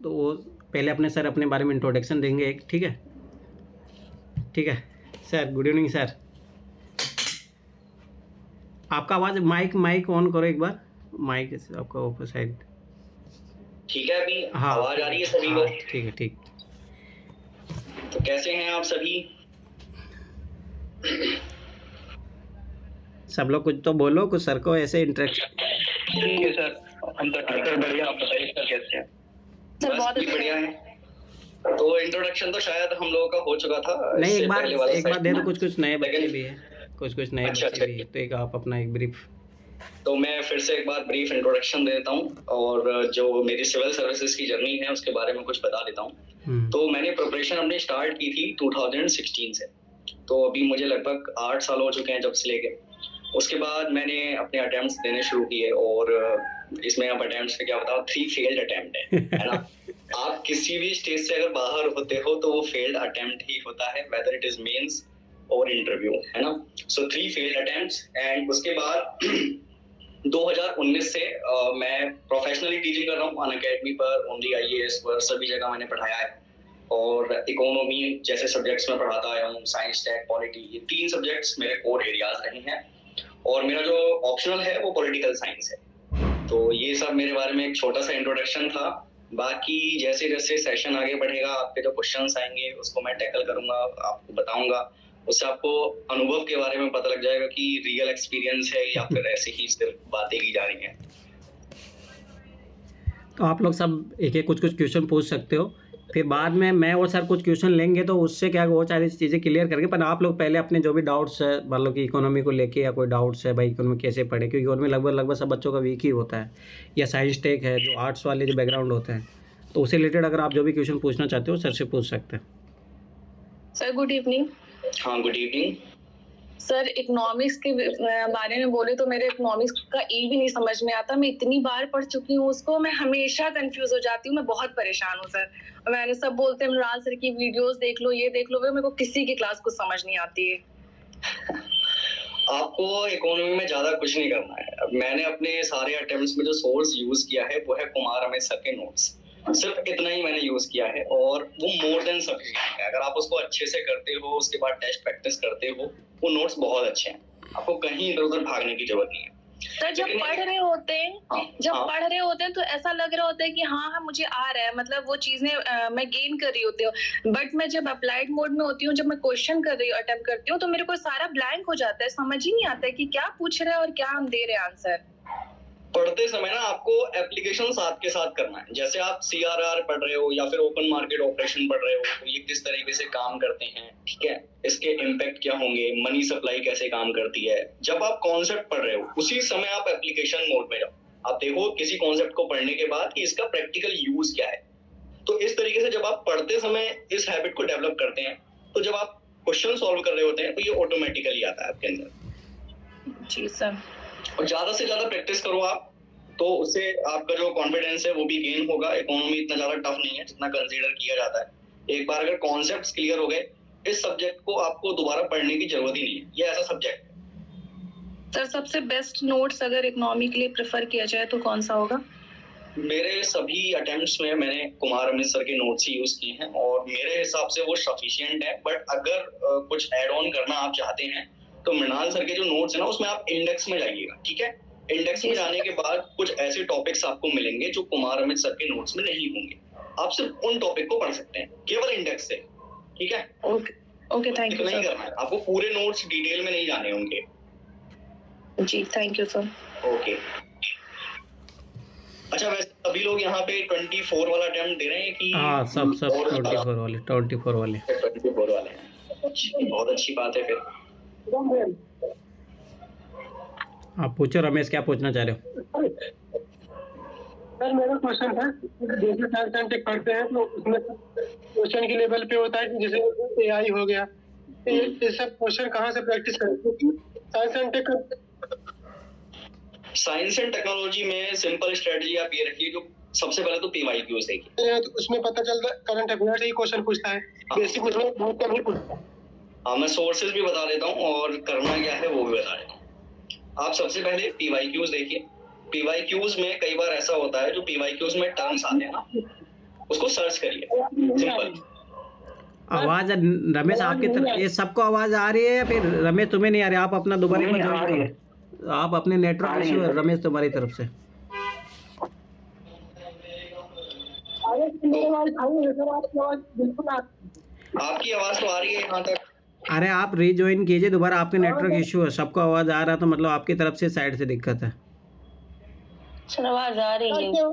तो वो पहले अपने सर अपने बारे में इंट्रोडक्शन देंगे एक, ठीक है? ठीक है सर, गुड इवनिंग सर। आपका आवाज़ माइक ऑन करो एक बार, माइक आपका ऊपर साइड। ठीक है, अभी हाँ, आवाज आ रही है सभी को? ठीक है, ठीक। तो कैसे हैं आप सभी? सब लोग कुछ तो बोलो, कुछ सर को ऐसे इंटरेक्शन। ठीक है सर, हम तो ठीक है, बढ़िया। आप बताइए सर कैसे हैं? सर बहुत बढ़िया है। तो इंट्रोडक्शन तो शायद हम लोगों का हो चुका था। नहीं, एक बार दे दो, कुछ नए बच्चे भी हैं, कुछ नए अच्छा, बच्चे भी हैं, तो एक आप अपना एक ब्रीफ। तो मैं फिर से एक बार ब्रीफ इंट्रोडक्शन दे देता हूँ और जो मेरी सिविल सर्विसेज की जर्नी है उसके बारे में कुछ बता देता हूँ। तो मैंने प्रिपरेशन अपनी स्टार्ट की थी 2016 से, तो अभी मुझे लगभग 8 साल हो चुके हैं जब से लेके। उसके बाद मैंने अपने अटेम्प्ट्स देने शुरू किए और इसमें अब अटेम्प्ट्स से क्या बताओ, 3 फेल्ड अटेम्प्ट है ना? आप किसी भी स्टेज से अगर बाहर होते हो तो वो फेल्ड अटेम्प्ट ही होता है, वेदर इट इज मेंस और इंटरव्यू, है ना? सो 3 फेल्ड अटेम्प्ट्स। एंड उसके बाद 2019 से मैं प्रोफेशनली टीचिंग कर रहा हूँ अनअकैडमी पर, ओनली IAS पर, सभी जगह मैंने पढ़ाया है। और इकोनॉमी जैसे सब्जेक्ट्स में पढ़ाता आया हूँ, साइंस, टेक, पॉलिटी, ये 3 सब्जेक्ट्स मेरे कोर एरियाज रहे हैं। और मेरा जो ऑप्शनल है वो पॉलिटिकल साइंस है। तो ये सब मेरे बारे में एक छोटा सा इंट्रोडक्शन था। बाकी जैसे जैसे सेशन आगे बढ़ेगा, आपके जो क्वेश्चंस आएंगे उसको मैं टैकल करूंगा, आपको बताऊंगा। उससे आपको अनुभव के बारे में पता लग जाएगा कि रियल एक्सपीरियंस है या फिर ऐसे ही सिर्फ बातें की जा रही हैं। तो आप लोग सब एक कुछ क्वेश्चन पूछ सकते हो, फिर बाद में मैं और सर कुछ क्वेश्चन लेंगे, तो उससे क्या वो सारी चीज़ें क्लियर करेंगे। पर आप लोग पहले अपने जो भी डाउट्स है, मान लो कि इकोनॉमी को लेके या कोई डाउट्स है, भाई इकोनॉमी कैसे पढ़े, क्योंकि इकोनॉमी लगभग सब बच्चों का वीक ही होता है, या साइंस टेक है जो आर्ट्स वाले जो बैकग्राउंड होते हैं, तो उससे रिलेटेड अगर आप जो भी क्वेश्चन पूछना चाहते हो सर से पूछ सकते हैं। Sir good evening. हाँ, गुड इवनिंग सर। इकोनॉमिक्स के बारे में बोले तो मेरे इकोनॉमिक्स का एक भी नहीं समझ में आता। मैं इतनी बार पढ़ चुकी हूँ उसको, मैं हमेशा कंफ्यूज हो जाती हूँ। मैं बहुत परेशान हूँ सर। मैंने सब बोलते हैं मृणाल सर की वीडियोस देख लो, ये देख लो, मेरे को किसी की क्लास कुछ समझ नहीं आती है। आपको इकोनॉमी में ज्यादा कुछ नहीं करना है। मैंने अपने सारे अटेम्प्ट्स में जो सोर्स यूज किया है वो है कुमार अमित सर के नोट्स। सिर्फ इतना ही मैंने यूज किया है और वो मोर देन सफिशिएंट है। अगर आप उसको अच्छे से करते हो, उसके बाद टेस्ट प्रैक्टिस करते हो, वो नोट्स बहुत अच्छे हैं। आपको कहीं इधर उधर भागने की जरूरत नहीं है। सर जब पढ़ रहे होते हैं तो ऐसा लग रहा होता है कि हाँ मुझे आ रहा है, मतलब वो चीजें मैं गेन कर रही होती हूँ। बट मैं जब अप्लाइड मोड में होती हूँ, जब मैं क्वेश्चन कर रही हूँ, अटेम्प्ट करती हूँ, तो मेरे को सारा ब्लैंक हो जाता है। समझ ही नहीं आता है कि क्या पूछ रहे हैं और क्या हम दे रहे हैं आंसर। पढ़ते समय ना आपको एप्लीकेशन साथ के साथ करना है। जैसे आप CRR पढ़ रहे हो या फिर ओपन मार्केट ऑपरेशन पढ़ रहे हो, तो ये किस तरीके से काम करते हैं, ठीक है, इसके इम्पैक्ट क्या होंगे, मनी सप्लाई कैसे काम करती है। जब आप कॉन्सेप्ट पढ़ रहे हो उसी समय आप एप्लीकेशन मोड में जाओ। आप देखो किसी कॉन्सेप्ट को पढ़ने के बाद कि इसका प्रैक्टिकल यूज क्या है। तो इस तरीके से जब आप पढ़ते समय इस हैबिट को डेवलप करते हैं, तो जब आप क्वेश्चन सॉल्व कर रहे होते हैं तो ये ऑटोमेटिकली आता है आपके अंदर। जी सर। और ज्यादा से ज्यादा प्रैक्टिस करो आप, तो उससे आपका जो कॉन्फिडेंस है वो भी गेन होगा। इकोनॉमी इतना ज्यादा टफ नहीं है जितना कंसीडर किया जाता है। एक बार अगर कॉन्सेप्ट्स क्लियर हो गए, इस सब्जेक्ट को आपको दोबारा पढ़ने की जरूरत ही नहीं है। ये ऐसा सब्जेक्ट है। सर सबसे बेस्ट नोट्स अगर इकोनॉमी के लिए प्रेफर किया जाए तो कौन सा होगा? मेरे सभी अटेम्प्ट्स में मैंने कुमार अमित सर के नोट्स ही यूज किए हैं और मेरे हिसाब से वो सफिशिएंट है। बट अगर कुछ ऐड ऑन करना आप चाहते हैं तो मृणाल सर के जो नोट्स है ना, उसमें आप इंडेक्स में जाइएगा, ठीक है? इंडेक्स में जाने के बाद कुछ ऐसे टॉपिक्स आपको मिलेंगे जो कुमार अमित सर के नोट्स में नहीं होंगे। आप सिर्फ उन टॉपिक को पढ़ सकते हैं केवल इंडेक्स से, ठीक है? Okay thank you sir. नहीं करना है आपको, पूरे नोट्स डिटेल में नहीं जाने होंगे। जी थैंक यू सर। ओके। अच्छा, वैसे सभी लोग यहाँ पे 24 वाला अटेम्प्ट दे रहे हैं कि? हाँ, सब 24 वाले हैं। बहुत अच्छी बात है। फिर आप पूछो रमेश, क्या पूछना चाह रहे हो? सर मेरा क्वेश्चन था, जैसे साइंस एंड टेक पढ़ते हैं तो उसमें क्वेश्चन के लेवल पे होता है कि जैसे AI हो गया, ये सब क्वेश्चन कहाँ से प्रैक्टिस करें? क्योंकि साइंस एंड टेक्नोलॉजी में सिंपल स्ट्रेटजी आप ये रखिए, जो सबसे पहले तो PYQs देखिए। तो उसमें पता चलता है करंट अफेयर से ही क्वेश्चन पूछता है, बेसिक उसमें बहुत कम ही पूछता है। हाँ, मैं सोर्सेज भी बता देता हूँ और करना क्या है वो भी बता देता हूँ। आप सबसे पहले PYQs देखिए। PYQs में कई बार ऐसा होता है, जो PYQs में टर्म्स आते हैं ना, उसको सर्च करिए, सिंपल। आवाज रमेश आपकी तरफ, ये सबको आवाज आ रही है या फिर रमेश तुम्हें नहीं आ रही? आप अपना दोबारा एक बार ज्वाइन करो, आप अपने नेटवर्क इशू है रमेश तुम्हारी तरफ से। आपकी आवाज तो आ रही है यहाँ तक। अरे आप रीज्वाइन कीजिए दोबारा, आपके नेटवर्क इशू है, सबको आवाज आ रहा है तो मतलब आपकी तरफ से साइड से दिक्कत है। सर आवाज आ रही है।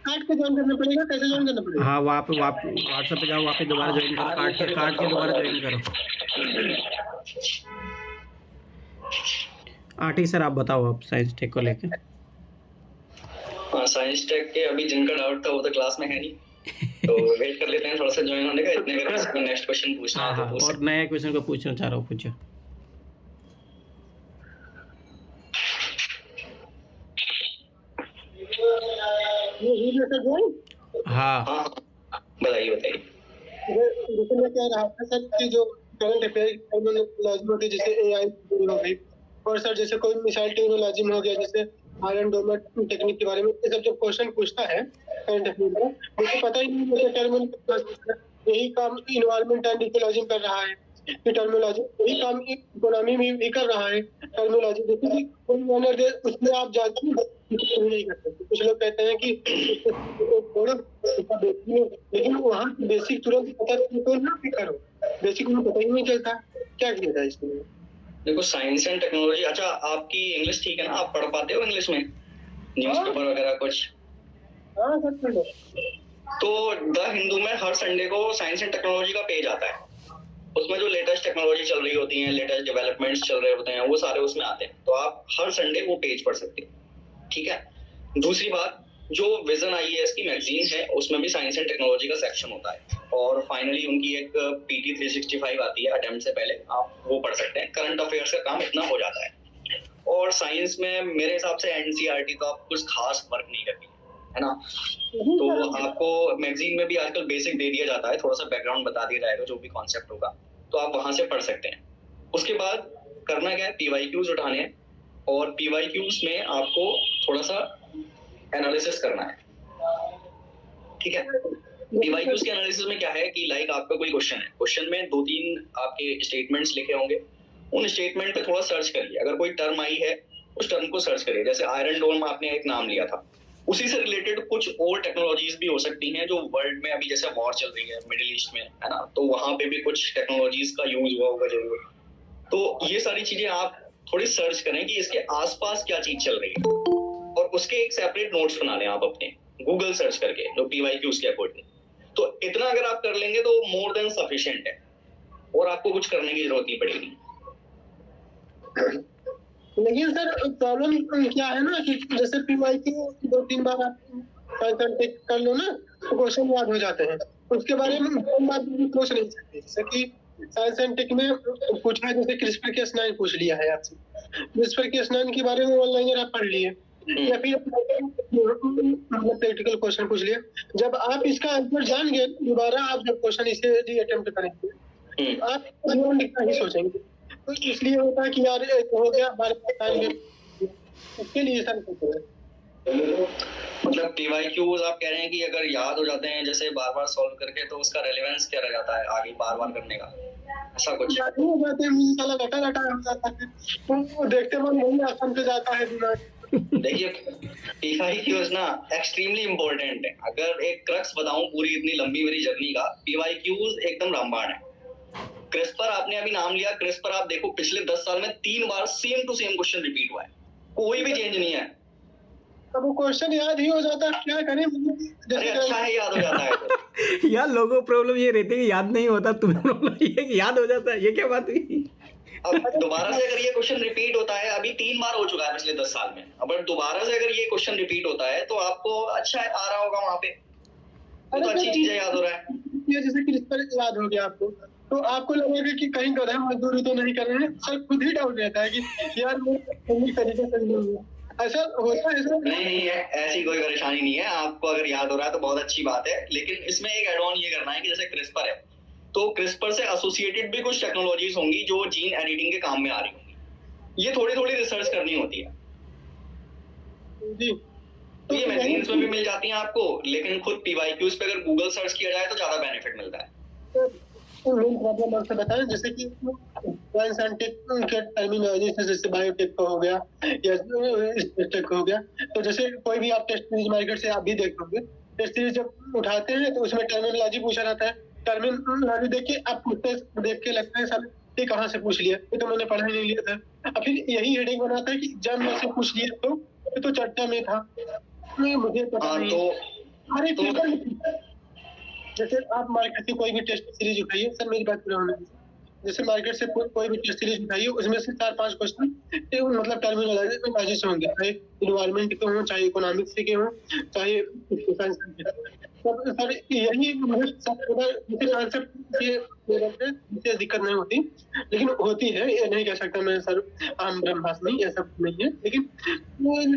काट के ज्वाइन करना पड़ेगा, कैसे ज्वाइन करना पड़ेगा? हाँ व्हाट्सएप पे जाओ, वहाँ पे दोबारा ज्वाइन करो, काट के दोबारा ज्वाइन करो। ठीक सर, आप बताओ आप साइंस टेक को लेके। हाँ, साइंस टेक के अभी जिनका डाउट था वो तो क्लास में है नहीं, तो वेट कर लेते हैं थोड़ा सा ज्वाइन होने का। इतने में किसी को नेक्स्ट क्वेश्चन पूछना है तो पूछ और नया क्वेश्चन को पूछना चाह रहा हूँ, पूछो। हाँ बताइए। जैसे मैं कह रहा था सर कि जो करंट अफेयर टेक्नोलॉजी होती है, जैसे AI हो गई, और सर जैसे कोई मिसाइल टेक्नोलॉजी में हो गया, जैसे आयरन डोम टेक्निक के बारे में, ये सब जब क्वेश्चन पूछता है करंट अफेयर में, मुझे पता ही नहीं है टर्मिनोलॉजी, यही काम इन्वायरमेंट एंड इकोलॉजी में कर रहा है, ये टर्मिनोलॉजी यही काम इकोनॉमी में भी कर रहा है। टर्मिनोलॉजी जैसे कि कोई ऑनर दे, उसमें आप जाके नहीं कर सकते। कुछ लोग कहते हैं कि लेकिन वहाँ बेसिक तुरंत पता तो ना करो, बेसिक में पता ही नहीं चलता क्या किया जाए इसके लिए। देखो साइंस एंड टेक्नोलॉजी, अच्छा आपकी इंग्लिश ठीक है ना? आप पढ़ पाते हो इंग्लिश में न्यूज़पेपर वगैरह कुछ? हाँ सर। तो द हिंदू में हर संडे को साइंस एंड टेक्नोलॉजी का पेज आता है, उसमें जो लेटेस्ट टेक्नोलॉजी चल रही होती है, लेटेस्ट डेवलपमेंट्स चल रहे होते हैं, वो सारे उसमें आते हैं। तो आप हर संडे वो पेज पढ़ सकते हो, ठीक है। दूसरी बात, जो विजन IAS की मैगजीन है उसमें भी साइंस एंड टेक्नोलॉजी का सेक्शन होता है, और फाइनली उनकी एक PT 365 आती है अटेम्प्ट से पहले, आप वो पढ़ सकते हैं। करंट अफेयर्स का काम इतना हो जाता है। और साइंस में मेरे हिसाब से NCERT तो आप कुछ खास वर्क नहीं करती है ना, तो आपको मैगजीन में भी आजकल बेसिक दे दिया जाता है, थोड़ा सा बैकग्राउंड बता दिया जाएगा जो भी कॉन्सेप्ट होगा, तो आप वहां से पढ़ सकते हैं। उसके बाद करना क्या है, PYQs उठाने हैं, और PYQs में आपको थोड़ा सा एनालिसिस करना है, ठीक है। PYQs के एनालिसिस में क्या है कि लाइक आपका कोई क्वेश्चन है, क्वेश्चन में 2-3 आपके स्टेटमेंट्स लिखे होंगे, उन स्टेटमेंट पे थोड़ा सर्च करिए। अगर कोई टर्म आई है उस टर्म को सर्च करिए। जैसे आयरन डोम आपने एक नाम लिया था, उसी से रिलेटेड कुछ और टेक्नोलॉजीज भी हो सकती हैं जो वर्ल्ड में अभी जैसे वॉर चल रही है मिडिल ईस्ट में, है ना, तो वहां पे भी कुछ टेक्नोलॉजीज का यूज हुआ होगा जरूर। तो ये सारी चीजें आप थोड़ी सर्च करें कि इसके आसपास क्या चीज चल रही है, और उसके एक सेपरेट नोट्स बना लें आप अपने गूगल सर्च करके, जो PYQs के अकॉर्डिंग। तो इतना अगर आप कर लेंगे तो मोर देन सफिशिएंट है, और आपको कुछ करने की जरूरत नहीं पड़ेगी। लेकिन सर प्रॉब्लम क्या है ना कि जैसे PYQ 2-3 बार आप कर लो ना तो क्वेश्चन याद हो जाते हैं, उसके बारे में बात सोच नहीं सकते। जैसे कि साइंस एंड टेक में पूछा है, जैसे CRISPR-Cas9 पूछ लिया है आपसे, CRISPR-Cas9 के बारे में ऑनलाइन आप पढ़ लिए, या फिर प्रैक्टिकल क्वेश्चन पूछ लिया। जब आप इसका आंसर जान गए, दोबारा आप जब क्वेश्चन इसे अटेम्प्ट करेंगे आप लिखना ही सोचेंगे, तो इसलिए होता है कि यार हो गया बार इसके लिए सर मतलब PYQs आप कह रहे हैं कि अगर याद हो जाते हैं जैसे बार बार सॉल्व करके, तो उसका रेलेवेंस क्या रह जाता है आगे बार बार करने का, ऐसा कुछ हो जाते हैं, मुझे साला डाटा हो जाता है, तो देखते मन नहीं आसान से जाता है दिमाग। देखिए PYQs ना एक्सट्रीमली इम्पोर्टेंट है। अगर एक क्रक्स बताऊं पूरी इतनी लंबी मेरी जर्नी का, PYQs एकदम रामबाण है। CRISPR आपने अभी नाम लिया, CRISPR आप देखो पिछले 10 साल में 3 बार same to same question repeat हुआ है, कोई भी चेंज नहीं है। अब वो क्वेश्चन याद ही हो जाता है, क्या करें। अरे अच्छा है याद हो जाता है तो। यार लोगों को प्रॉब्लम ये रहती है कि याद नहीं होता, तुम्हें प्रॉब्लम ये है कि याद हो जाता है, ये क्या बात हुई? अब दोबारा से अगर ये क्वेश्चन रिपीट होता है, अभी 3 बार हो चुका है पिछले 10 साल में, अब दोबारा से अगर ये क्वेश्चन रिपीट होता है तो आपको अच्छा आ रहा होगा वहां पे, तो अच्छी चीजें याद हो रहा है। ये जैसे CRISPR याद हो गया आपको, तो आपको लगेगा कि कहीं गधा मजदूरी तो नहीं कर रहे हैं, सर खुद ही डाउट रहता है कि यार वो सही तरीके से नहीं हुआ। ऐसा होता है? नहीं है, ऐसी कोई परेशानी नहीं है। आपको अगर याद हो रहा है तो बहुत अच्छी बात है, लेकिन इसमें एक एड ऑन ये करना है कि जैसे CRISPR है, तो CRISPR से एसोसिएटेड भी कुछ टेक्नोलॉजीज होंगी जो जीन एडिटिंग के काम में आ रही होंगी। ये थोड़ी थोड़ी रिसर्च करनी होती है जी। तो ये मैगजीन्स में भी मिल जाती हैं आपको, लेकिन खुद पीवाईक्यूज पे अगर गूगल सर्च किया जाए तो ज्यादा बेनिफिट मिलता है। तो मेन प्रॉब्लम आपसे बताएं, जैसे कि साइंस एंड टेक के टर्मिनोलॉजी से, जैसे बायोटेक का हो गया या टेक का हो गया, तो जैसे कोई भी आप टेस्ट सीरीज मार्केट से आप भी देखोगे, टेस्ट सीरीज जब उठाते हैं तो उसमें टर्मिनोलॉजी पूछा जाता है। टर्मिनोलॉजी देख के आप देख के लगता है सर ये कहाँ से पूछ लिया, ये तो मैंने पढ़ा ही नहीं लिया था। और फिर यही हेडिंग बनाता है कि एग्जाम में से पूछ लिया तो ये तो चर्चा में था, नहीं मुझे पता नहीं। अरे जैसे आप मार्केट से कोई भी टेस्ट सीरीज उठाइए, सर मेरी बात पूरा होने दीजिए, जैसे मार्केट से कोई भी टेस्ट सीरीज उठाइए, उसमें से 4-5 क्वेश्चन मतलब टर्मिनोलॉजी से होंगे, चाहे इन्वायरमेंट के हों, चाहे इकोनॉमिक्स के हों, चाहे साइंस के। सर यही मुझे दिक्कत नहीं होती, लेकिन होती है, ये नहीं कह सकता मैं सर आम ब्रह्मास्त्र नहीं, ऐसा कुछ नहीं है, लेकिन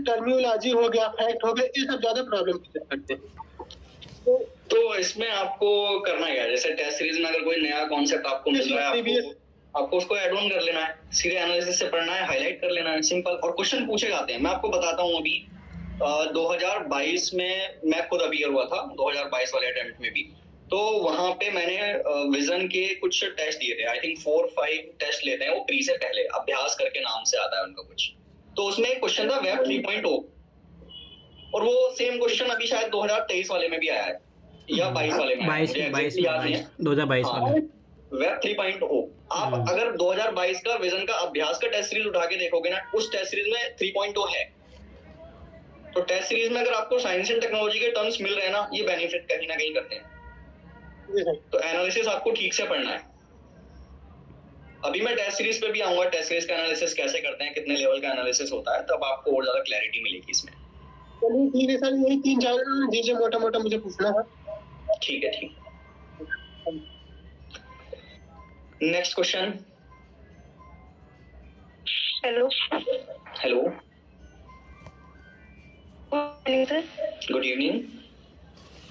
टर्मिनोलॉजी हो गया, फैक्ट हो गया, ये सब ज्यादा प्रॉब्लम करते हैं। तो इसमें आपको करना क्या है, जैसे टेस्ट सीरीज में अगर कोई नया कॉन्सेप्ट आपको मिल रहा है, आपको उसको ऐड ऑन कर लेना है, सीधे एनालिसिस से पढ़ना है, हाईलाइट कर लेना है, सिंपल। और क्वेश्चन पूछे जाते हैं, मैं आपको बताता हूँ। अभी 2022 में मैं खुद अपीयर हुआ था, 2022 वाले अटेम्प्ट में भी, तो वहां पे मैंने विजन के कुछ टेस्ट दिए थे। आई थिंक 4-5 टेस्ट लेते हैं वो प्री से पहले, अभ्यास करके नाम से आता है उनका कुछ। तो उसमें एक क्वेश्चन था वेब 3.0, और वो सेम क्वेश्चन अभी शायद 2023 वाले में भी आया है या 22 वाले में, 2022 वाले वेब 3.0। आप अगर 2022 का विजन का अभ्यास का टेस्ट सीरीज उठा के देखोगे ना, उस टेस्ट सीरीज में 3.0 है। तो टेस्ट सीरीज में अगर आपको साइंस एंड टेक्नोलॉजी के टर्म्स मिल रहे हैं ना, ये बेनिफिट कहीं ना कहीं करते हैं। तो एनालिसिस आपको ठीक से पढ़ना है। अभी मैं टेस्ट सीरीज पे भी आऊंगा, टेस्ट सीरीज का एनालिसिस कैसे करते हैं, कितने लेवल का एनालिसिस होता है, तब आपको और ज्यादा क्लैरिटी मिलेगी इसमें। चलिए ठीक है सर, यही 3-4 चीजें मोटा मोटा मुझे पूछना था। ठीक है, ठीक। Next question. Hello hello, good evening.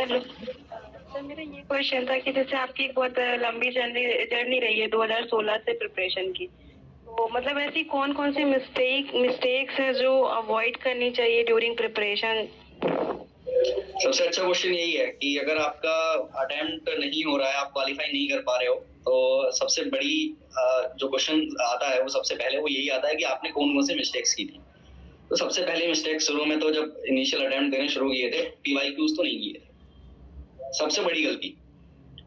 Hello sir, मेरा ये क्वेश्चन था कि जैसे आपकी एक बहुत लंबी जर्नी रही है 2016 से प्रिपरेशन की, तो मतलब ऐसी कौन कौन सी मिस्टेक्स हैं जो अवॉइड करनी चाहिए ड्यूरिंग प्रिपरेशन? सबसे अच्छा क्वेश्चन यही है कि अगर आपका अटेम्प्ट नहीं हो रहा है, आप क्वालिफाई नहीं कर पा रहे हो, तो सबसे बड़ी जो क्वेश्चन आता है वो सबसे पहले वो यही आता है कि आपने कौन कौन सी मिस्टेक्स की थी। तो सबसे पहले मिस्टेक शुरू में, तो जब इनिशियल अटेम्प्ट देने शुरू किए थे, पीवाईक्यूज तो नहीं किए थे, सबसे बड़ी गलती।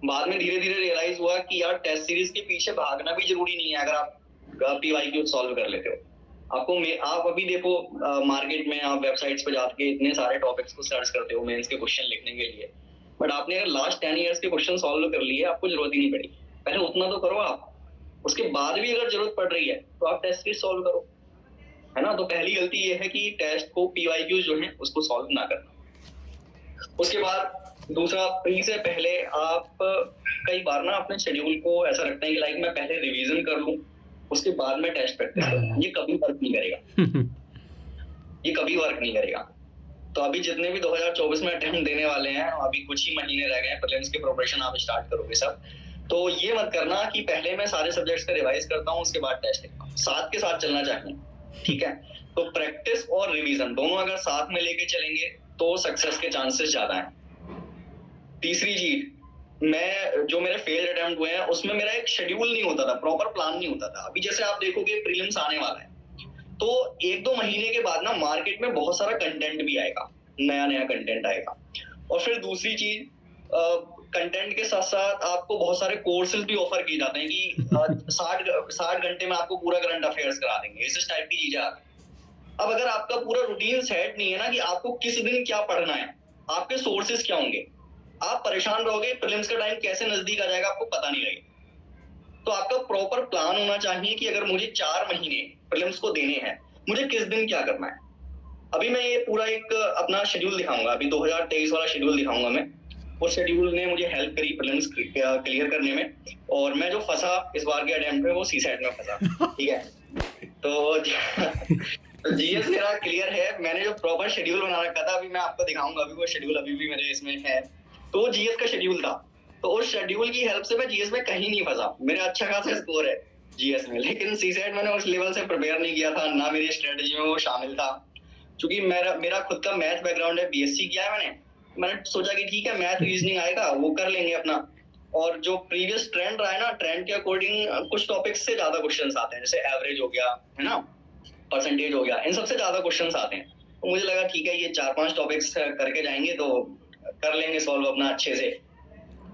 बाद में धीरे धीरे रियलाइज हुआ कि यार टेस्ट सीरीज के पीछे भागना भी जरूरी नहीं है अगर आप पीवाईक्यूज सॉल्व कर लेते हो। आप अभी देखो मार्केट में आप वेबसाइट्स पे जाके इतने सारे टॉपिक्स को सर्च करते हो मेंस के क्वेश्चन लिखने के लिए, बट आपने अगर लास्ट 10 इयर्स के क्वेश्चन सॉल्व कर लिए, आपको जरूरत ही नहीं पड़ी। पहले उतना तो करो आप, उसके बाद भी अगर जरूरत पड़ रही है तो आप टेस्ट सीरीज सॉल्व करो, है ना। तो पहली गलती ये है कि टेस्ट को पीवाईक्यूज जो है उसको सॉल्व ना करना। उसके बाद दूसरा, प्री से पहले आप कई बार ना अपने शेड्यूल को ऐसा रखते हैं कि लाइक मैं पहले रिवीजन कर लूं, उसके बाद में टेस्ट प्रैक्टिस करूं। ये कभी वर्क नहीं करेगा, ये कभी वर्क नहीं करेगा। तो अभी जितने भी 2024 में अटेम्प्ट देने वाले हैं, अभी कुछ ही महीने रह गए हैं, प्रीलिम्स की प्रिपरेशन आप स्टार्ट करोगे सब, तो ये मत करना कि पहले मैं सारे सब्जेक्ट्स का रिवाइज करता हूँ उसके बाद टेस्ट लिखता हूँ। साथ के साथ चलना चाहिए, ठीक है। तो प्रैक्टिस और रिवीजन दोनों अगर साथ में लेके चलेंगे तो सक्सेस के चांसेस ज्यादा हैं। तीसरी चीज, जो मेरे फेल्ड अटेम्प्ट हुए हैं उसमें मेरा एक शेड्यूल नहीं होता था, प्रॉपर प्लान नहीं होता था। अभी जैसे आप देखोगे प्रीलिम्स आने वाला है, तो 1-2 महीने के बाद ना मार्केट में बहुत सारा कंटेंट भी आएगा, नया कंटेंट आएगा। और फिर दूसरी चीज, कंटेंट के साथ साथ आपको बहुत सारे कोर्सेज भी ऑफर किए जाते हैं कि 60 घंटे में आपको पूरा करंट अफेयर्स करा देंगे, इस टाइप की चीजें आती हैं। अब अगर आपका पूरा रूटीन सेट नहीं है ना कि आपको किस दिन क्या पढ़ना है, आपके सोर्सेज क्या होंगे, आप परेशान रहोगे, प्रीलिम्स का टाइम कैसे नजदीक आ जाएगा आपको पता नहीं लगेगा। तो आपका प्रॉपर प्लान होना चाहिए कि अगर मुझे 4 महीने प्रीलिम्स को देने हैं, मुझे किस दिन क्या करना है। अभी मैं ये पूरा एक अपना शेड्यूल दिखाऊंगा, अभी 2023 वाला शेड्यूल दिखाऊंगा मैं। उस शेड्यूल ने मुझे हेल्प करी प्रीलिम्स क्लियर करने में, और मैं जो फंसा इस बार के अटेम्प्ट में वो सीसेट में फंसा, ठीक है। तो जीएस मेरा क्लियर है, मैंने जो प्रॉपर शेड्यूल बना रखा था, अभी मैं आपको दिखाऊंगा, अभी वो शेड्यूल अभी भी मेरे इसमें है। तो जीएस का शेड्यूल था, तो उस शेड्यूल की हेल्प से मैं जीएस में कहीं नहीं फंसा। मेरा अच्छा खासा स्कोर है जीएस में, लेकिन सीसेट मैंने उस लेवल से प्रिपेयर नहीं किया था, ना मेरी स्ट्रेटेजी में वो शामिल था। क्योंकि मेरा खुद का मैथ बैकग्राउंड है, बीएससी किया है मैंने सोचा कि ठीक है मैथ रीजनिंग आएगा वो कर लेंगे अपना। और जो प्रीवियस ट्रेंड रहा है ना, ट्रेंड के अकॉर्डिंग कुछ टॉपिक्स से ज्यादा क्वेश्चंस आते हैं, जैसे एवरेज हो गया है ना, परसेंटेज हो गया, इन सबसे ज्यादा क्वेश्चंस आते हैं। तो मुझे लगा ठीक है ये 4-5 टॉपिक्स करके जाएंगे तो कर लेंगे सॉल्व अपना अच्छे से।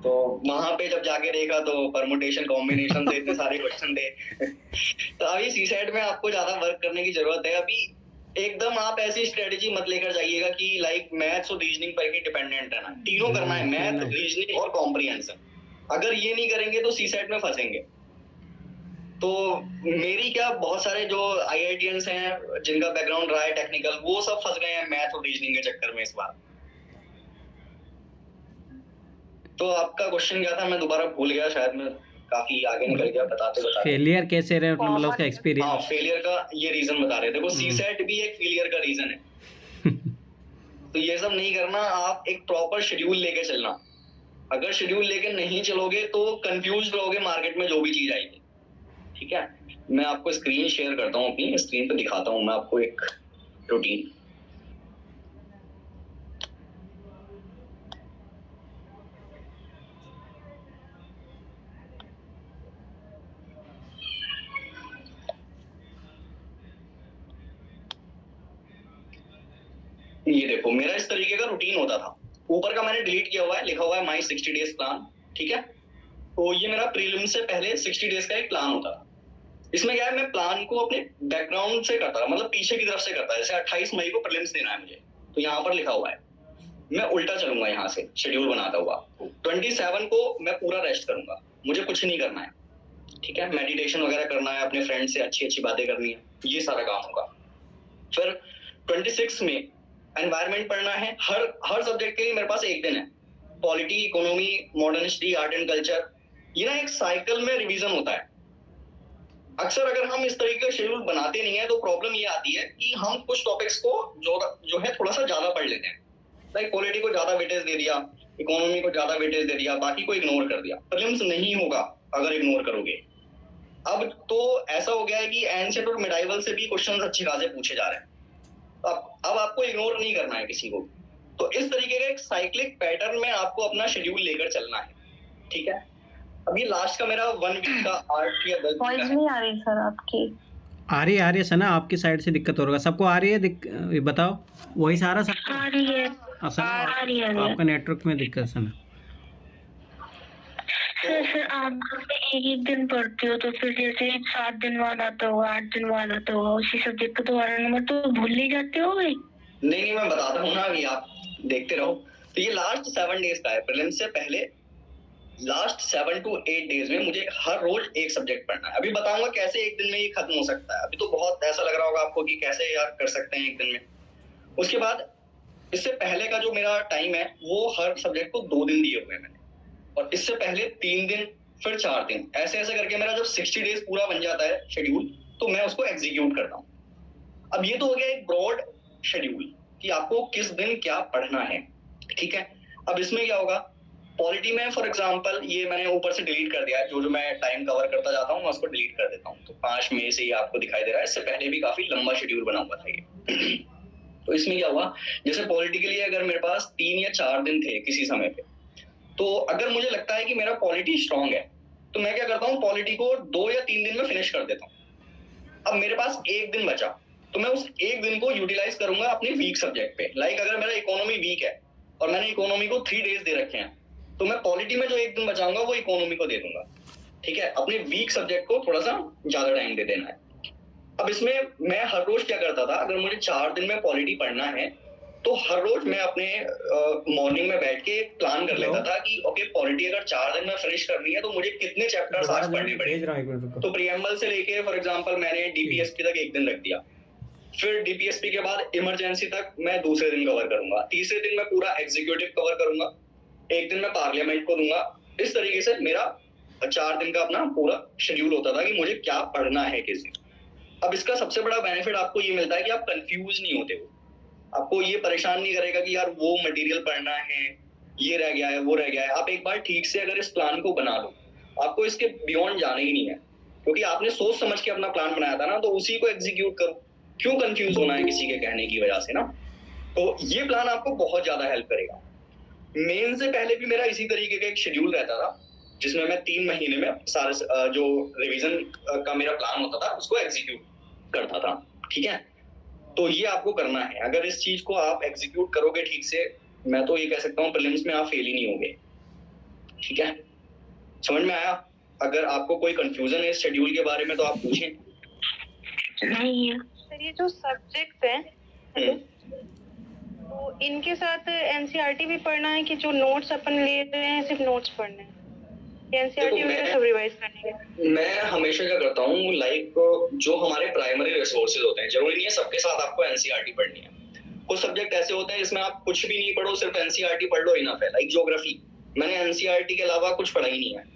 तो वहां पे जब जाके देखा तो परमुटेशन कॉम्बिनेशन से इतने सारे क्वेश्चन थे। तो अभी सीसेट में आपको ज्यादा वर्क करने की जरूरत है। अभी एकदम आप ऐसी स्ट्रेटेजी मत लेकर जाइएगा कि लाइक मैथ्स और रीजनिंग पर ही डिपेंडेंट है ना, तीनों करना है, मैथ, रीजनिंग और कॉम्प्रिहेंशन। अगर ये नहीं करेंगे तो सीसेट में फंसेंगे। तो मेरी क्या बहुत सारे जो आईआईटीएंस हैं जिनका बैकग्राउंड रहा है टेक्निकल, वो सब फंस गए हैं मैथ और रीजनिंग के चक्कर में इस बार। तो आपका क्वेश्चन क्या था, मैं दोबारा भूल गया, शायद मैं काफी आगे निकल गया बताते। फेलियर कैसे रहे मतलब उसका एक्सपीरियंस? हाँ, फेलियर का ये रीजन बता रहे थे। देखो सीसेट भी एक फेलियर का रीजन है। तो ये सब नहीं करना, आप एक प्रॉपर शेड्यूल लेके चलना। अगर शेड्यूल लेके नहीं चलोगे तो कंफ्यूज रहोगे मार्केट में जो भी चीज आएगी। ठीक है, मैं आपको स्क्रीन शेयर करता हूँ, अपनी स्क्रीन पे दिखाता हूँ मैं आपको एक रूटीन। ये देखो मेरा इस तरीके का रूटीन होता था। ऊपर का मैंने डिलीट किया हुआ है, लिखा हुआ है माई 60 डेज प्लान। ठीक है, तो ये मेरा प्रीलिम से पहले 60 डेज का एक प्लान होता था। इसमें क्या है, मैं प्लान को अपने बैकग्राउंड से करता था, मतलब पीछे की तरफ से करता है। जैसे 28 मई को प्रीलिम्स देना है मुझे, तो यहाँ पर लिखा हुआ है, मैं उल्टा चलूंगा यहाँ से शेड्यूल बनाता हुआ। 27 को मैं पूरा रेस्ट करूंगा, मुझे कुछ नहीं करना है। ठीक है, मेडिटेशन वगैरह करना है, अपने फ्रेंड से अच्छी अच्छी बातें करनी है, ये सारा काम होगा। फिर 26 में एनवायरमेंट पढ़ना है। हर सब्जेक्ट के लिए मेरे पास एक दिन है। Polity, economy, modern history, art and culture, ये ना एक साइकिल में रिवीजन होता है। अक्सर अगर हम इस तरीके का शेड्यूल बनाते नहीं है तो प्रॉब्लम ये आती है कि हम कुछ टॉपिक्स को जो है थोड़ा सा ज्यादा पढ़ लेते हैं। लाइक पॉलिटी को ज्यादा वेटेज दे दिया, इकोनॉमी को ज्यादा वेटेज दे दिया, बाकी को इग्नोर कर दिया। प्रीलिम्स नहीं होगा अगर इग्नोर करोगे। अब तो ऐसा हो गया है कि एंशिएंट और मिडाइवल से भी क्वेश्चंस अच्छे खासे पूछे जा रहे हैं। अब आपको इग्नोर नहीं करना है किसी को। तो इस तरीके का एक साइक्लिक पैटर्न में आपको अपना शेड्यूल लेकर चलना है। ठीक है, अभी लास्ट का मेरा 1 वीक का 8 या 10 वॉइस नहीं आ रही सर आपकी। आ रही है सना, आपकी साइड से दिक्कत हो रहा है। सबको आ रही है? बताओ, वही सारा सबको आ रही है। आ रही है। आपका नेटवर्क में दिक्कत सना। सर आप एक एक दिन पढ़ते हो तो फिर जैसे 7 दिन बाद आता होगा, 8 दिन बाद आता होगा, उसी सब्जेक्ट का दोबारा नंबर तो भूल ही जाते हो भाई? नहीं, मैं बताता हूँ ना, अभी आप देखते रहो। तो ये लास्ट 7 डेज का है। प्रीलिम्स से पहले लास्ट 7 to 8 डेज में मुझे हर रोज एक सब्जेक्ट पढ़ना है। अभी बताऊंगा कैसे एक दिन में ये खत्म हो सकता है। अभी तो बहुत ऐसा लग रहा होगा आपको कि कैसे यार कर सकते हैं एक दिन में। उसके बाद इससे पहले का जो मेरा टाइम है वो हर सब्जेक्ट को 2 दिन दिए हुए हैं मैंने, और इससे पहले 3 दिन, फिर 4 दिन, ऐसे ऐसे करके मेरा जब 60 डेज पूरा बन जाता है शेड्यूल, तो मैं उसको एग्जीक्यूट करता हूँ। अब ये तो हो गया एक ब्रॉड शेड्यूल कि आपको किस दिन क्या पढ़ना है। ठीक है, अब इसमें क्या होगा, पॉलिटी में फॉर एग्जांपल ये मैंने ऊपर से डिलीट कर दिया है, जो मैं टाइम कवर करता जाता हूँ मैं उसको डिलीट कर देता हूँ। तो 5 मई से ये आपको दिखाई दे रहा है। इससे पहले भी काफी लंबा शेड्यूल बना हुआ था ये। तो इसमें क्या हुआ, जैसे पॉलिटी के लिए अगर मेरे पास 3 या 4 दिन थे किसी समय पे, तो अगर मुझे लगता है कि मेरा पॉलिटी स्ट्रांग है तो मैं क्या करता हूँ, पॉलिटी को 2 या 3 दिन में फिनिश कर देता हूँ। अब मेरे पास 1 दिन बचा, तो मैं उस 1 दिन को यूटिलाइज करूंगा अपने वीक सब्जेक्ट पे। लाइक अगर मेरा इकोनॉमी वीक है और मैंने इकोनॉमी को 3 डेज दे रखे हैं, तो मैं पॉलिटी में जो 1 दिन बचाऊंगा वो इकोनॉमी को दे दूंगा। ठीक है, अपने वीक सब्जेक्ट को थोड़ा सा ज्यादा टाइम दे देना है। अब इसमें मैं हर रोज क्या करता था, अगर मुझे 4 दिन में पॉलिटी पढ़ना है तो हर रोज मैं अपने मॉर्निंग में बैठ के प्लान कर लेता था कि ओके पॉलिटी अगर 4 दिन में फिनिश करनी है तो मुझे कितने चैप्टर्स आज पढ़ने पड़ेंगे। तो प्रीएम्बल से लेके फॉर एग्जांपल मैंने डीपीएसपी तक 1 दिन रख दिया। फिर डीपीएसपी के बाद इमरजेंसी तक मैं दूसरे दिन कवर करूंगा, तीसरे दिन मैं पूरा एग्जीक्यूटिव कवर करूंगा, 1 दिन मैं पार्लियामेंट को दूंगा। इस तरीके से मेरा 4 दिन का अपना पूरा शेड्यूल होता था कि मुझे क्या पढ़ना है किस दिन। अब इसका सबसे बड़ा बेनिफिट आपको ये मिलता है कि आप कंफ्यूज नहीं होते हो। आपको ये परेशान नहीं करेगा कि यार वो मटेरियल पढ़ना है, ये रह गया है, वो रह गया है। आप एक बार ठीक से अगर इस प्लान को बना लो, आपको इसके बियॉन्ड जाना ही नहीं है, क्योंकि आपने सोच समझ के अपना प्लान बनाया था ना, तो उसी को एग्जीक्यूट करो। क्यों कंफ्यूज होना है किसी के कहने की वजह से ना। तो ये प्लान आपको बहुत ज्यादा हेल्प करेगा। मेन से पहले भी मेरा इसी तरीके का एक शेड्यूल रहता था, जिसमें मैं 3 महीने में सारे जो रिवीजन का मेरा प्लान होता था उसको एग्जीक्यूट करता था। ठीक है, तो ये आपको करना है। अगर इस चीज को आप एग्जीक्यूट करोगे ठीक से, मैं तो ये कह सकता हूँ प्रीलिम्स में आप फेल ही नहीं होगे। ठीक है, समझ में आया? अगर आपको कोई कंफ्यूजन है इस शेड्यूल के बारे में तो आप पूछें। नहीं है सर, ये जो सब्जेक्ट्स हैं तो इनके साथ एनसीईआरटी भी पढ़ना है कि जो नोट्स अपन ले रहे हैं सिर्फ नोट्स पढ़ने हैं, एनसीईआरटी वगैरह सब रिवाइज करने हैं? मैं हमेशा क्या करता हूँ, लाइक जो हमारे प्राइमरी रिसोर्सेज होते हैं, जरूरी नहीं है सबके साथ आपको एनसीईआरटी पढ़नी है। कुछ सब्जेक्ट ऐसे होते हैं जिसमें आप कुछ भी नहीं पढ़ो, सिर्फ एनसीईआरटी पढ़ लो, इनफ है। लाइक ज्योग्राफी, मैंने एनसीईआरटी के अलावा कुछ पढ़ा ही नहीं है।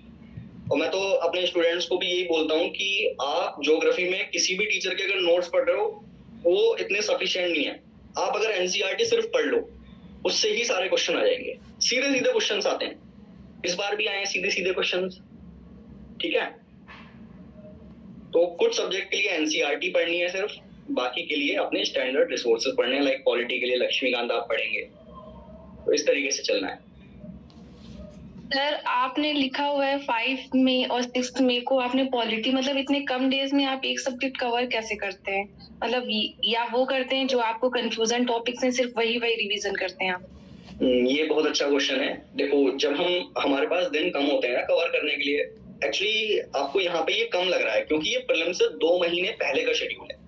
और मैं तो अपने स्टूडेंट्स को भी यही बोलता हूँ कि आप ज्योग्राफी में किसी भी टीचर के अगर नोट्स पढ़ रहे हो वो इतने सफिशिएंट नहीं है। आप अगर एनसीईआरटी सिर्फ पढ़ लो, उससे ही सारे क्वेश्चन आ जाएंगे। सीधे सीधे क्वेश्चंस आते हैं, इस बार भी आए हैं सीधे सीधे क्वेश्चंस। ठीक है, तो कुछ सब्जेक्ट के लिए एनसीईआरटी पढ़नी है सिर्फ, बाकी के लिए अपने स्टैंडर्ड रिसोर्सेज पढ़ने हैं। लाइक पॉलिटी के लिए लक्ष्मीकांत आप पढ़ेंगे, तो इस तरीके से चलना है। सर आपने लिखा हुआ है 5 मई और 6 मई को आपने पॉलिटी, मतलब इतने कम डेज में आप एक सब्जेक्ट कवर कैसे करते हैं? मतलब या वो करते हैं जो आपको कंफ्यूजन टॉपिक्स हैं सिर्फ वही रिवीजन करते हैं आप? ये बहुत अच्छा क्वेश्चन है। देखो, जब हमारे पास दिन कम होते हैं ना कवर करने के लिए, एक्चुअली आपको यहाँ पे ये कम लग रहा है क्योंकि ये प्रीलिम से 2 महीने पहले का शेड्यूल है,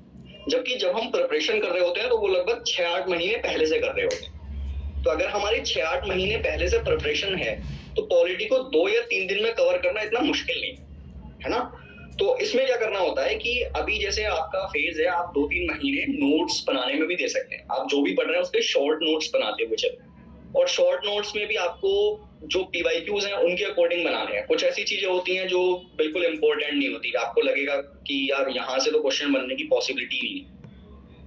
जबकि जब हम प्रिपरेशन कर रहे होते हैं तो वो लगभग 6-8 महीने पहले से कर रहे होते हैं। तो अगर हमारी 6-8 महीने पहले से प्रिपरेशन है तो पॉलिटी को 2 या 3 दिन में कवर करना इतना मुश्किल नहीं है ना। तो इसमें क्या करना होता है कि अभी जैसे आपका फेज है, आप 2-3 महीने नोट्स बनाने में भी दे सकते हैं। आप जो भी पढ़ रहे हैं उसके शॉर्ट नोट्स बनाते हुए चलो, और शॉर्ट नोट्स में भी आपको जो पीवाईक्यूज हैं उनके अकॉर्डिंग बनाने हैं। कुछ ऐसी चीजें होती हैं जो बिल्कुल इंपॉर्टेंट नहीं होती, आपको लगेगा कि यार यहाँ से तो क्वेश्चन बनने की पॉसिबिलिटी नहीं है,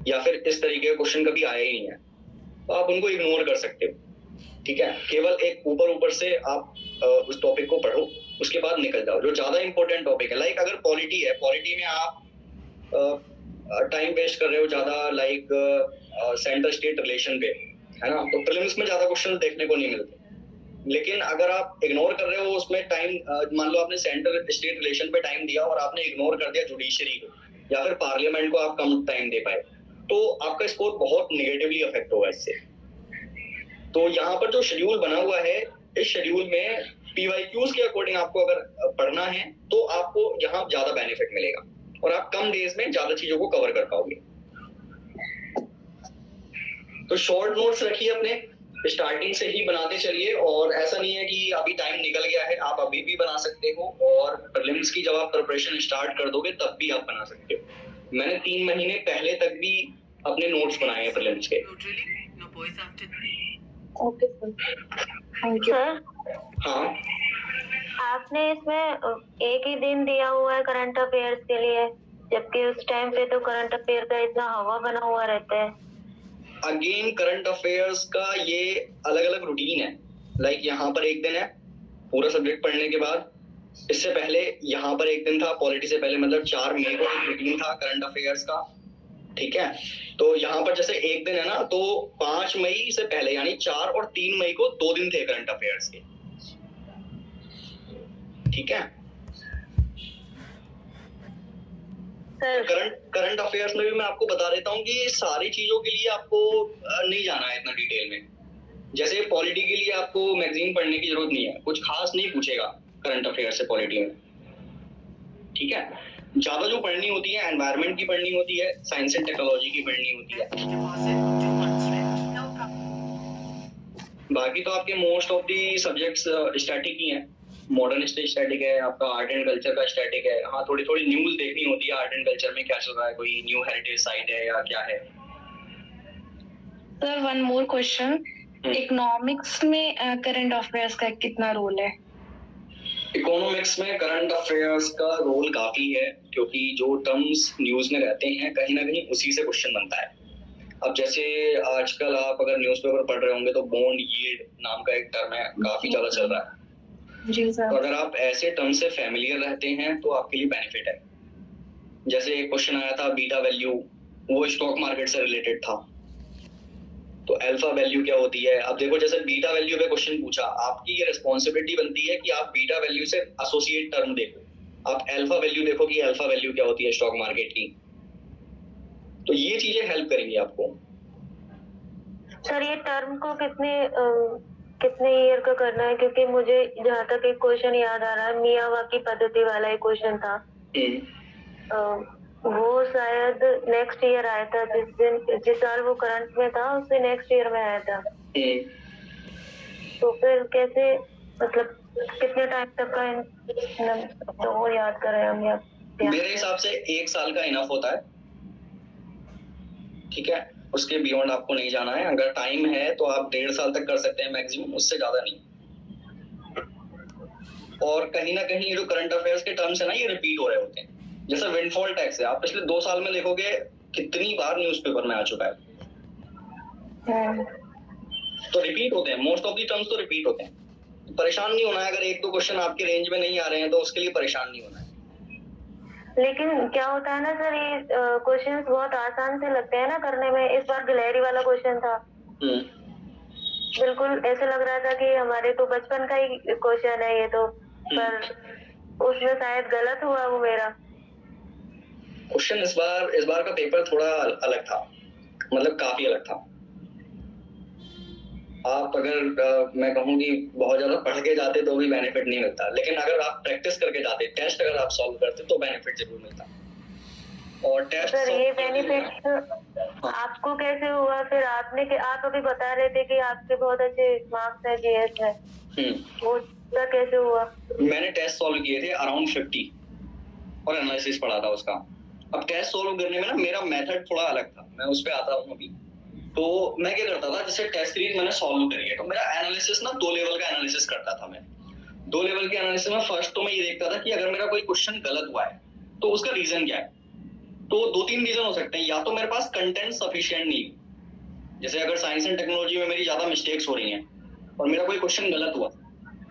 या फिर इस तरीके का क्वेश्चन कभी आया ही नहीं है, तो आप उनको इग्नोर कर सकते हो। ठीक है, केवल एक ऊपर से आप उस टॉपिक को पढ़ो, उसके बाद निकल जाओ जो ज्यादा इंपॉर्टेंट टॉपिक है। लाइक अगर पॉलिटी है, पॉलिटी में आप टाइम वेस्ट कर रहे हो ज्यादा, लाइक सेंटर स्टेट रिलेशन पे, है ना, तो प्रीलिम्स में ज्यादा क्वेश्चन देखने को नहीं मिलते। लेकिन अगर आप इग्नोर कर रहे हो उसमें टाइम, मान लो आपने सेंटर स्टेट रिलेशन पे टाइम दिया और आपने इग्नोर कर दिया जुडिशरी को या फिर पार्लियामेंट को, आप कम टाइम दे पाए, तो आपका स्कोर बहुत निगेटिवली अफेक्ट होगा इससे। तो यहाँ पर जो शेड्यूल बना हुआ है, इस शेड्यूल में पीवाईक्यूज के अकॉर्डिंग आपको अगर पढ़ना है तो आपको यहाँ ज्यादा बेनिफिट मिलेगा और आप कम डेज में ज्यादा चीजों को कवर कर पाओगे। तो शॉर्ट नोट्स रखिए अपने, स्टार्टिंग से ही बनाते चलिए, और ऐसा नहीं है कि अभी टाइम निकल गया है, आप अभी भी बना सकते हो, और प्रीलिम्स की जब आप प्रिपरेशन स्टार्ट कर दोगे तब भी आप बना सकते हो। मैंने 3 महीने पहले तक भी अपने नोट्स बनाए हैं प्रीलिम्स के। Okay sir. हाँ, आपने इसमें एक ही दिन दिया हुआ है करंट अफेयर्स के लिए, जबकि उस टाइम पे तो करंट अफेयर का इतना हवा बना हुआ रहता है। अगेन करंट अफेयर्स का ये अलग अलग रूटीन है। लाइक यहाँ पर एक दिन है पूरा सब्जेक्ट पढ़ने के बाद, इससे पहले यहाँ पर एक दिन था, पॉलिटी से पहले, मतलब 4 मई को एक रूटीन था करंट अफेयर्स का। ठीक है, तो यहाँ पर जैसे एक दिन है ना, तो 5 मई से पहले यानी 4 और 3 मई को 2 दिन थे करंट अफेयर्स के। ठीक है, करंट अफेयर्स में भी मैं आपको बता देता हूँ कि सारी चीजों के लिए आपको नहीं जाना है इतना डिटेल में। जैसे पॉलिटी के लिए आपको मैगजीन पढ़ने की जरूरत नहीं है, कुछ खास नहीं पूछेगा करंट अफेयर से पॉलिटी में। ठीक है, ज्यादा जो पढ़नी होती है एनवायरनमेंट की पढ़नी होती है, साइंस एंड टेक्नोलॉजी की पढ़नी होती है। बाकी तो आपके most of the subjects static ही हैं। मॉडर्न स्टैटिक है, आपका आर्ट एंड कल्चर का स्टैटिक है। हाँ, थोड़ी थोड़ी न्यूज देखनी होती है आर्ट एंड कल्चर में क्या चल रहा है, कोई न्यू हेरिटेज साइट है या क्या है। Sir one more question, economics में करंट अफेयर्स का कितना रोल है? इकोनॉमिक्स में करंट अफेयर्स का रोल काफी है, क्योंकि जो टर्म्स न्यूज में रहते हैं कहीं ना कहीं उसी से क्वेश्चन बनता है। अब जैसे आजकल आप अगर न्यूज़पेपर पढ़ रहे होंगे तो बॉन्ड यील्ड नाम का एक टर्म है, काफी ज्यादा चल रहा है। जी सर। तो अगर आप ऐसे टर्म से फैमिलियर रहते हैं तो आपके लिए बेनिफिट है। जैसे एक क्वेश्चन आया था बीटा वैल्यू, वो स्टॉक मार्केट से रिलेटेड था। तो अल्फा वैल्यू क्या होती है, अब देखो जैसे बीटा वैल्यू पे क्वेश्चन पूछा, आपकी ये रिस्पॉन्सिबिलिटी बनती है कि आप बीटा वैल्यू से एसोसिएट टर्म देखो, आप अल्फा वैल्यू देखो कि अल्फा वैल्यू क्या होती है स्टॉक मार्केट की। तो ये चीजें हेल्प करेंगी आपको। सर ये टर्म को कितने ईयर का करना है, क्योंकि मुझे जहाँ तक एक क्वेश्चन याद आ रहा है, मियावाकी पद्धति वाला एक क्वेश्चन था। वो शायद नेक्स्ट ईयर आया था, जिस साल वो करंट में था उससे नेक्स्ट ईयर में आया था। तो फिर कैसे, मतलब कितने टाइम तक का, तो वो याद कर रहे हैं हम। मेरे हिसाब से 1 साल का इनफ होता है, ठीक है, उसके बियॉन्ड आपको नहीं जाना है। अगर टाइम है तो आप 1.5 साल तक कर सकते हैं मैक्सिमम, उससे ज्यादा नहीं। और कहीं ना कहीं ये जो करंट अफेयर्स के टर्म्स है ना, ये रिपीट हो रहे होते हैं। जैसे विंडफॉल टैक्स है, आप पिछले 2 साल में देखोगे कितनी बार न्यूज़पेपर में आ चुका है। तो रिपीट होते हैं, मोस्ट ऑफ द टर्म्स तो रिपीट होते हैं। तो परेशान नहीं होना है, अगर 1-2 क्वेश्चन आपके रेंज में नहीं आ रहे हैं तो उसके लिए परेशान नहीं होना है। लेकिन क्या होता है ना सर, ये क्वेश्चंस बहुत आसान से लगते हैं ना करने में। इस बार गिलहरी वाला क्वेश्चन था, बिल्कुल ऐसे लग रहा था कि हमारे तो बचपन का ही क्वेश्चन है ये तो, पर उसमें शायद गलत हुआ वो मेरा क्वेश्चन। इस बार का पेपर थोड़ा अलग था, मतलब काफी अलग था। आप अगर मैं कहूँ कि बहुत ज्यादा पढ़ के जाते तो भी बेनिफिट नहीं मिलता, लेकिन अगर आप प्रैक्टिस करके जाते, टेस्ट अगर आप सॉल्व करते तो बेनिफिट जरूर मिलता। और टेस्ट सर ये बेनिफिट आपको कैसे हुआ फिर? आप अभी बता रहे थे कि आपके बहुत अच्छे मार्क्स है, जीएस है, वो कैसे हुआ? मैंने टेस्ट सॉल्व किए थे अराउंड 50 और एनालिसिस पढ़ा था उसका। अब टेस्ट सॉल्व करने में ना मेरा मेथड थोड़ा अलग था, मैं उस पर आता हूँ अभी। तो मैं क्या करता था, जैसे टेस्ट सीरीज मैंने सॉल्व करी है तो मेरा एनालिसिस ना 2 लेवल का एनालिसिस करता था मैं। 2 लेवल के एनालिसिस में फर्स्ट तो मैं ये देखता था कि अगर मेरा कोई क्वेश्चन गलत हुआ है तो उसका रीजन क्या है। तो 2-3 रीजन हो सकते हैं, या तो मेरे पास कंटेंट सफिशिएंट नहीं, जैसे अगर साइंस एंड टेक्नोलॉजी में मेरी ज्यादा मिस्टेक्स हो रही हैं और मेरा कोई क्वेश्चन गलत हुआ,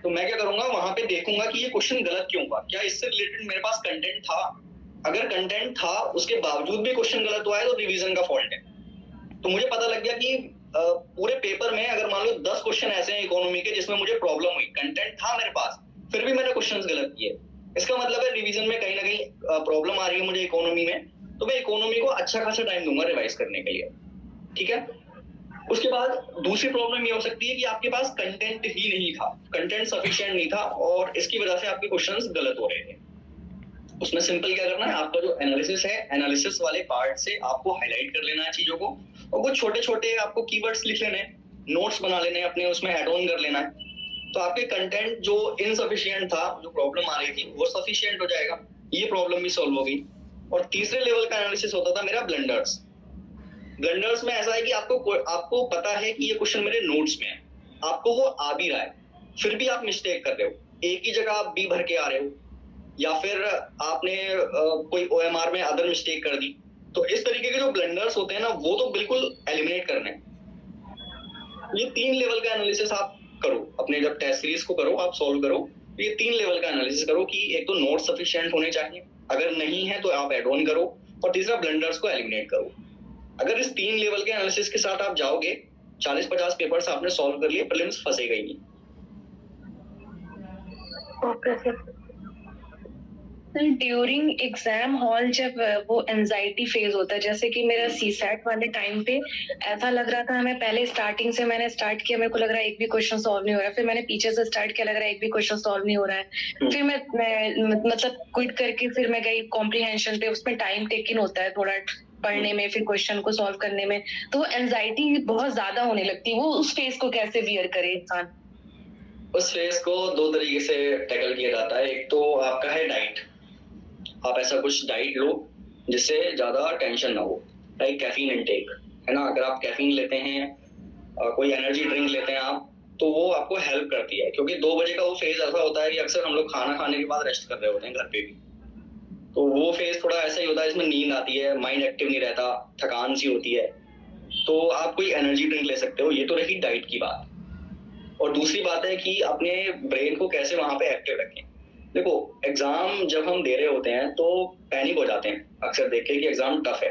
तो मैं क्या करूंगा, वहां पे देखूंगा कि ये क्वेश्चन गलत क्यों हुआ, क्या इससे रिलेटेड मेरे पास कंटेंट था। अगर कंटेंट था उसके बावजूद भी क्वेश्चन गलत हुआ है तो रिवीजन का फॉल्ट है। तो मुझे पता लग गया कि पूरे पेपर में अगर मान लो 10 क्वेश्चन ऐसे हैं इकोनॉमी के जिसमें मुझे प्रॉब्लम हुई, कंटेंट था मेरे पास फिर भी मैंने क्वेश्चंस गलत किए, इसका मतलब है रिवीजन में कहीं ना कहीं प्रॉब्लम आ रही है मुझे इकोनॉमी में। तो मैं इकोनॉमी को अच्छा खासा टाइम दूंगा रिवाइज करने के लिए, ठीक है। उसके बाद दूसरी प्रॉब्लम ये हो सकती है कि आपके पास कंटेंट ही नहीं था, कंटेंट सफिशिएंट नहीं था और इसकी वजह से आपके क्वेश्चंस गलत हो रहे थे। उसमें सिंपल क्या करना है, आपका जो एनालिसिस है, एनालिसिस वाले पार्ट से आपको हाईलाइट कर लेना है चीजों को और कुछ छोटे छोटे आपको कीवर्ड्स लिख लेने हैं, नोट्स बना लेने हैं अपने, उसमें ऐड ऑन कर लेना है। तो आपके कंटेंट जो इनसफिशिएंट था, जो प्रॉब्लम आ रही थी, वो सफिशिएंट हो जाएगा, ये प्रॉब्लम भी सॉल्व हो गई। और तीसरे लेवल का एनालिसिस होता था मेरा ब्लंडर्स। ब्लंडर्स में ऐसा है कि आपको पता है कि ये क्वेश्चन मेरे नोट्स में है, आपको वो आ भी रहा है, फिर भी आप मिस्टेक कर रहे हो, एक ही जगह आप बी भर के आ रहे हो, या फिर आपने कोई ओएमआर में अदर मिस्टेक कर दी। तो इस तरीके के जो ब्लंडर्स होते हैं ना, वो तो बिल्कुल एलिमिनेट करने। ये 3 लेवल का एनालिसिस आप करो अपने, जब टेस्ट सीरीज को करो, आप सॉल्व करो, तो ये 3 लेवल का एनालिसिस करो कि एक तो नोट सफिशिएंट होने चाहिए, अगर नहीं है तो आप एड ऑन करो, और तीसरा ब्लंडर्स को एलिमिनेट करो। अगर इस 3 लेवल के एनालिसिस के साथ आप जाओगे, 40-50 पेपर्स आपने सॉल्व कर लिए, प्रीलिम्स फंसेगा ही नहीं। Okay sir. During exam hall जब वो एंजाइटी फेज होता है, जैसे कि मेरा सीसैट वाले टाइम पे ऐसा लग रहा था, हमें पहले स्टार्टिंग से मैंने स्टार्ट किया, मेरे को लग रहा है एक भी क्वेश्चन सॉल्व नहीं हो रहा है, फिर मैंने पीछे से स्टार्ट किया, लग रहा है एक भी क्वेश्चन सॉल्व नहीं हो रहा है, फिर मैं मतलब क्विट करके फिर मैं गई कॉम्प्रिहेंशन पे, उसमें टाइम टेकिंग होता है थोड़ा पढ़ने में, फिर क्वेश्चन को सॉल्व करने में, तो एंजाइटी बहुत ज्यादा होने लगती है। वो उस फेज को कैसे बियर करे इंसान? उस फेज को 2 तरीके से टैकल किया जाता है। एक तो आपका है डाइट, आप ऐसा कुछ डाइट लो जिससे ज्यादा टेंशन ना हो, लाइक कैफीन इनटेक, है ना। अगर आप कैफीन लेते हैं, कोई एनर्जी ड्रिंक लेते हैं आप, तो वो आपको हेल्प करती है, क्योंकि 2 बजे का वो फेज ऐसा होता है कि अक्सर हम लोग खाना खाने के बाद रेस्ट कर रहे होते हैं घर पे भी, तो वो फेज थोड़ा ऐसा ही होता है, इसमें नींद आती है, माइंड एक्टिव नहीं रहता, थकान सी होती है, तो आप कोई एनर्जी ड्रिंक ले सकते हो। ये तो रही डाइट की बात। और दूसरी बात है कि अपने ब्रेन को कैसे वहां पे एक्टिव रखें। देखो, एग्जाम जब हम दे रहे होते हैं तो पैनिक हो जाते हैं अक्सर देख के कि एग्जाम टफ है,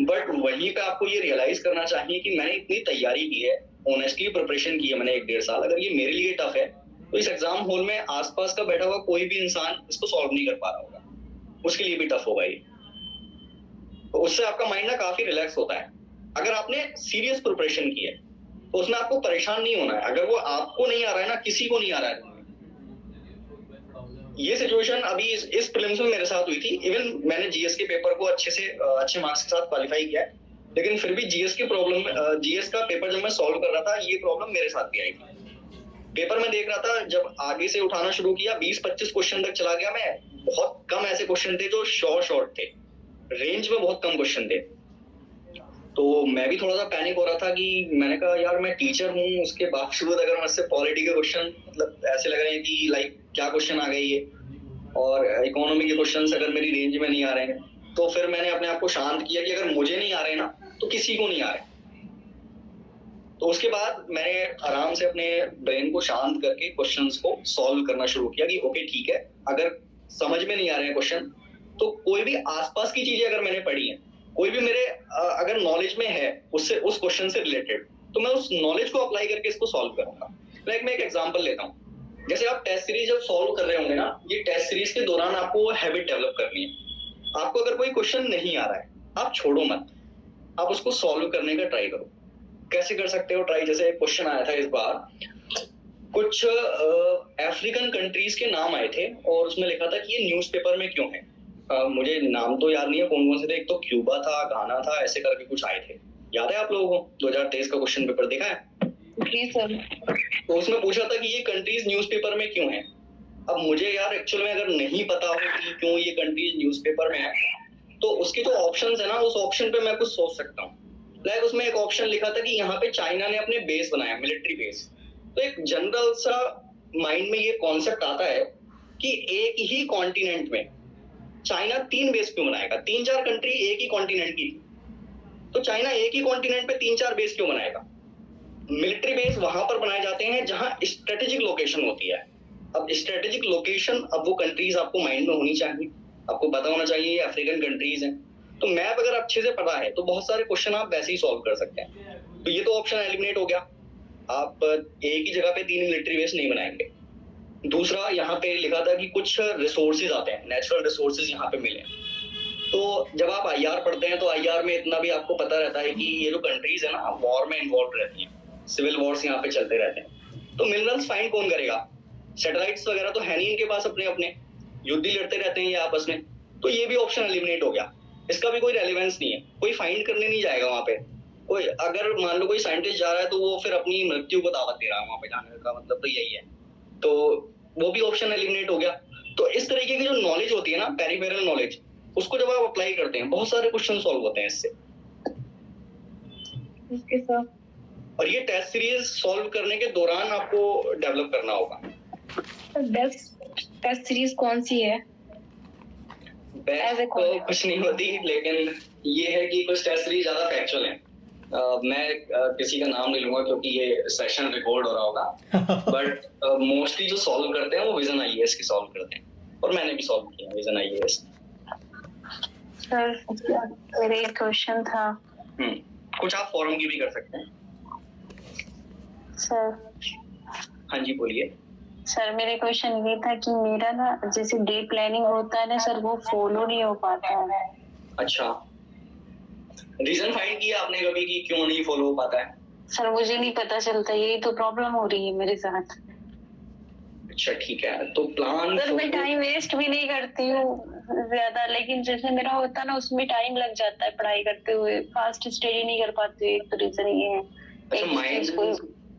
बट वहीं पे आपको ये रियलाइज करना चाहिए कि मैंने इतनी तैयारी की है, ऑनेस्टली प्रिपरेशन की है मैंने 1-1.5 साल, अगर ये मेरे लिए टफ है तो इस एग्जाम हॉल में आसपास का बैठा हुआ कोई भी इंसान इसको सॉल्व नहीं कर पा रहा होगा, उसके लिए भी टफ होगा ये। तो उससे आपका माइंड ना काफी रिलैक्स होता है। अगर आपने सीरियस प्रिपरेशन की है तो उसमें आपको परेशान नहीं होना है। अगर वो आपको नहीं आ रहा है ना, किसी को नहीं आ रहा है। ये सिचुएशन अभी इस प्रीलिम्स में मेरे साथ हुई थी। इवन मैंने जीएस के पेपर को अच्छे मार्क्स के साथ क्वालिफाई किया है, लेकिन फिर भी जीएस का पेपर जब मैं सॉल्व कर रहा था, ये प्रॉब्लम मेरे साथ भी आई थी। पेपर में देख रहा था, जब आगे से उठाना शुरू किया 20-25 क्वेश्चन तक चला गया मैं, बहुत कम ऐसे क्वेश्चन थे जो शॉर्ट थे, रेंज में बहुत कम क्वेश्चन थे। तो मैं भी थोड़ा सा पैनिक हो रहा था कि मैंने कहा यार मैं टीचर हूँ, उसके बावजूद अगर मुझसे पॉलिटी के क्वेश्चन मतलब ऐसे लग रहे हैं कि लाइक क्या क्वेश्चन आ गए ये, और इकोनॉमी के क्वेश्चन अगर मेरी रेंज में नहीं आ रहे हैं, तो फिर मैंने अपने आप को शांत किया कि अगर मुझे नहीं आ रहे ना तो किसी को नहीं आ रहे। तो उसके बाद मैंने आराम से अपने ब्रेन को शांत करके क्वेश्चंस को सॉल्व करना शुरू किया कि ओके ठीक है, अगर समझ में नहीं आ रहे हैं क्वेश्चन तो कोई भी आसपास की चीजें अगर मैंने पढ़ी है, कोई भी मेरे अगर नॉलेज में है उससे, उस क्वेश्चन से रिलेटेड, तो मैं उस नॉलेज को अप्लाई करके इसको सॉल्व करूंगा। लाइक मैं एक एग्जांपल लेता हूँ, जैसे आप टेस्ट सीरीज जब सॉल्व कर रहे होंगे ना, ये टेस्ट सीरीज के दौरान आपको हैबिट डेवलप करनी है। आपको अगर कोई क्वेश्चन नहीं आ रहा है, आप छोड़ो मत, आप उसको सॉल्व करने का ट्राई करो। कैसे कर सकते हो ट्राई? जैसे एक क्वेश्चन आया था इस बार, कुछ अफ्रीकन कंट्रीज के नाम आए थे और उसमें लिखा था कि ये न्यूज़पेपर में क्यों है। मुझे नाम तो याद नहीं है कौन कौन से थे, एक तो क्यूबा था, गाना था, ऐसे करके कुछ आए थे। याद है आप लोगों को? 2023 का क्वेश्चन पेपर देखा है? जी सर। तो उसमें पूछा था कि ये कंट्रीज न्यूज़पेपर में क्यों है। अब मुझे यार एक्चुअल में अगर नहीं पता हो कि क्यों ये कंट्रीज न्यूज़पेपर में है, तो उसके जो ऑप्शन है ना, उस ऑप्शन पे मैं कुछ सोच सकता हूँ। लाइक उसमें एक ऑप्शन लिखा था कि यहाँ पे चाइना ने अपने बेस बनाया, मिलिट्री बेस। तो एक जनरल सा माइंड में ये कॉन्सेप्ट आता है कि एक ही कॉन्टिनेंट में चाइना 3 बेस क्यों बनाएगा? 3-4 कंट्री एक ही कॉन्टिनेंट की, तो चाइना एक ही कॉन्टिनेंट पे 3-4 बेस क्यों बनाएगा? मिलिट्री बेस वहां पर बनाए जाते हैं जहां स्ट्रेटेजिक लोकेशन होती है। अब स्ट्रेटेजिक लोकेशन, अब वो कंट्रीज आपको माइंड में होनी चाहिए, आपको पता होना चाहिए ये अफ्रीकन कंट्रीज हैं। तो मैप अगर अच्छे से पता है तो बहुत सारे क्वेश्चन आप वैसे ही सॉल्व कर सकते हैं। तो ये तो ऑप्शन एलिमिनेट हो गया, आप एक ही जगह पे 3 मिलिट्री बेस नहीं बनाएंगे। दूसरा, यहाँ पे लिखा था कि कुछ रिसोर्सेज आते हैं, नेचुरल रिसोर्सेज यहाँ पे मिले। तो जब आप आईआर पढ़ते हैं तो आईआर में इतना भी आपको पता रहता है कि ये जो कंट्रीज है ना, वॉर में इन्वॉल्व रहती हैं, सिविल वॉर्स यहाँ पे चलते रहते हैं। तो मिनरल्स फाइंड कौन करेगा? सैटेलाइट्स वगैरह तो है नहीं इनके पास, अपने अपने युद्ध ही लड़ते रहते हैं ये आपस में। तो ये भी ऑप्शन एलिमिनेट हो गया, इसका भी कोई रेलेवेंस नहीं है, कोई फाइंड करने नहीं जाएगा वहां पे। कोई अगर मान लो कोई साइंटिस्ट जा रहा है तो वो फिर अपनी मृत्यु को दावत दे रहा है वहां पे जाने का, मतलब तो यही है। तो वो भी ऑप्शन एलिमिनेट हो गया। तो इस तरीके की जो नॉलेज होती है ना, पेरिफेरल नॉलेज, उसको जब आप अप्लाई करते हैं बहुत सारे क्वेश्चन सॉल्व होते हैं इससे। Okay sir. और ये टेस्ट सीरीज सॉल्व करने के दौरान आपको डेवलप करना होगा। टेस्ट सीरीज कौन सी है? बेस्ट तो कुछ नहीं होती, लेकिन ये है कि कुछ टेस्ट सीरीज ज्यादा फैक्चुअल है। मैं किसी का नाम नहीं लूंगा क्योंकि ये सेशन रिकॉर्ड हो रहा होगा, बट मोस्टली जो सॉल्व करते हैं वो विजन आईएएस की सॉल्व करते हैं, और मैंने भी सॉल्व किया विजन आईएएस। सर मेरा एक क्वेश्चन था। कुछ आप फॉरम की भी कर सकते हैं। सर हाँ जी बोलिए। सर मेरा क्वेश्चन ये था कि मेरा ना जैसे डे प्लानिंग होता है ना सर, वो फॉलो नहीं हो पाता है। अच्छा, रीजन फाइंड किया आपने कभी कि क्यों नहीं फॉलो हो पाता है? सर मुझे नहीं पता चलता, यही तो प्रॉब्लम हो रही है मेरे साथ। अच्छा ठीक है, तो प्लान सर मैं टाइम वेस्ट भी नहीं करती हूँ ज्यादा, लेकिन जैसे मेरा होता है ना उसमें टाइम लग जाता है पढ़ाई करते हुए, फास्ट स्टडी नहीं कर पाती। एक तो रीजन ये है। अच्छा,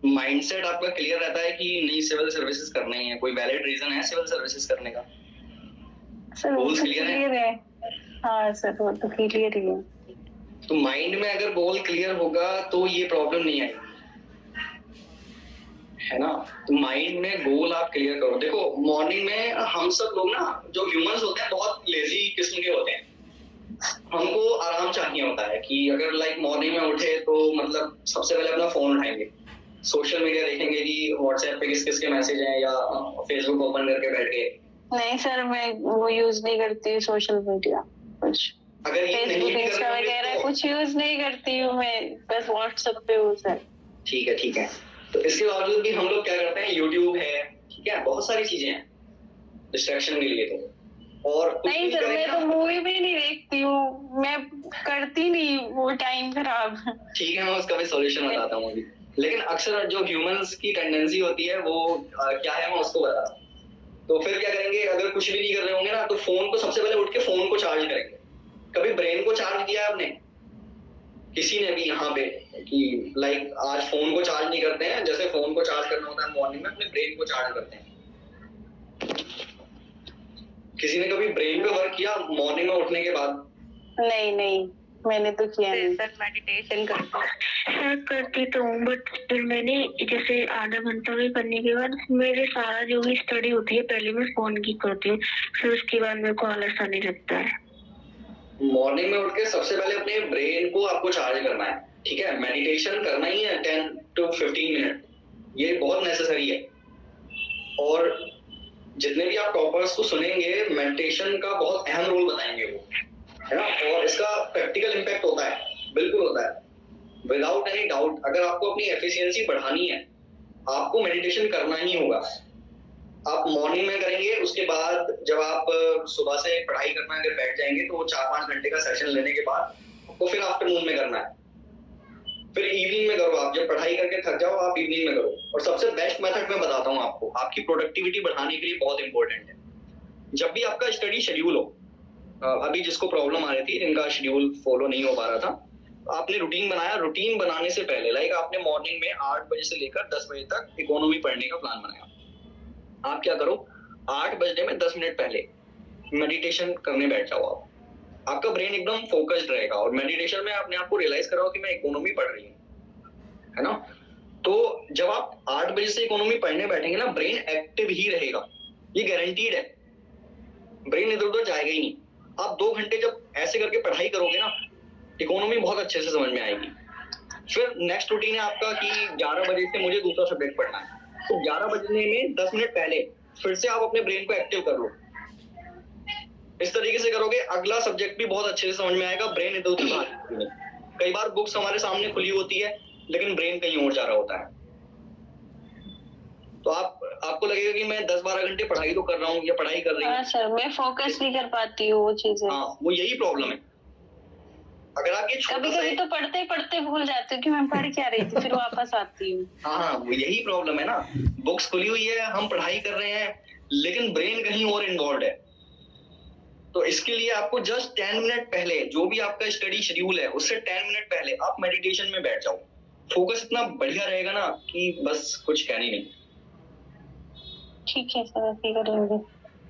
माइंडसेट आपका क्लियर रहता है कि नहीं सिविल सर्विसेज करना ही है? कोई वैलिड रीजन है सिविल सर्विसेज करने का? सर गोल्स क्लियर है? हाँ सर वो तो क्लियर ही है। तो माइंड में अगर गोल क्लियर होगा तो ये प्रॉब्लम नहीं आएगी, है ना? तो माइंड में गोल आप क्लियर करो। देखो मॉर्निंग में हम सब लोग ना, जो ह्यूमंस होते हैं, बहुत लेजी किस्म के होते हैं। हमको आराम चाहिए होता है कि अगर लाइक मॉर्निंग में उठे तो मतलब सबसे पहले अपना फोन उठाएंगे, सोशल मीडिया देखेंगे कि व्हाट्सएप पे किस किस के मैसेज हैं, या फेसबुक ओपन करके बैठ के। नहीं सर मैं वो यूज नहीं करती सोशल मीडिया कुछ। अगर ये नहीं फेसबुक भी कर इंस्टा रहे होंगे वगैरह तो कुछ यूज नहीं करती हूँ मैं, बस व्हाट्सएप पे हूँ सर। ठीक है ठीक है। तो इसके बावजूद भी हम लोग क्या करते हैं, यूट्यूब है, ठीक है, बहुत सारी चीजें हैं डिस्ट्रैक्शन के लिए। तो और कुछ नहीं भी सर, करेंगे मैं तो ना, मूवी भी नहीं देखती हूँ, मैं करती नहीं वो टाइम खराब। ठीक है, मैं उसका भी सॉल्यूशन बताता हूँ अभी। लेकिन अक्सर जो ह्यूमंस की टेंडेंसी होती है वो क्या है, मैं उसको बताता हूँ। तो फिर क्या करेंगे, अगर कुछ भी नहीं कर रहे होंगे ना, तो फोन को सबसे पहले उठ के फोन को चार्ज करेंगे। कभी ब्रेन को चार्ज किया आपने, किसी ने भी यहाँ पे, कि लाइक आज फोन को चार्ज नहीं करते हैं, जैसे फोन को चार्ज करना होता है मॉर्निंग में, अपने ब्रेन को चार्ज करते हैं। किसी ने कभी ब्रेन पे वर्क किया मॉर्निंग में उठने के बाद? नहीं नहीं, मैंने तो किया नहीं। सर मेडिटेशन करती तो हूँ, बट फिर मैंने जैसे आधा घंटा भी करने के बाद मेरे सारा जो भी स्टडी होती है पहले मैं फोन की करती हूँ, फिर उसके बाद मेरे को आलस आने लगता है। मॉर्निंग में उठ के सबसे पहले अपने ब्रेन को आपको चार्ज करना है, ठीक है। मेडिटेशन करना ही है 10 to 15 मिनट, ये बहुत नेसेसरी है। और जितने भी आप टॉपर्स को सुनेंगे, मेडिटेशन का बहुत अहम रोल बताएंगे वो, है ना। और इसका प्रैक्टिकल इम्पैक्ट होता है, बिल्कुल होता है, विदाउट एनी डाउट। अगर आपको अपनी एफिशिएंसी बढ़ानी है, आपको मेडिटेशन करना ही होगा। आप मॉर्निंग में करेंगे, उसके बाद जब आप सुबह से पढ़ाई करना अगर बैठ जाएंगे तो वो 4-5 घंटे का सेशन लेने के बाद आपको फिर आफ्टरनून में करना है, फिर इवनिंग में करो। आप जब पढ़ाई करके थक जाओ, आप इवनिंग में करो। और सबसे बेस्ट मेथड मैं बताता हूँ आपको, आपकी प्रोडक्टिविटी बढ़ाने के लिए बहुत इंपॉर्टेंट है। जब भी आपका स्टडी शेड्यूल हो, अभी जिसको प्रॉब्लम आ रही थी, जिनका शेड्यूल फॉलो नहीं हो पा रहा था, आपने रूटीन बनाया, रूटीन बनाने से पहले लाइक आपने मॉर्निंग में 8 बजे से लेकर 10 बजे तक इकोनॉमी पढ़ने का प्लान बनाया। आप क्या करो, 8 बजने में 10 मिनट पहले मेडिटेशन करने बैठ जाओ। आप, आपका ब्रेन एकदम फोकस्ड रहेगा और मेडिटेशन में अपने आप को रियलाइज कराओ कि मैं इकोनॉमी पढ़ रही हूँ, है ना। तो जब आप 8 बजे से इकोनॉमी पढ़ने बैठेंगे ना, ब्रेन एक्टिव ही रहेगा, ये गारंटीड है। ब्रेन इधर उधर जाएगा ही नहीं। आप 2 घंटे जब ऐसे करके पढ़ाई करोगे ना, इकोनॉमी बहुत अच्छे से समझ में आएगी। फिर नेक्स्ट रूटीन है आपका कि 11 बजे से मुझे दूसरा सब्जेक्ट पढ़ना है, तो 11 बजने में 10 मिनट पहले फिर से आप अपने ब्रेन को एक्टिव कर लो। इस तरीके से करोगे, अगला सब्जेक्ट भी बहुत अच्छे से समझ में आएगा, ब्रेन इधर उधर भागेगा नहीं। कई बार बुक्स हमारे सामने खुली होती है लेकिन ब्रेन कहीं और जा रहा होता है, तो आपको लगेगा कि मैं 10-12 घंटे पढ़ाई तो कर रहा हूँ या पढ़ाई कर रही हूँ। हाँ सर, मैं फोकस नहीं कर पाती हूँ वो चीजें। हाँ, वो यही प्रॉब्लम है। अगर आप ये कभी कभी तो पढ़ते पढ़ते भूल जाती हूँ कि मैं पढ़ क्या रही थी, फिर वापस आती हूँ। हाँ, वो यही प्रॉब्लम है ना। बुक्स खुली हुई है, हम पढ़ाई कर रहे हैं, लेकिन ब्रेन कहीं और इन्वॉल्व है। तो इसके लिए आपको जस्ट 10 मिनट पहले, जो भी आपका स्टडी शेड्यूल है उससे 10 मिनट पहले आप मेडिटेशन में बैठ जाओ। फोकस इतना बढ़िया रहेगा ना कि बस कुछ कहने नहीं। ठीक है सर, ऐसे करेंगे।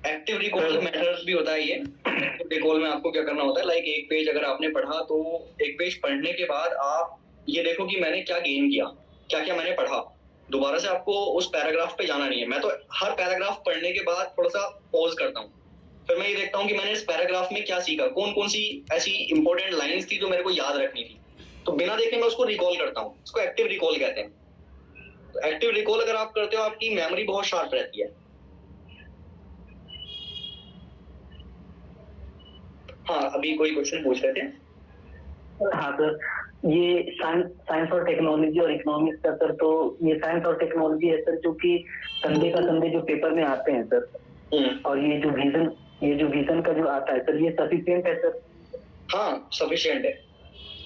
एक्टिव रिकॉल मेथड भी होता है ये। एक्टिव रिकॉल में आपको क्या करना होता है, लाइक एक पेज अगर आपने पढ़ा, तो एक पेज पढ़ने के बाद आप ये देखो कि मैंने क्या गेन किया, क्या क्या मैंने पढ़ा। दोबारा से आपको उस पैराग्राफ पे जाना नहीं है। मैं तो हर पैराग्राफ पढ़ने के बाद थोड़ा सा पॉज करता हूँ, फिर मैं ये देखता हूँ कि मैंने इस पैराग्राफ में क्या सीखा, कौन कौन सी ऐसी इंपॉर्टेंट लाइंस थी जो मेरे को याद रखनी थी। तो बिना देखे मैं उसको रिकॉल करता हूँ, इसको एक्टिव रिकॉल कहते हैं। तो एक्टिव रिकॉल अगर आप करते हो, आपकी मेमोरी बहुत शार्प रहती है। हाँ, अभी कोई क्वेश्चन पूछ रहे थे? हाँ सर, ये साइंस और टेक्नोलॉजी और इकोनॉमिक्स का सर, तो ये साइंस और टेक्नोलॉजी है सर, जो कि संडे का संडे जो पेपर में आते हैं सर, और ये जो विजन का जो आता है सर, ये सफिशिएंट है सर? हाँ, सफिशिएंट है।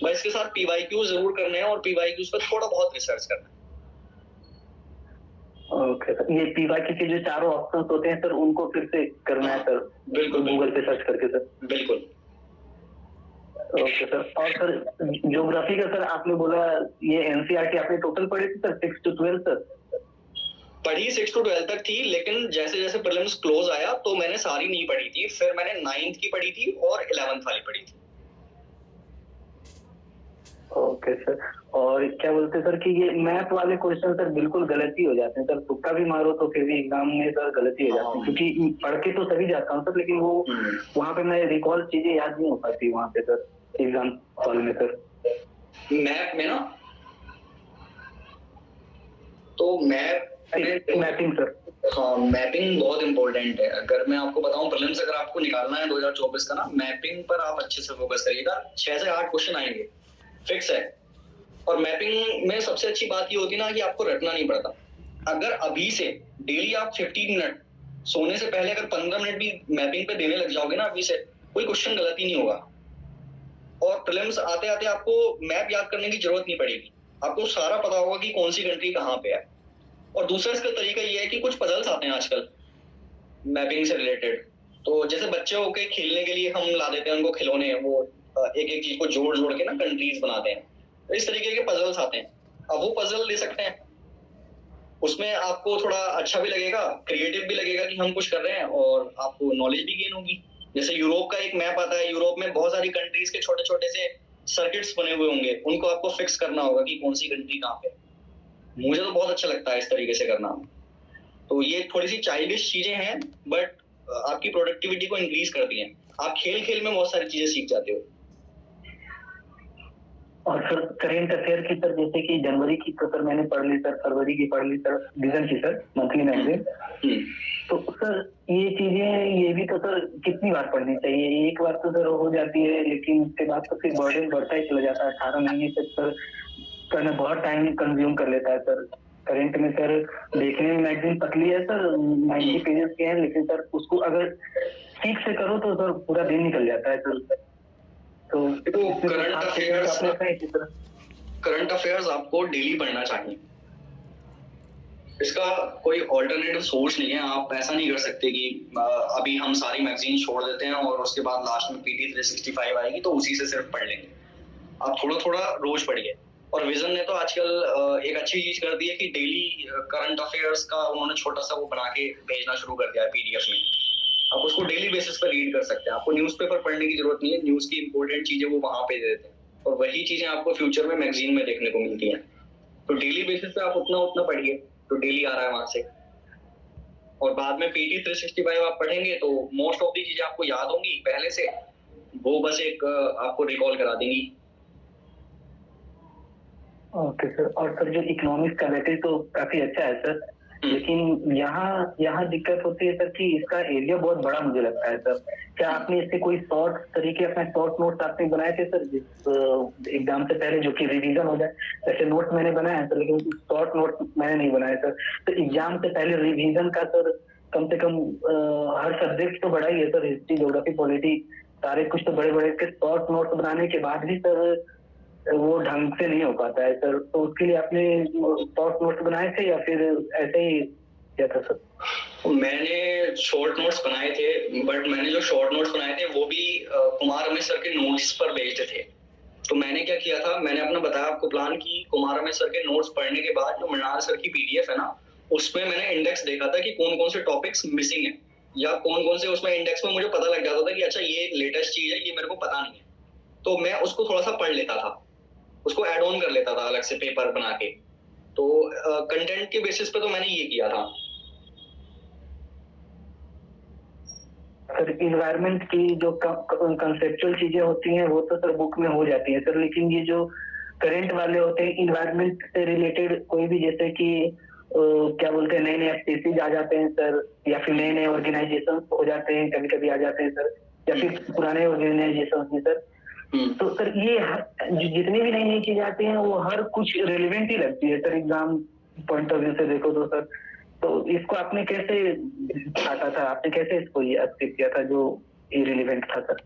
बस इसके साथ पीवाईक्यू जरूर करने हैं और पीवाईक्यूज पर थोड़ा बहुत रिसर्च करना है। ओके सर, ये पीवाईक्यू के जो चारों ऑप्शंस होते हैं सर, उनको फिर से करना है सर? बिल्कुल, गूगल पे सर्च करके सर? बिल्कुल। Okay sir. और सर ज्योग्राफी का सर, आपने बोला ये एनसीईआरटी आपने टोटल पढ़ी थी सर 6 to 12 सर? पढ़ी 6 to 12 तक थी, लेकिन जैसे जैसे प्रीलिम्स क्लोज आया तो मैंने सारी नहीं पढ़ी थी। फिर मैंने 9th की पढ़ी थी और 11th वाली पढ़ी थी। Okay sir. और क्या बोलते हैं सर कि ये मैथ वाले क्वेश्चन सर बिल्कुल गलत ही हो जाते हैं सर, तुक्का भी मारो तो फिर भी एग्जाम में सर गलत ही हो जाते हैं, क्योंकि पढ़ के तो सभी जाता हूँ सर, लेकिन वो वहाँ पे मैं रिकॉल चीजें याद नहीं हो पाती वहाँ पे सर एग्जाम हॉल में सर। मैथ में ना, तो मैथिंग सर हाँ, मैपिंग बहुत इंपॉर्टेंट है। अगर मैं आपको बताऊं, प्रीलिम्स अगर आपको निकालना है 2024 का ना, मैपिंग पर आप अच्छे से फोकस करिएगा। 6 से 8 क्वेश्चन आएंगे, फिक्स है। और मैपिंग में सबसे अच्छी बात ये होती है ना कि आपको रटना नहीं पड़ता। अगर अभी से डेली आप 15 मिनट सोने से पहले अगर 15 मिनट भी मैपिंग पे देने लग जाओगे ना, अभी से कोई क्वेश्चन गलत ही नहीं होगा। और प्रीलिम्स आते आते आपको मैप याद करने की जरूरत नहीं पड़ेगी, आपको सारा पता होगा कि कौन सी कंट्री कहाँ पे है। और दूसरा इसका तरीका ये है कि कुछ पजल्स आते हैं आजकल मैपिंग से रिलेटेड। तो जैसे बच्चों के खेलने के लिए हम ला देते हैं उनको खिलौने, वो एक एक चीज को जोड़ जोड़ के ना कंट्रीज बनाते हैं। तो इस तरीके के पजल्स आते हैं, अब वो पजल ले सकते हैं। उसमें आपको थोड़ा अच्छा भी लगेगा, क्रिएटिव भी लगेगा कि हम कुछ कर रहे हैं, और आपको नॉलेज भी गेन होगी। जैसे यूरोप का एक मैप आता है, यूरोप में बहुत सारी कंट्रीज के छोटे छोटे से सर्किट्स बने हुए होंगे, उनको आपको फिक्स करना होगा कि कौन सी कंट्री कहाँ पे। मुझे तो बहुत अच्छा लगता है इस तरीके से करना। तो ये थोड़ी सी चाइल्डिश चीजें हैं, बट आपकी प्रोडक्टिविटी को इंक्रीज करती हैं। आप खेल खेल में बहुत सारी चीजें सीख जाते हो। और सर करेंट अफेयर की सर, जैसे कि जनवरी की तो सर मैंने पढ़ ली सर, फरवरी की पढ़ ली सर, विजन की सर मंथली मैगजीन। तो सर ये चीजें, ये भी तो सर कितनी बार पढ़नी चाहिए? एक बार तो सर हो जाती है, लेकिन उसके बाद तो फिर बर्डन बढ़ता ही चला जाता है। 18 महीने तक सर करना बहुत टाइम कंज्यूम कर लेता है सर। करंट में सर देखने में मैगजीन पतली है सर, 90 पेजेस के हैं, लेकिन सर उसको अगर ठीक से करो तो सर पूरा दिन निकल जाता है सर। तो करंट अफेयर्स आपको डेली पढ़ना चाहिए, इसका कोई ऑल्टरनेटिव सोर्स नहीं है। आप ऐसा नहीं कर सकते कि अभी हम सारी मैगजीन छोड़ देते हैं और उसके बाद लास्ट में PT 365 आएगी तो उसी से सिर्फ पढ़ लेंगे। आप थोड़ा थोड़ा रोज पढ़िए। और विजन ने तो आजकल एक अच्छी चीज कर दी है कि डेली करंट अफेयर्स का उन्होंने छोटा सा वो बना के भेजना शुरू कर दिया है PDF में। आप उसको डेली बेसिस पर रीड कर सकते हैं, आपको न्यूज़पेपर पढ़ने की जरूरत नहीं है। न्यूज की इंपॉर्टेंट चीजें वो वहां पे दे देते हैं, और वही चीजें आपको फ्यूचर में मैगजीन में देखने को मिलती हैं। तो डेली बेसिस पे आप उतना पढ़िए तो डेली आ रहा है वहां से। और बाद में PT 365 आप पढ़ेंगे तो मोस्ट ऑफ दी चीजें आपको याद होंगी पहले से, वो बस एक आपको रिकॉल करा देंगी। Okay sir. और सर जो इकोनॉमिक्स का बैटरी तो काफी अच्छा है सर, लेकिन यहाँ दिक्कत होती है सर कि इसका एरिया बहुत बड़ा मुझे लगता है सर। क्या आपने इससे कोई शॉर्ट तरीके, अपने शॉर्ट नोट्स आपने बनाए थे सर जिस एग्जाम से पहले, जो कि रिवीजन हो जाए? वैसे नोट्स मैंने बनाए हैं सर, लेकिन शॉर्ट नोट्स मैंने नहीं बनाए सर। तो एग्जाम से पहले रिवीजन का सर कम से कम हर सब्जेक्ट तो बड़ा ही है सर, हिस्ट्री, ज्योग्राफी, पॉलिटी, सारे कुछ तो बड़े बड़े के शॉर्ट नोट्स बनाने के बाद भी सर वो ढंग से नहीं हो पाता है सर। तो उसके लिए आपने शॉर्ट नोट्स बनाए थे या फिर ऐसे ही क्या था सर? मैंने शॉर्ट नोट्स बनाए थे, बट मैंने जो शॉर्ट नोट्स बनाए थे वो भी कुमार रमेश सर के नोट्स पर बेस्ड थे। तो मैंने क्या किया था, मैंने अपना बताया आपको प्लान की कुमार रमेश सर के नोट्स पढ़ने के बाद जो मृणाल सर की PDF है ना, उसमें मैंने इंडेक्स देखा था कि कौन कौन से टॉपिक्स मिसिंग है, या कौन कौन से उसमें इंडेक्स में मुझे पता लग जाता था कि अच्छा ये लेटेस्ट चीज है, ये मेरे को पता नहीं है। तो मैं उसको थोड़ा सा पढ़ लेता था, उसको ऐड ऑन कर लेता था अलग से पेपर बना के। तो कंटेंट के बेसिस पे तो मैंने ये किया था। सर इन्वायरमेंट की जो कंसेप्चुअल चीजें होती हैं वो तो सर बुक में हो जाती है सर, लेकिन ये जो करंट वाले होते हैं इन्वायरमेंट से रिलेटेड कोई भी, जैसे कि क्या बोलते हैं, नए नए एक्टिविटीज आ जाते हैं सर, या फिर नए नए ऑर्गेनाइजेशन हो जाते हैं, कभी कभी आ जाते हैं सर, या फिर पुराने ऑर्गेनाइजेशन भी सर। तो सर ये जितनी भी नई नई चीजें आती हैं वो हर कुछ रेलिवेंट ही लगती है sir exam point of view से देखो तो सर। तो इसको आपने कैसे छाटा था, आपने कैसे इसको ये एक्सेप्ट किया था जो इररिलेवेंट था सर?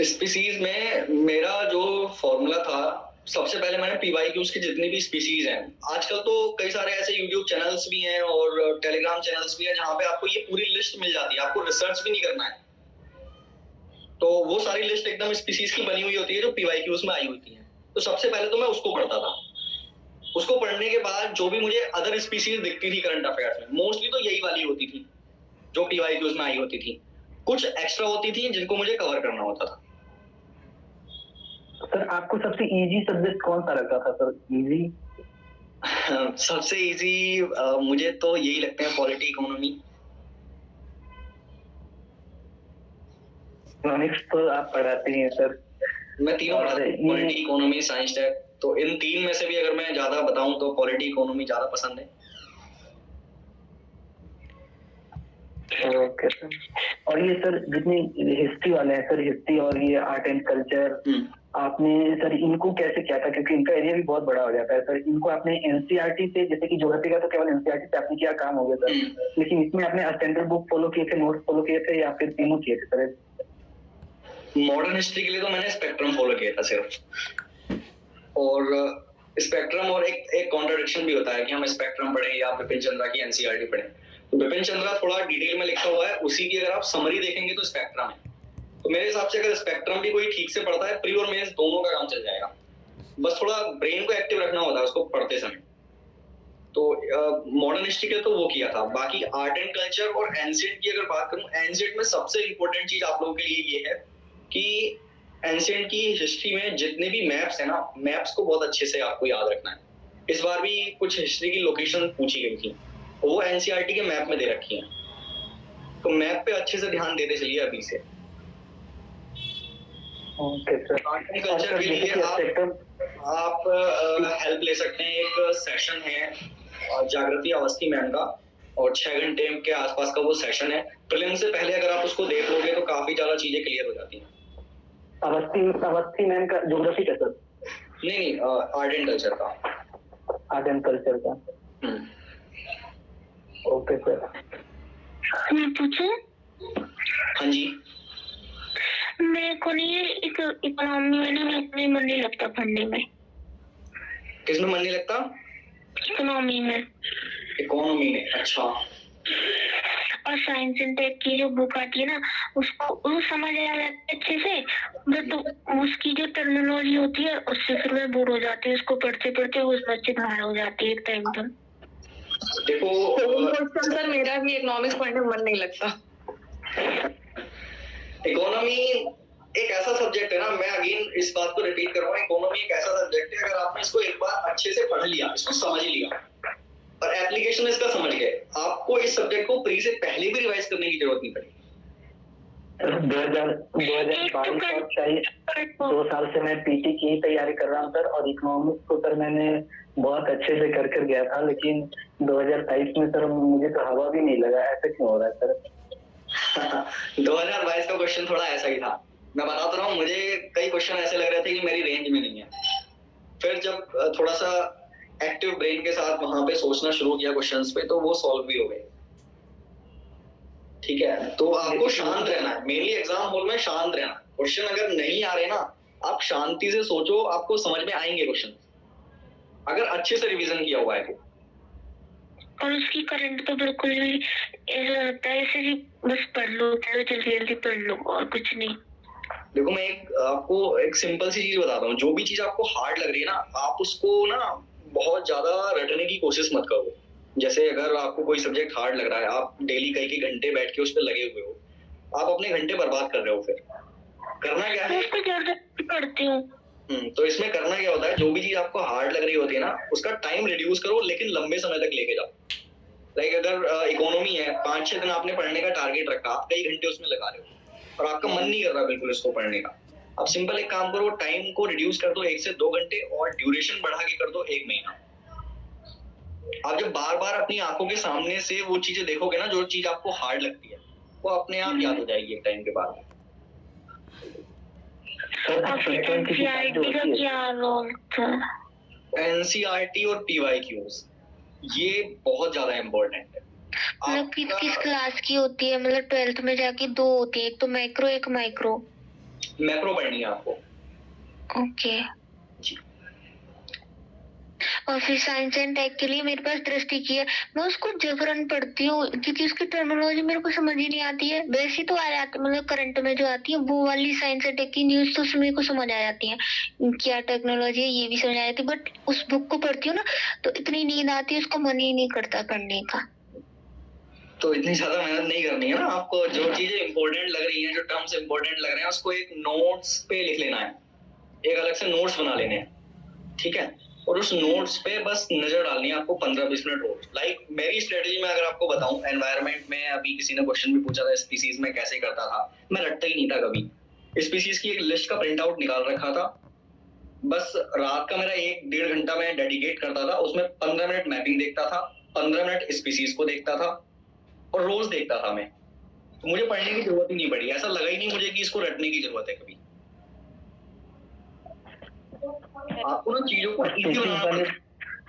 स्पीसीज में मेरा जो फॉर्मूला था, सबसे पहले मैंने PYQs की जितनी भी स्पीसीज हैं, आजकल तो कई सारे ऐसे YouTube चैनल्स भी हैं और टेलीग्राम चैनल्स भी हैं जहां पे आपको ये पूरी लिस्ट मिल जाती है, आपको रिसर्च भी नहीं करना है। तो वो सारी लिस्ट एकदम स्पीसीज की बनी हुई होती है जो PYQs में आई होती है। तो सबसे पहले तो मैं उसको पढ़ता था। उसको पढ़ने के बाद जो भी मुझे अदर स्पीसीज दिखती थी करंट अफेयर्स में, मोस्टली तो यही वाली होती थी जो PYQs में आई होती थी। कुछ एक्स्ट्रा होती थी जिनको मुझे कवर करना होता था। सर आपको सबसे इजी सब्जेक्ट कौन सा लगता था सर? इजी सबसे इजी मुझे तो यही लगते हैं पॉलिटी, इकोनॉमी। इकोनॉमिक्स तो आप पढ़ाते हैं सर? मैं तीनों पढ़ाता हूं, पॉलिटी, इकोनॉमी, साइंस टेक। तो इन तीन में से भी अगर मैं ज्यादा बताऊं तो पॉलिटी, इकोनॉमी ज्यादा पसंद है। Okay sir. और ये सर जितने हिस्ट्री वाले हैं सर, हिस्ट्री और ये आर्ट एंड कल्चर, आपने सर इनको कैसे किया था? क्योंकि इनका एरिया भी बहुत बड़ा हो जाता है सर। इनको आपने एनसीईआरटी से, जैसे कि ज्योग्राफी का तो केवल एनसीईआरटी से आपने किया काम हो गया सर, लेकिन इसमें आपने स्टैंडर्ड बुक फॉलो किए थे, नोट्स फॉलो किए थे, या फिर तीनों किए थे सर? मॉडर्न हिस्ट्री के लिए तो मैंने स्पेक्ट्रम फॉलो किया था सिर्फ, और स्पेक्ट्रम और एक कॉन्ट्रडिक्शन भी होता है कि हम स्पेक्ट्रम पढ़ें या बिपिन चंद्रा की एनसीईआरटी पढ़ें। तो बिपिन चंद्रा थोड़ा डिटेल में लिखा हुआ है, उसी की अगर आप समरी देखेंगे तो स्पेक्ट्रम है। तो मेरे हिसाब से अगर स्पेक्ट्रम भी कोई ठीक से पढ़ता है, प्री और मेंस दोनों का काम चल जाएगा। बस थोड़ा ब्रेन को एक्टिव रखना होता है उसको पढ़ते समय। तो मॉडर्न हिस्ट्री के तो वो किया था। बाकी आर्ट एंड कल्चर और एंशिएंट की अगर बात करूं, एंशिएंट में सबसे इंपॉर्टेंट चीज आप लोगों के लिए ये है कि एंशिएंट की हिस्ट्री में जितने भी मैप्स है ना, मैप्स को बहुत अच्छे से आपको याद रखना है। इस बार भी कुछ हिस्ट्री की लोकेशन पूछी गई थी, वो एनसीईआरटी के मैप में दे रखी है, तो मैप पे अच्छे से ध्यान देते चलिए अभी से। Okay sir. Art and culture के लिए आप हेल्प ले सकते हैं। एक सेशन है जागृति अवस्थी मैम का, और 6 घंटे के आसपास का वो सेशन है। प्रीलिम से पहले अगर आप उसको देख लोगे तो काफी ज्यादा चीजें क्लियर हो जाती हैं। अवस्थी मैम का ज्योग्राफी का सर? नहीं, आर्ट एंड कल्चर का। आर्ट एंड कल्चर का, ओके सर। मैं पूछूं? हाँ जी। मेरे को नहीं इकोनॉमी में ना अपने मन नहीं लगता पढ़ने में। किसमें मन नहीं लगता? इकोनॉमी में। इकोनॉमी में, अच्छा। और साइंस एंड टेक की जो बुक आती है ना, उसको वो समझ आ जाता है अच्छे से, बट उसकी जो टर्मिनोलॉजी होती है उससे फिर मैं बोर हो जाती हूँ। उसको पढ़ते पढ़ते वो बच्चे बाहर हो जाती है एक टाइम पर। देखो सर मेरा भी इकोनॉमिक्स पढ़ने में मन नहीं लगता। इकोनॉमी एक ऐसा सब्जेक्ट है ना, मैं अगेन इस बात को रिपीट कर रहा हूँ, इकोनॉमी एक ऐसा सब्जेक्ट है, अगर आपने इसको एक बार अच्छे से पढ़ लिया, इसको समझ लिया और एप्लीकेशन इसका समझ गए, आपको इस सब्जेक्ट को प्री से पहले भी रिवाइज करने की जरूरत नहीं पड़ेगी। 2022 चाहिए, 2 साल से मैं पीटी की तैयारी कर रहा हूँ सर, और इकोनॉमिक्स को सर मैंने बहुत अच्छे से कर गया था, लेकिन 2023 में सर मुझे तो हवा भी नहीं लगा। ऐसा क्यों हो रहा है सर? 2022 का क्वेश्चन थोड़ा ऐसा ही था, मैं बता तो रहा हूँ। मुझे कई क्वेश्चन ऐसे लग रहे थे कि मेरी रेंज में नहीं है। फिर जब थोड़ा सा एक्टिव ब्रेन के साथ वहां पे सोचना शुरू किया क्वेश्चंस पे, तो वो सॉल्व भी हो गए। ठीक है, तो आपको शांत रहना है, मेनली एग्जाम हॉल में शांत रहना। क्वेश्चन अगर नहीं आ रहे ना, आप शांति से सोचो, आपको समझ में आएंगे क्वेश्चन, अगर अच्छे से रिवीजन किया हुआ है तो। और उसकी करंट तो बिल्कुल भी ऐसा लगता है जैसे कि बस पढ़ लो जल्दी जल्दी पढ़ लो और कुछ नहीं। देखो मैं आपको एक सिंपल सी चीज बताता हूँ, जो भी चीज आपको हार्ड लग रही है ना, आप उसको ना बहुत ज्यादा रटने की कोशिश मत करो। जैसे अगर आपको कोई सब्जेक्ट हार्ड लग रहा है, आप डेली कई घंटे बैठ के उस पर लगे हुए हो, आप अपने घंटे बर्बाद कर रहे हो। फिर करना क्या है, पढ़ती हूँ। तो इसमें करना क्या होता है, जो भी चीज आपको हार्ड लग रही होती है ना, उसका टाइम रिड्यूस करो, लेकिन लंबे समय तक लेके जाओ। लाइक अगर इकोनॉमी है, 5-6 दिन आपने पढ़ने का टारगेट रखा, आप कई घंटे उसमें लगा रहे हो और आपका मन नहीं कर रहा बिल्कुल इसको पढ़ने का, आप सिंपल एक काम करो, टाइम को रिड्यूस कर दो 1 से 2 घंटे, और ड्यूरेशन बढ़ा के कर दो 1 महीना। आप जब बार बार अपनी आंखों के सामने से वो चीजें देखोगे ना, जो चीज आपको हार्ड लगती है, वो अपने आप याद हो जाएगी एक टाइम के बाद। एनसीईआरटी का क्या रोल था? एनसीईआरटी और पीवाईक्यूज ये बहुत ज्यादा इम्पोर्टेंट है। मतलब किस क्लास की होती है? मतलब 12th में जाके 2 होती है, एक तो मैक्रो एक माइक्रो। मैक्रो पढ़नी है आपको। ओके। और फिर साइंस एंड टेक के लिए मेरे पास दृष्टि की है, मैं उसको जबरन पढ़ती हूँ क्योंकि उसकी टर्मिनोलॉजी मेरे को समझ ही नहीं आती है। वैसे तो आ जाती, मतलब करंट में जो आती है वो वाली साइंस एंड टेक की न्यूज तो मेरे को समझ आ जाती है, क्या टेक्नोलॉजी है ये भी समझ आ जाती है, बट उस बुक को पढ़ती हूँ ना तो इतनी नींद आती है, उसको मन ही नहीं करता पढ़ने का। तो इतनी ज्यादा मेहनत नहीं करनी है ना आपको, जो चीजें इंपॉर्टेंट लग रही हैं, जो टर्म्स इंपॉर्टेंट लग रहे हैं, उसको एक नोट्स पे लिख लेना है, एक अलग से नोट्स बना लेने हैं, ठीक है, और उस नोट्स पे बस नजर डालनी है आपको 15-20 मिनट रोज। लाइक मेरी स्ट्रेटजी में अगर आपको बताऊं, एनवायरनमेंट में अभी किसी ने क्वेश्चन भी पूछा था स्पीसीज में कैसे करता था, मैं रटता ही नहीं था कभी। स्पीसीज की एक लिस्ट का प्रिंट आउट निकाल रखा था, बस रात का मेरा 1-1.5 घंटा मैं डेडिकेट करता था, उसमें 15 मिनट मैपिंग देखता था, 15 मिनट स्पीसीज को देखता था, और रोज देखता था मैं तो मुझे पढ़ने की जरूरत ही नहीं पड़ी, ऐसा लगा ही नहीं मुझे कि इसको रटने की जरूरत है कभी। आपको ना चीजों को इजी बनाना पड़ता है।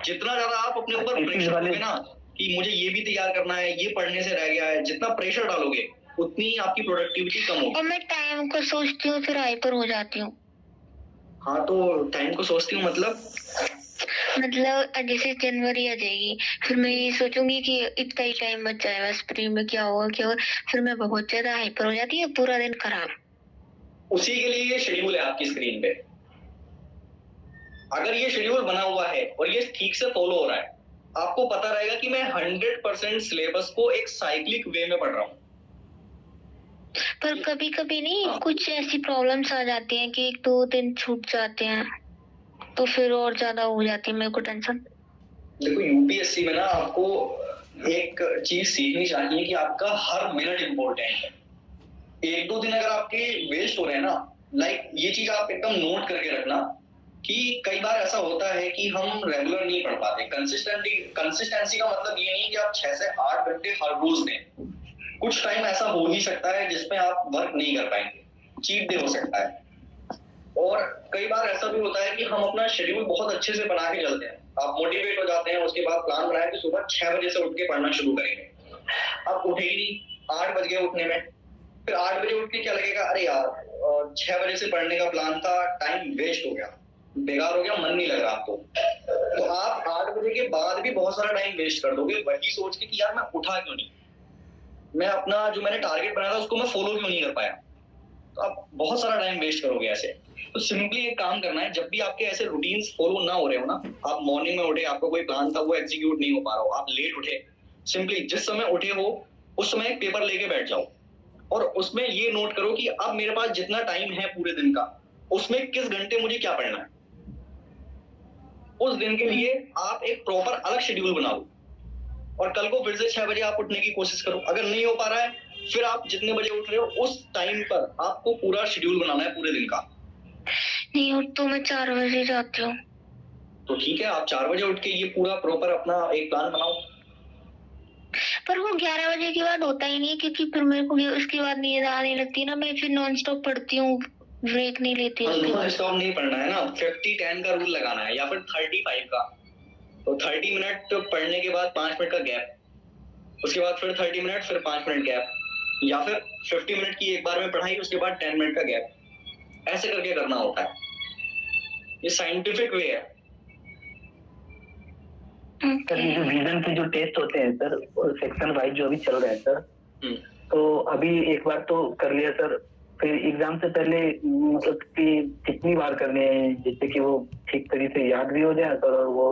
जितना ज्यादा आप अपने ऊपर प्रेशर डालोगे ना कि मुझे ये भी तैयार करना है, ये पढ़ने से रह गया है, जितना प्रेशर डालोगे उतनी आपकी प्रोडक्टिविटी कम होगी। और मैं टाइम को सोचती हूँ फिर हाइपर हो जाती हूँ। हाँ तो टाइम को सोचती हूँ मतलब जैसे जनवरी आ जाएगी, फिर मैं ये सोचूंगी कि इतना ही टाइम बच जाएगा, स्प्रिंग में क्या होगा क्या होगा, फिर मैं बहुत ज्यादा हाइपर हो जाती है, पूरा दिन खराब। उसी के लिए ये शेड्यूल है आपकी स्क्रीन पे। अगर ये शेड्यूल बना हुआ है और ये ठीक से फॉलो हो रहा है, आपको पता रहेगा कि मैं 100% सिलेबस को एक साइक्लिक वे में पढ़ रहा हूँ। पर कभी कभी नहीं कुछ ऐसी प्रॉब्लम्स आ जाती हैं कि 1-2 दिन छूट जाते हैं, तो फिर और ज्यादा हो जाती है मेरे को टेंशन। देखो यूपीएससी में ना आपको एक चीज सीखनी चाहिए कि आपका हर मिनट इम्पोर्टेंट है। 1-2 दिन अगर आपके वेस्ट हो रहे हैं ना, लाइक ये चीज आप एकदम नोट करके रखना कि कई बार ऐसा होता है कि हम रेगुलर नहीं पढ़ पाते। कंसिस्टेंसी का मतलब ये नहीं कि आप 6 से 8 घंटे हर रोज दें। कुछ टाइम ऐसा हो ही सकता है जिसमें आप वर्क नहीं कर पाएंगे, चीट डे हो सकता है। और कई बार ऐसा भी होता है कि हम अपना शेड्यूल बहुत अच्छे से बना के चलते हैं, आप मोटिवेट हो जाते हैं, उसके बाद प्लान बनाया कि सुबह 6 बजे से उठ के पढ़ना शुरू करेंगे। आप उठे ही नहीं, 8 बज गए उठने में, फिर 8 बजे उठ के क्या लगेगा, अरे यार 6 बजे से पढ़ने का प्लान था, टाइम वेस्ट हो गया, बेकार हो गया, मन नहीं लग रहा आपको। तो आप 8 बजे के बाद भी बहुत सारा टाइम वेस्ट कर दोगे वही सोच के कि यार मैं उठा क्यों नहीं, मैं अपना जो मैंने टारगेट बनाया था उसको मैं फॉलो क्यों नहीं कर पाया। तो आप बहुत सारा टाइम वेस्ट करोगे ऐसे। तो सिंपली एक काम करना है, जब भी आपके ऐसे रूटीन्स फॉलो ना हो रहे हो ना, आप मॉर्निंग में उठे, आपका कोई प्लान था वो एग्जीक्यूट नहीं हो पा रहा हो, आप लेट उठे, सिंपली जिस समय उठे हो उस समय एक पेपर लेके बैठ जाओ और उसमें ये नोट करो कि अब मेरे पास जितना टाइम है पूरे दिन का, उसमें किस घंटे मुझे क्या पढ़ना है। उस दिन के लिए आप एक प्रॉपर अलग शेड्यूल बनाओ और कल को फिर से 6 बजे आप उठने की कोशिश करो। अगर नहीं हो पा रहा है, फिर आप जितने बजे उठ रहे हो उस टाइम पर आपको पूरा शेड्यूल बनाना है पूरे दिन का। नहीं उठ तो मैं 4 बजे जाती हूँ। तो ठीक है, आप 4 बजे उठ के ये पूरा प्रॉपर अपना एक प्लान बनाओ। पर वो 11 बजे के बाद होता ही नहीं है, क्योंकि फिर मेरे को उसके बाद नींद आने लगती है ना, मैं फिर नॉन स्टॉप पढ़ती हूँ, ब्रेक नहीं लेती हूँ। नॉन स्टॉप नहीं पढ़ना है ना, 50-10 का रूल लगाना है या फिर 35 का। तो 30 मिनट पढ़ने के बाद 5 मिनट का गैप, उसके बाद फिर 30 मिनट, फिर 5 मिनट गैप, या फिर 50 मिनट की एक बार में पढ़ाई, उसके बाद 10 मिनट का गैप, ऐसे करके करना होता है। ये साइंटिफिक वे है। सर ये जो विजन के जो टेस्ट होते हैं सर, सेक्शन वाइज जो अभी चल रहे हैं सर, तो अभी एक बार तो कर लिया सर, फिर एग्जाम से पहले मतलब कि कितनी बार करने हैं जिससे कि वो ठीक तरीके से याद भी हो जाए सर और वो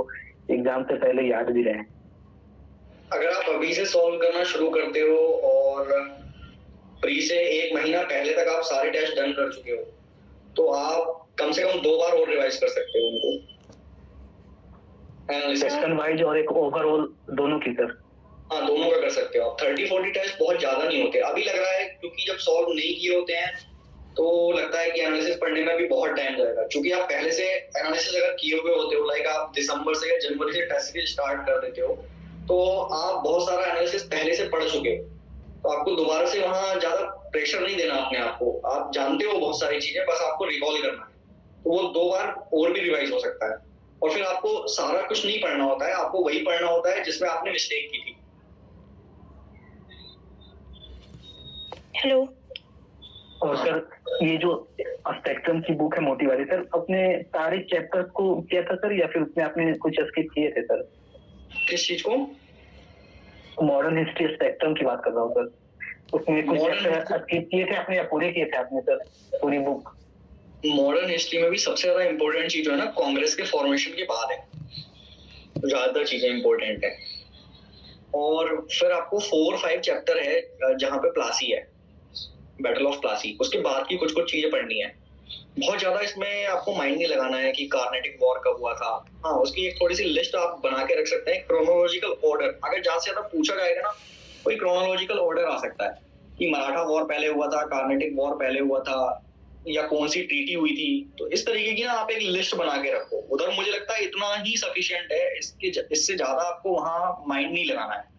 एग्जाम से पहले याद भी रहे। अगर आप अभी से सॉल्व करना शुरू करते हो और प्री से 1 महीना पहले तक आप सारे टेस्ट डन कर चुके हो, तो आप कम से कम 2 बार और रिवाइज कर सकते हो उनको, सेक्शन वाइज और एक ओवरऑल दोनों की सर। हाँ दोनों का कर सकते हो आप। 30-40 टेस्ट बहुत ज्यादा नहीं होते। अभी लग रहा है क्योंकि जब सॉल्व नहीं किए होते हैं तो लगता है कि एनालिसिस पढ़ने में भी बहुत टाइम जाएगा। क्योंकि आप पहले से एनालिसिस अगर किए हुए होते हो, लाइक आप दिसंबर से या जनवरी से टेस्ट सीरीज स्टार्ट कर देते हो, तो आप बहुत सारा एनालिसिस पहले से पढ़ चुके हो, तो आपको दोबारा से वहां ज्यादा प्रेशर नहीं देना अपने आप को। आप जानते हो बहुत सारी चीजें, बस आपको रिकॉल करना है। तो वो 2 बार और भी रिवाइज हो सकता है और फिर आपको सारा कुछ नहीं पढ़ना होता है, आपको वही पढ़ना होता है जिसमें आपने मिस्टेक की थी। हेलो। और सर ये जो स्पेक्ट्रम की बुक है मोटी वाली सर, अपने सारे चैप्टर्स को किया था सर या फिर उसमें आपने कुछ स्किप किए थे सर? किस चीज को? मॉडर्न हिस्ट्री स्पेक्ट्रम की बात कर रहा हूँ सर, उसमें कुछ चैप्टर स्किप किए थे आपने या पूरे किए थे आपने सर पूरी बुक? मॉडर्न हिस्ट्री में भी सबसे ज्यादा इंपॉर्टेंट चीज जो है ना, कांग्रेस के फॉर्मेशन के बाद है, ज्यादातर चीजें इंपॉर्टेंट है। और फिर आपको 4-5 चैप्टर है जहां पे प्लासी है, बैटल ऑफ प्लासी, उसके बाद की कुछ चीजें पढ़नी है। बहुत ज्यादा इसमें आपको माइंड नहीं लगाना है कि कार्नेटिक वॉर कब हुआ था। हाँ, उसकी एक थोड़ी सी लिस्ट आप बना के रख सकते हैं, क्रोनोलॉजिकल ऑर्डर। अगर ज्यादा से ज्यादा पूछा जाएगा ना, कोई क्रोनोलॉजिकल ऑर्डर आ सकता है कि मराठा वॉर पहले हुआ था, कार्नेटिक वॉर पहले हुआ था, या कौन सी ट्रीटी हुई थी। तो इस तरीके की ना आप एक लिस्ट बना के रखो उधर। मुझे लगता है इतना ही सफिशिएंट है, इससे ज्यादा आपको वहां माइंड नहीं लगाना है।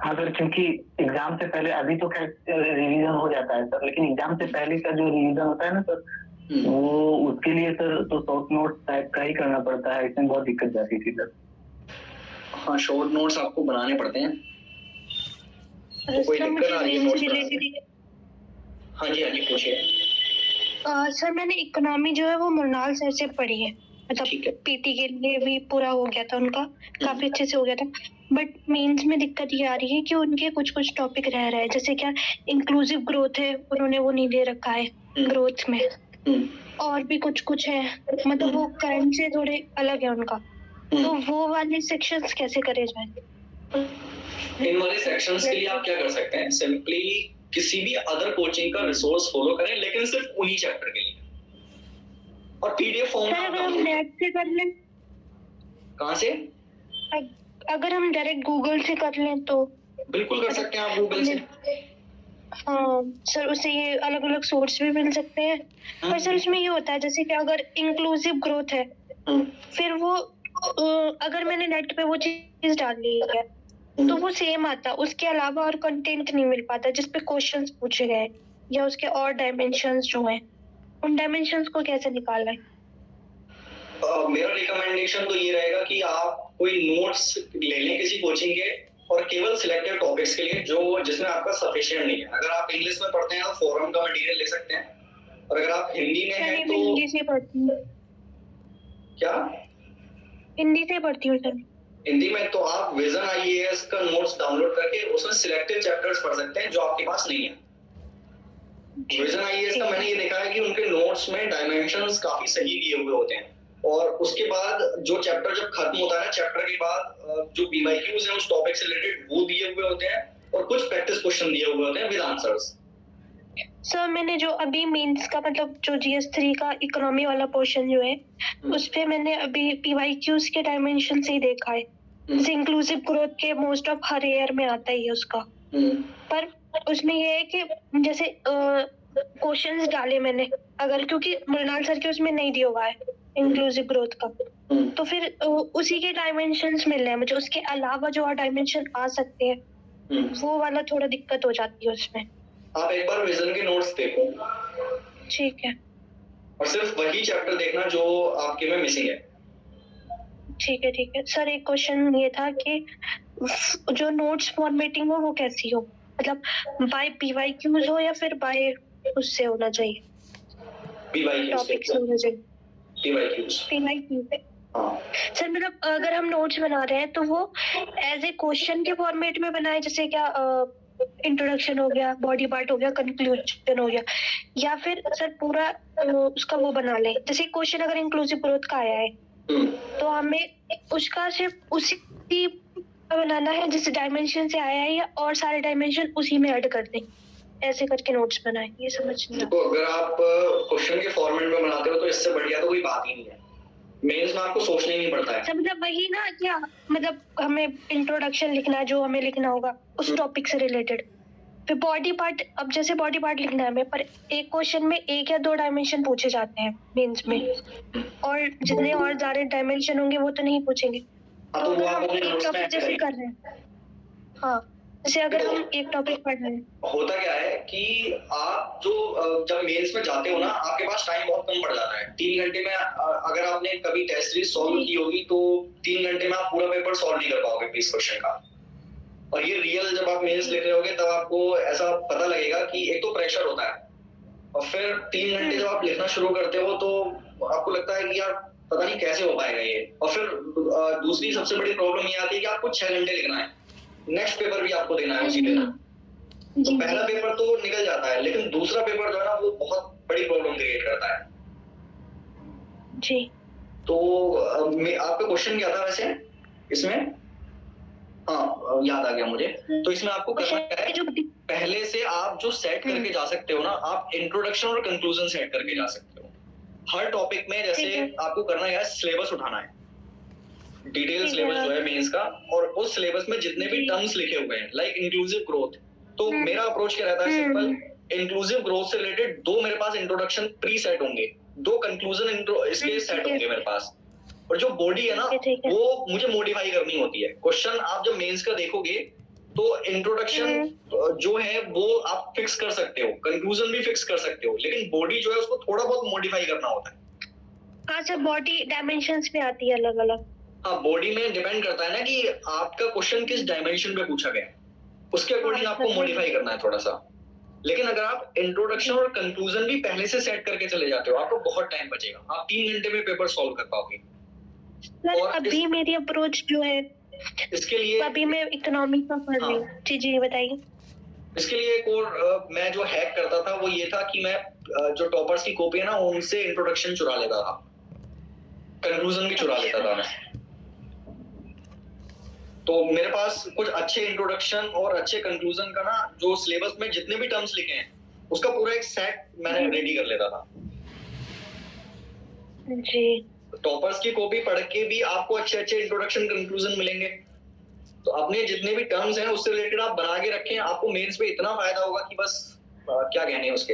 हाँ सर, क्योंकि एग्जाम से पहले अभी तो खैर रिवीजन हो जाता है सर, लेकिन एग्जाम से पहले का जो रिवीजन होता है ना सर, वो उसके लिए सर तो शॉर्ट नोट टाइप का ही करना पड़ता है, इसमें बहुत दिक्कत जाती थी सर। हाँ, शॉर्ट नोट्स आपको बनाने पड़ते हैं। तो कोई दिक्कत आ रही है नोट्स बनाने? हाँ जी पूछिए। सर मैंने इकोनॉमी जो है वो मृणाल सर से पढ़ी है, मतलब पीटी के लिए भी पूरा हो गया था उनका, काफी अच्छे से हो गया था। बट मेंस में दिक्कत ये आ रही है कि उनके कुछ टॉपिक रह रहे हैं, जैसे क्या इंक्लूसिव ग्रोथ है, उन्होंने वो नहीं दे रखा है ग्रोथ में, और भी कुछ है, मतलब वो करंट से थोड़े अलग है उनका। तो वो वाले सेक्शंस कैसे करे जाए? इन वाले सेक्शंस के लिए आप क्या कर सकते हैं, सिंपली किसी भी अदर कोचिंग का रिसोर्स फॉलो करें, लेकिन सिर्फ उन्हीं चैप्टर के लिए, और पीडीएफ फॉर्म अगर हम नेट से कर लें? कहाँ से? अगर हम डायरेक्ट गूगल से कर लें तो? बिल्कुल कर सकते हैं आप गूगल से। हाँ सर, उससे ये अलग अलग सोर्स भी मिल सकते हैं। पर सर उसमें ये होता है जैसे कि अगर इंक्लूसिव ग्रोथ है, फिर वो अगर मैंने नेट पे वो चीज डाल ली है तो वो सेम आता, उसके अलावा और कंटेंट नहीं मिल पाता जिसपे क्वेश्चंस पूछे गए, या उसके और डायमेंशंस जो हैं, उन डायमेंशंस को कैसे निकालना है? मेरा रिकमेंडेशन तो ये रहेगा कि आप कोई नोट्स ले लें किसी कोचिंग के, और केवल सिलेक्टेड टॉपिक्स के लिए जो जिसमें आपका सफिशिएंट नहीं है। अगर आप इंग्लिश में पढ़ते हैं तो फोरम का मटेरियल ले सकते हैं, और अगर आप हिंदी में हैं तो हिंदी से पढ़ती हूँ। क्या? हिंदी से पढ़ती हूँ सर। हिंदी में तो आप विजन आईएएस का नोट्स डाउनलोड करके उसमें सिलेक्टेड चैप्टर्स पढ़ सकते हैं जो आपके पास नहीं है। विजन आईएएस का मैंने ये देखा है कि उनके नोट्स में डायमेंशंस काफी सही दिए हुए होते हैं, और उसके बाद जो चैप्टर जब खत्म होता है ना, चैप्टर के बाद जो पीवाईक्यूज हैं उस टॉपिक से रिलेटेड वो दिए हुए होते हैं, और कुछ प्रैक्टिस क्वेश्चन दिए हुए होते हैं विद आंसर्स। सर मैंने जो अभी मेंस का मतलब जो GS3 का इकोनॉमी वाला पोर्शन जो है उस पे मैंने अभी पीवाईक्यूज के डायमेंशन से ही देखा है, जैसे इंक्लूसिव ग्रोथ के मोस्ट ऑफ हर ईयर में आता ही है उसका। पर उसमें ये है कि जैसे क्वेश्चंस डाले मैंने, अगर क्योंकि मृणाल सर के उसमें नहीं दिया हुआ है इंक्लूसिव ग्रोथ का, तो फिर उसी के डायमेंशंस मिल रहे हैं मुझे, उसके अलावा जो और डायमेंशन आ सकते हैं वो वाला थोड़ा दिक्कत हो जाती है उसमें। आप एक बार विजन के नोट्स देखो। ठीक है। और सिर्फ वही चैप्टर देखना जो आपके में मिसिंग है। ठीक है सर, एक क्वेश्चन ये था कि जो नोट्स फॉर्मेटिंग हो वो कैसी हो, मतलब बाय पीवाईक्यूज हो या फिर बाय उससे होना चाहिए, टॉपिक से होना चाहिए? पीवाईक्यूज। सर मतलब अगर हम नोट्स बना रहे हैं तो वो एज ए क्वेश्चन के फॉर्मेट में बनाए, जैसे क्या इंट्रोडक्शन हो गया, बॉडी पार्ट हो गया, कंक्लूजन हो गया, या फिर सर पूरा उसका वो बना ले, जैसे क्वेश्चन अगर इंक्लूसिव ग्रोथ का आया है तो हमें उसका सिर्फ उसी बनाना है जिस डायमेंशन से आया है, या और सारे डायमेंशन उसी में ऐड कर दें, ऐसे करके नोट्स बनाए? ये समझ नहीं। तो अगर आप क्वेश्चन के फॉर्मेट में बनाते हो तो इससे बढ़िया तो कोई बात ही नहीं है, मेंस में आपको सोचना ही नहीं पड़ता है। मतलब वही ना, क्या मतलब हमें इंट्रोडक्शन लिखना है जो हमें लिखना होगा उस टॉपिक से रिलेटेड, फिर बॉडी पार्ट, अब जैसे बॉडी पार्ट लिखना है हमें, पर एक क्वेश्चन में 1 या 2 डायमेंशन पूछे जाते हैं मेंस में, और जितने और ज्यादा डायमेंशन होंगे वो तो नहीं पूछेंगे। तो अगर हम एक टॉपिक जैसे कर रहे हैं, हाँ जैसे अगर हम एक टॉपिक पढ़ रहे हैं, होता क्या है कि आप जो जब मेंस में जाते हो ना, आपके पास टाइम बहुत कम पड़ जाता है। 3 घंटे में अगर आपने कभी टेस्ट सीरीज सॉल्व की होगी तो 3 घंटे में आप पूरा पेपर सॉल्व नहीं कर पाओगे 20 क्वेश्चन का। और ये रियल जब आप मेंस लिख रहे होगे तब आपको ऐसा पता लगेगा कि एक तो प्रेशर होता है, और फिर 3 घंटे जब आप लिखना शुरू करते हो तो आपको लगता है कि यार पता नहीं कैसे हो पाएगा ये। और फिर दूसरी सबसे बड़ी प्रॉब्लम ये आती है कि आपको 6 घंटे लिखना है, नेक्स्ट पेपर भी आपको देना है उसी दिन। तो पहला पेपर तो निकल जाता है, लेकिन दूसरा पेपर जो है ना वो बहुत बड़ी प्रॉब्लम क्रिएट करता है जी। तो आपका क्वेश्चन क्या था वैसे इसमें? हाँ याद आ गया मुझे। तो इसमें आपको करना क्या है, पहले से आप जो सेट करके जा सकते हो ना, आप इंट्रोडक्शन और कंक्लूजन सेट करके जा सकते हो हर टॉपिक में। जैसे आपको करना है सिलेबस उठाना है, डिटेल सिलेबस जो है मेंस का, और उस सिलेबस में जितने भी टर्म्स लिखे हुए हैं लाइक इंक्लूसिव ग्रोथ, तो मेरा अप्रोच क्या रहता है सिंपल, इंक्लूसिव ग्रोथ से रिलेटेड 2 मेरे पास इंट्रोडक्शन प्री सेट होंगे, 2 कंक्लूजन इसके सेट होंगे मेरे पास, और जो बॉडी है ना वो मुझे मॉडिफाई करनी होती है। क्वेश्चन आप जब मेंस का देखोगे तो इंट्रोडक्शन जो है वो आप फिक्स कर सकते हो, कंक्लूजन भी फिक्स कर सकते हो, लेकिन बॉडी जो है उसको थोड़ा बहुत मॉडिफाई करना होता है। अच्छा, बॉडी डायमेंशंस पे आती है अलग अलग। हाँ, बॉडी में डिपेंड करता है ना कि आपका क्वेश्चन किस डायमेंशन पे पूछा गया, उसके अकॉर्डिंग आपको मॉडिफाई करना है थोड़ा सा। लेकिन अगर आप इंट्रोडक्शन और कंक्लूजन भी पहले से सेट करके चले जाते हो, आपको बहुत टाइम बचेगा, आप 3 घंटे में पेपर सॉल्व कर पाओगे। और अभी मेरी अप्रोच जो है इसके लिए अभी मैं इकोनॉमिक का पढ़ रही हूँ। जी जी बताइए। इसके लिए एक और मैं जो हैक करता था वो ये था कि मैं जो टॉपर्स की कॉपी है ना उनसे इंट्रोडक्शन चुरा लेता था, कंक्लूजन भी चुरा लेता था मैं। तो मेरे पास कुछ अच्छे इंट्रोडक्शन और अच्छे कंक्लूजन का ना जो सिलेबस में जितने भी टर्म्स लिखे हैं उसका पूरा एक सेट मैंने रेडी कर लेता था जी। टॉपर्स की कॉपी पढ़ के भी आपको अच्छे अच्छे इंट्रोडक्शन कंक्लूजन मिलेंगे। तो अपने जितने भी टर्म्स हैं उससे रिलेटेड आप बना के रखें, आपको मेंस पे इतना फायदा होगा कि बस क्या कहने हैं उसके।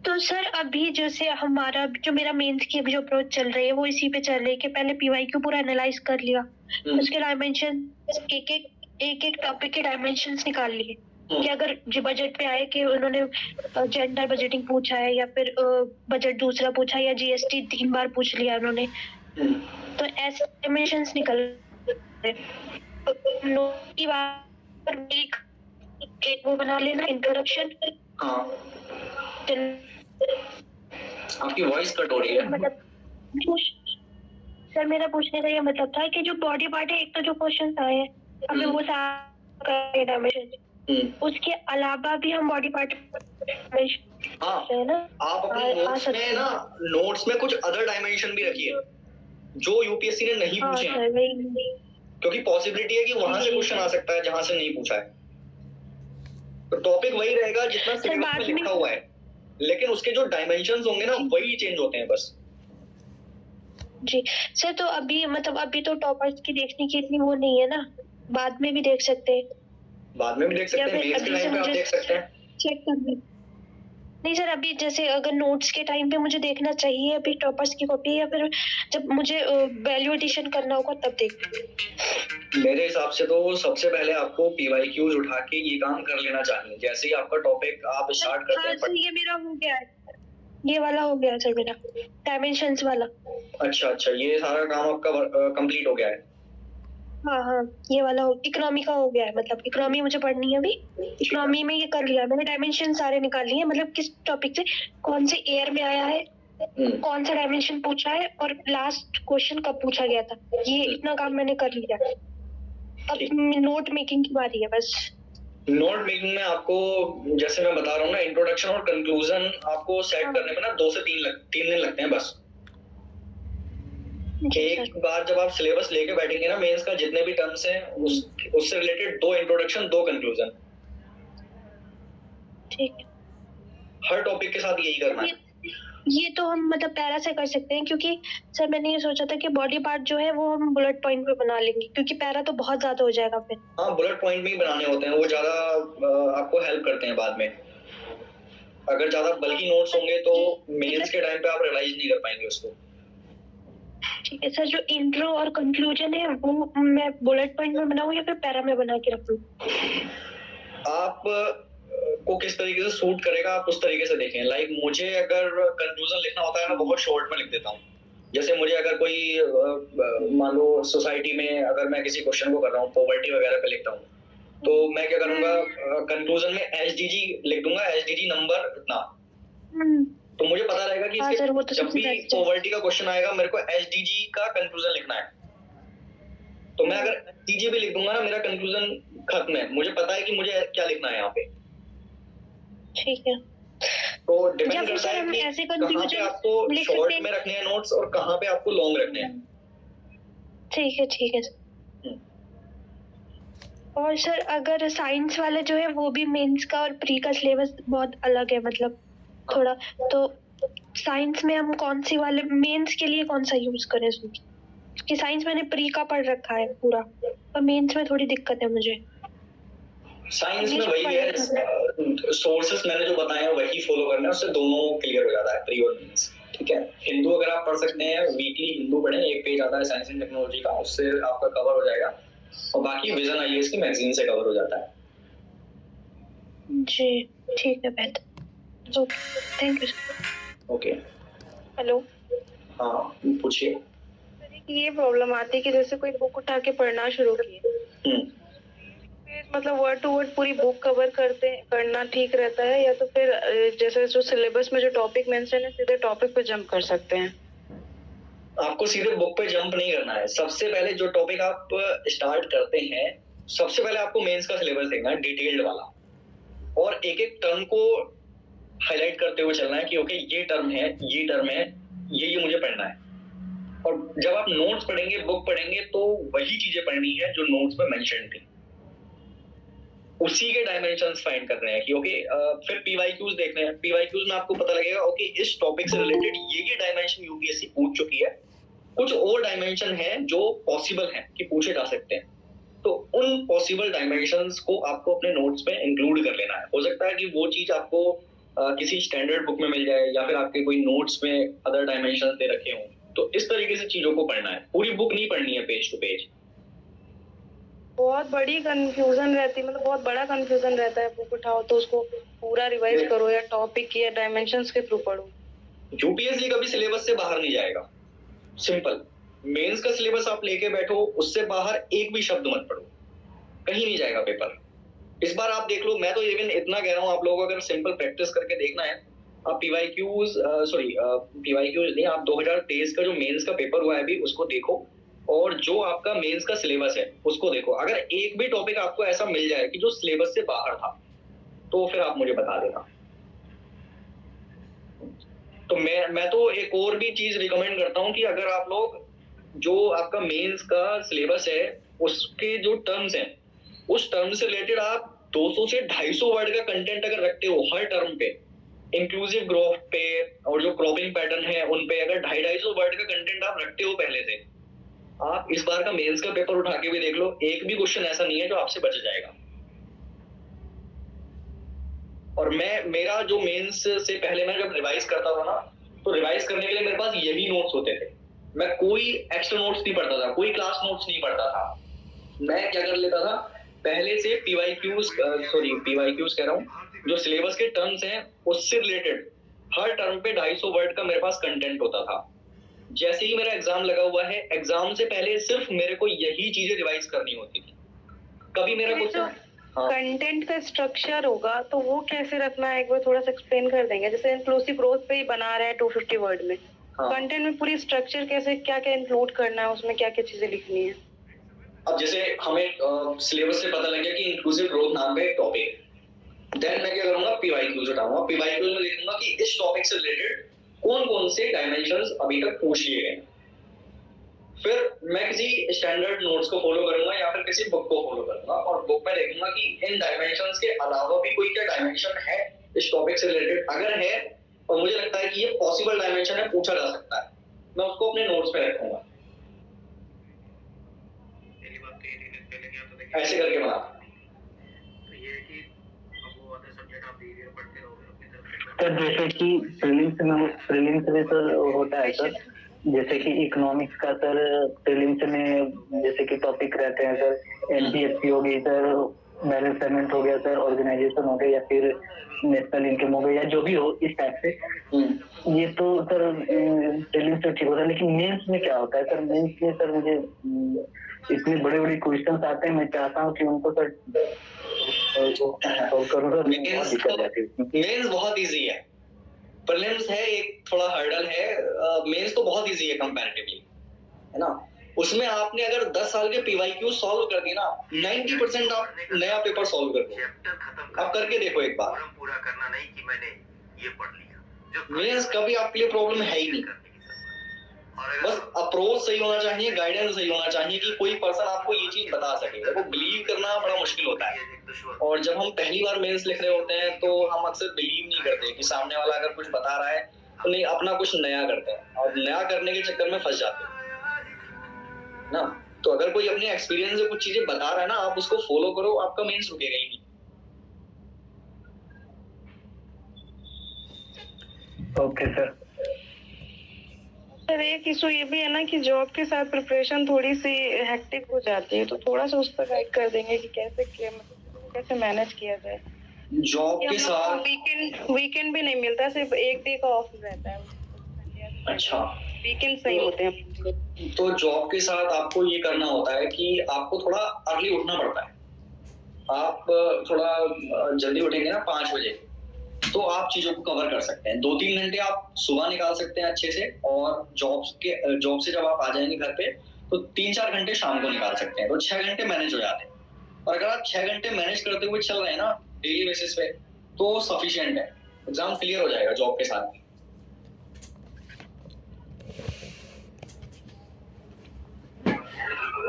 तो सर अभी जैसे हमारा जो मेरा मेंस की अभी जो अप्रोच चल रही है वो इसी पे चल रही है कि पहले पीवाईक्यू पूरा एनालाइज कर लिया, उसके डायमेंशन एक टॉपिक के डायमेंशंस निकाल लिए कि अगर जो बजट पे आए कि उन्होंने जेंडर बजटिंग पूछा है या फिर बजट दूसरा पूछा या जीएसटी 3 बार पूछ लिया उन्होंने, तो ऐसे डायमेंशंस निकल एक वो बना लेना इंट्रोडक्शन। आपकी वॉइस कट हो रही है। मतलब सर मेरा पूछने का ये मतलब था कि जो बॉडी पार्ट है, एक तो जो क्वेश्चन आए हैं हमें वो सारे डायमेंशन, उसके अलावा भी हम बॉडी पार्ट है ना, आप अपने नोट्स में ना नोट्स में कुछ अदर डायमेंशन भी रखिए जो यूपीएससी ने नहीं पूछे हैं, क्योंकि पॉसिबिलिटी है कि वहां से क्वेश्चन आ सकता है जहां से नहीं पूछा है। तो टॉपिक वही रहेगा जितना सिलेबस में लिखा हुआ है, लेकिन उसके जो डायमेंशंस होंगे ना वही चेंज होते हैं बस। जी सर, तो अभी मतलब अभी तो टॉपर्स की देखने की इतनी वो नहीं है ना, बाद में भी देख सकते हैं। बाद में भी देख सकते हैं, मेंस के टाइम पे आप देख सकते हैं, चेक कर नहीं सर, अभी जैसे अगर नोट्स के टाइम पे मुझे देखना चाहिए अभी टॉपर्स की कॉपी, या फिर जब मुझे वैल्यू एडिशन करना होगा तब देख। मेरे हिसाब से तो सबसे पहले आपको पीवाईक्यूज उठा के ये काम कर लेना चाहिए जैसे ही आपका टॉपिक आप स्टार्ट करते हैं। हाँ, ये मेरा हो गया है, ये वाला हो गया सर मेरा डायमेंशंस वाला। अच्छा, ये सारा काम आपका कंप्लीट हो गया है। हाँ, ये वाला इकोनॉमी का हो गया है, मतलब इकोनॉमी मुझे पढ़नी है अभी, इकोनॉमी में ये कर लिया मैंने, डायमेंशन सारे निकाल लिए, मतलब किस टॉपिक से कौन से ईयर में आया है, कौन सा डायमेंशन पूछा है और लास्ट क्वेश्चन कब पूछा गया था, ये इतना काम मैंने कर लिया। अब नोट मेकिंग की बारी है बस। नोट मेकिंग में आपको जैसे मैं बता रहा हूँ ना, इंट्रोडक्शन और कंक्लूजन आपको सेट करने में ना 2 से 3 दिन लगते हैं बस। एक बार जब आप सिलेबस लेके बैठेंगे ना मेंस का, जितने भी टर्म्स हैं उससे रिलेटेड 2 इंट्रोडक्शन 2 कंक्लूजन, ठीक है। हर टॉपिक के साथ यही करना है। ये तो हम मतलब पैरा से कर सकते हैं, क्योंकि सर मैंने ये सोचा था कि बॉडी पार्ट जो है वो हम बुलेट पॉइंट पे बना लेंगे, क्योंकि पैरा तो बहुत ज्यादा हो जाएगा फिर। हाँ, बुलेट पॉइंट में ही बनाने होते हैं, वो ज्यादा आपको हेल्प करते हैं बाद में। अगर ज्यादा बल्कि नोट्स होंगे तो मेंस के टाइम पे आप रियलाइज नहीं कर पाएंगे उसको। ठीक है सर, जो इंट्रो और कंक्लूजन है वो मैं बुलेट पॉइंट में बनाऊं या फिर पैरा में बना के रखूं? आप को किस तरीके से सूट करेगा आप उस तरीके से देखें। लाइक मुझे अगर कंक्लूजन लिखना होता है मैं बहुत शॉर्ट में लिख देता हूँ। जैसे मुझे अगर कोई मान लो सोसाइटी में अगर मैं किसी क्वेश्चन को कर रहा हूँ, पॉवर्टी वगैरह पे लिखता हूँ, तो मैं क्या करूंगा, कंक्लूजन में एसडीजी लिख दूंगा, एसडीजी नंबर इतना, तो मुझे पता रहेगा कि इसके जब भी पॉवर्टी का क्वेश्चन आएगा मेरे को एसडीजी का कंक्लूजन लिखना है। तो मैं अगर एसडीजी भी लिख दूंगा ना, मेरा कंक्लूजन खत्म है, मुझे पता है कि मुझे क्या लिखना है यहाँ पे। ठीक है, तो डिपेंड करता है कि कहाँ पे आपको शॉर्ट में रखने हैं नोट्स और कहाँ पे आपको लॉन्ग रखने हैं। ठीक है। और सर अगर साइंस वाले जो है वो भी मेंस का और प्री का सिलेबस बहुत अलग है, मतलब थोड़ा, तो साइंस में हम कौन सी वाले मेंस के लिए कौन सा यूज करें? क्योंकि साइंस मैंने प्री का पढ़ रखा है पूरा, और मेंस में थोड़ी दिक्कत है मुझे। साइंस में वही है, सोर्सेस मैंने जो बताए हैं वही फॉलो करना है, उससे दोनों क्लियर हो जाता है, प्री और मेंस। ठीक है, हिंदू अगर आप पढ़ सकते हैं, वीकली हिंदू पढ़ें, एक पेज आता है साइंस एंड टेक्नोलॉजी का, उससे आपका कवर हो जाएगा। और बाकी विजन आईएएस की मैगजीन से कवर हो जाता है। जी ठीक है, बेहतर। Okay, thank you. Okay, hello हाँ पूछिए। सर, एक ये प्रॉब्लम आती है कि जैसे कोई बुक उठा के पढ़ना शुरू किए, मतलब वर्ड टू वर्ड पूरी बुक कवर करना ठीक रहता है, या तो फिर जैसे जो सिलेबस में जो टॉपिक मेंशन है सीधे टॉपिक पे जंप कर सकते हैं? आपको सीधे बुक पे जंप नहीं करना है। सबसे पहले जो टॉपिक आप स्टार्ट करते हैं, सबसे पहले आपको मेंस का सिलेबस देखना है, डिटेल्ड वाला, और एक एक टर्म को हाईलाइट करते हुए चलना है कि ओके ये टर्म है, ये टर्म है, ये मुझे पढ़ना है। और जब आप नोट्स पढ़ेंगे, बुक पढ़ेंगे, तो वही चीजें पढ़नी है जो नोट्स में मेंशन थी, उसी के डायमेंशंस फाइंड करने हैं कि ओके फिर पीवाईक्यूज देखने हैं। पीवाईक्यूज में आपको पता लगेगा ओके इस टॉपिक से रिलेटेड ये डायमेंशन यूपीएससी पूछ चुकी है, कुछ और डायमेंशन है जो पॉसिबल है कि पूछे जा सकते हैं, तो उन पॉसिबल डायमेंशंस को आपको अपने नोट्स में इंक्लूड कर लेना है। हो सकता है कि वो चीज आपको किसी स्टैंडर्ड बुक में मिल जाए, या फिर आपके कोई नोट्स में अदर डायमेंशंस दे रखे हों, तो इस तरीके से चीजों को पढ़ना है। पूरी बुक नहीं पढ़नी है पेज टू पेज। बहुत बड़ी कंफ्यूजन रहती है, मतलब बहुत बड़ा कंफ्यूजन रहता है, बुक उठाओ तो उसको पूरा रिवाइज करो या टॉपिक या डायमेंशंस के थ्रू पढ़ो। यूपीएससी कभी सिलेबस से बाहर नहीं जाएगा, सिंपल। मेंस का सिलेबस आप लेके बैठो, उससे बाहर एक भी शब्द मत पढ़ो, कहीं नहीं जाएगा पेपर। इस बार आप देख लो, मैं तो इवन इतना कह रहा हूँ, आप लोगों को अगर सिंपल प्रैक्टिस करके देखना है, आप पीवाईक्यूज नहीं, आप 2023 का जो मेंस का पेपर हुआ है अभी उसको देखो, और जो आपका मेंस का सिलेबस है उसको देखो। अगर एक भी टॉपिक आपको ऐसा मिल जाए कि जो सिलेबस से बाहर था, तो फिर आप मुझे बता देना। तो मैं तो एक और भी चीज रिकमेंड करता हूँ कि अगर आप लोग जो आपका मेंस का सिलेबस है उसके जो टर्म्स हैं, उस टर्म से रिलेटेड आप 200 से 250 वर्ड का कंटेंट अगर रखते हो हर टर्म पे, इंक्लूसिव ग्रोथ पे और जो क्रॉपिंग पैटर्न है उन पे, अगर 250 वर्ड का कंटेंट आप रखते हो पहले से, आप इस बार का मेंस का पेपर उठा के भी देख लो, एक भी क्वेश्चन ऐसा नहीं है जो आपसे बच जाएगा। और मेरा जो मेंस से पहले मैं जब रिवाइज करता था ना, तो रिवाइज करने के लिए मेरे पास यही नोट्स होते थे। मैं कोई एक्स्ट्रा नोट्स नहीं पढ़ता था, कोई क्लास नोट्स नहीं पढ़ता था। मैं क्या कर लेता था, पहले से पीवाईक्यूज कह रहा हूँ, जो सिलेबस के टर्म्स हैं उससे रिलेटेड हर टर्म पे 250 वर्ड का मेरे पास कंटेंट होता था। जैसे ही मेरा एग्जाम लगा हुआ है, एग्जाम से पहले सिर्फ मेरे को यही चीजें रिवाइज करनी होती थी। कभी मेरा क्वेश्चन कंटेंट का स्ट्रक्चर होगा तो वो कैसे रखना है, एक बार थोड़ा सा एक्सप्लेन कर देंगे? जैसे इंक्लूसिव ग्रोथ पे ही बना रहे हैं 250 वर्ड में, कंटेंट में पूरी स्ट्रक्चर कैसे, क्या क्या इंक्लूड करना है, उसमें क्या क्या चीजें लिखनी है? अब जैसे हमें सिलेबस से पता लग गया कि इंक्लूसिव ग्रोथ नाम का एक टॉपिक, देन मैं क्या करूंगा, पीवाईक्यूज उठाऊंगा। पीवाईक्यूज में लिखूंगा कि इस टॉपिक से रिलेटेड कौन कौन से डायमेंशंस अभी तक पूछ लिए गए। फिर मैं किसी स्टैंडर्ड नोट्स को फॉलो करूंगा या फिर किसी बुक को फॉलो करूंगा, और बुक में देखूंगा कि इन डायमेंशंस के अलावा भी कोई क्या डायमेंशन है इस टॉपिक से रिलेटेड। अगर है और मुझे लगता है कि ये पॉसिबल डायमेंशन है, पूछा जा सकता है, मैं उसको अपने नोट्स पे रखूंगा। ऐसे करके बना। सर जैसे कि प्रीलिम्स में सर होता है सर, जैसे कि इकोनॉमिक्स का सर प्रीलिम्स में जैसे कि टॉपिक रहते हैं सर, एनपीएससी हो गई सर, बैलेंस पेमेंट हो गया सर, ऑर्गेनाइजेशन हो गया, या फिर नेशनल इनकम हो गया, या जो भी हो इस टाइप से। ये तो सर प्रीलिम्स में ठीक होता है, लेकिन मेंस में क्या होता है सर? मेंस में सर मुझे इतने बड़े बड़े क्वेश्चन आते हैं, मैं चाहता हूँ कि उनको सर मेंस बहुत इजी है, प्रीलिम्स है एक थोड़ा हर्डल है, मेंस तो बहुत इजी है कंपैरेटिवली, है ना। उसमें आपने अगर 10 साल के पीवाईक्यू सॉल्व कर दी ना, 90% आप नया पेपर सॉल्व कर दो। आप करके देखो एक बार। पूरा करना नहीं कि मैंने ये पढ़ लिया, मेंस कभी आपके लिए प्रॉब्लम है ही नहीं। बस अप्रोच सही होना चाहिए, गाइडेंस सही होना चाहिए कि कोई पर्सन आपको ये चीज बता सके। वो बिलीव करना बड़ा मुश्किल होता है, और जब हम पहली बार मेंस लिख रहे होते हैं तो हम अक्सर बिलीव नहीं करते कि सामने वाला अगर कुछ बता रहा है तो नहीं, अपना कुछ नया करते हैं, और नया करने के चक्कर में फंस जाते हैं ना। तो अगर कोई अपने एक्सपीरियंस से कुछ चीजें बता रहा है ना, आप उसको फॉलो करो, आपका मेंस रुकेगा ही नहीं। Okay sir. सर एक इशू ये भी है ना कि जॉब के साथ प्रिपरेशन थोड़ी सी हेक्टिक हो जाती है, तो थोड़ा सा उस पर गाइड कर देंगे कि कैसे मैनेज किया जाए। जॉब के साथ वीकेंड भी नहीं मिलता, सिर्फ एक डे का ऑफ रहता है। अच्छा, वीकेंड सही होते हैं। तो जॉब के साथ आपको ये करना होता है कि आपको थोड़ा अर्ली उठना पड़ता है। आप थोड़ा जल्दी उठेंगे ना 5 बजे, तो आप चीजों को कवर कर सकते हैं। 2-3 घंटे आप सुबह निकाल सकते हैं अच्छे से, और जॉब से जब आप आ जाएंगे घर पे तो 3-4 घंटे शाम को निकाल सकते हैं, तो 6 घंटे मैनेज हो जाते हैं। और अगर आप 6 घंटे मैनेज करते हुए चल रहे हैं ना डेली बेसिस पे, तो सफिशिएंट है, एग्जाम क्लियर हो जाएगा जॉब के साथ।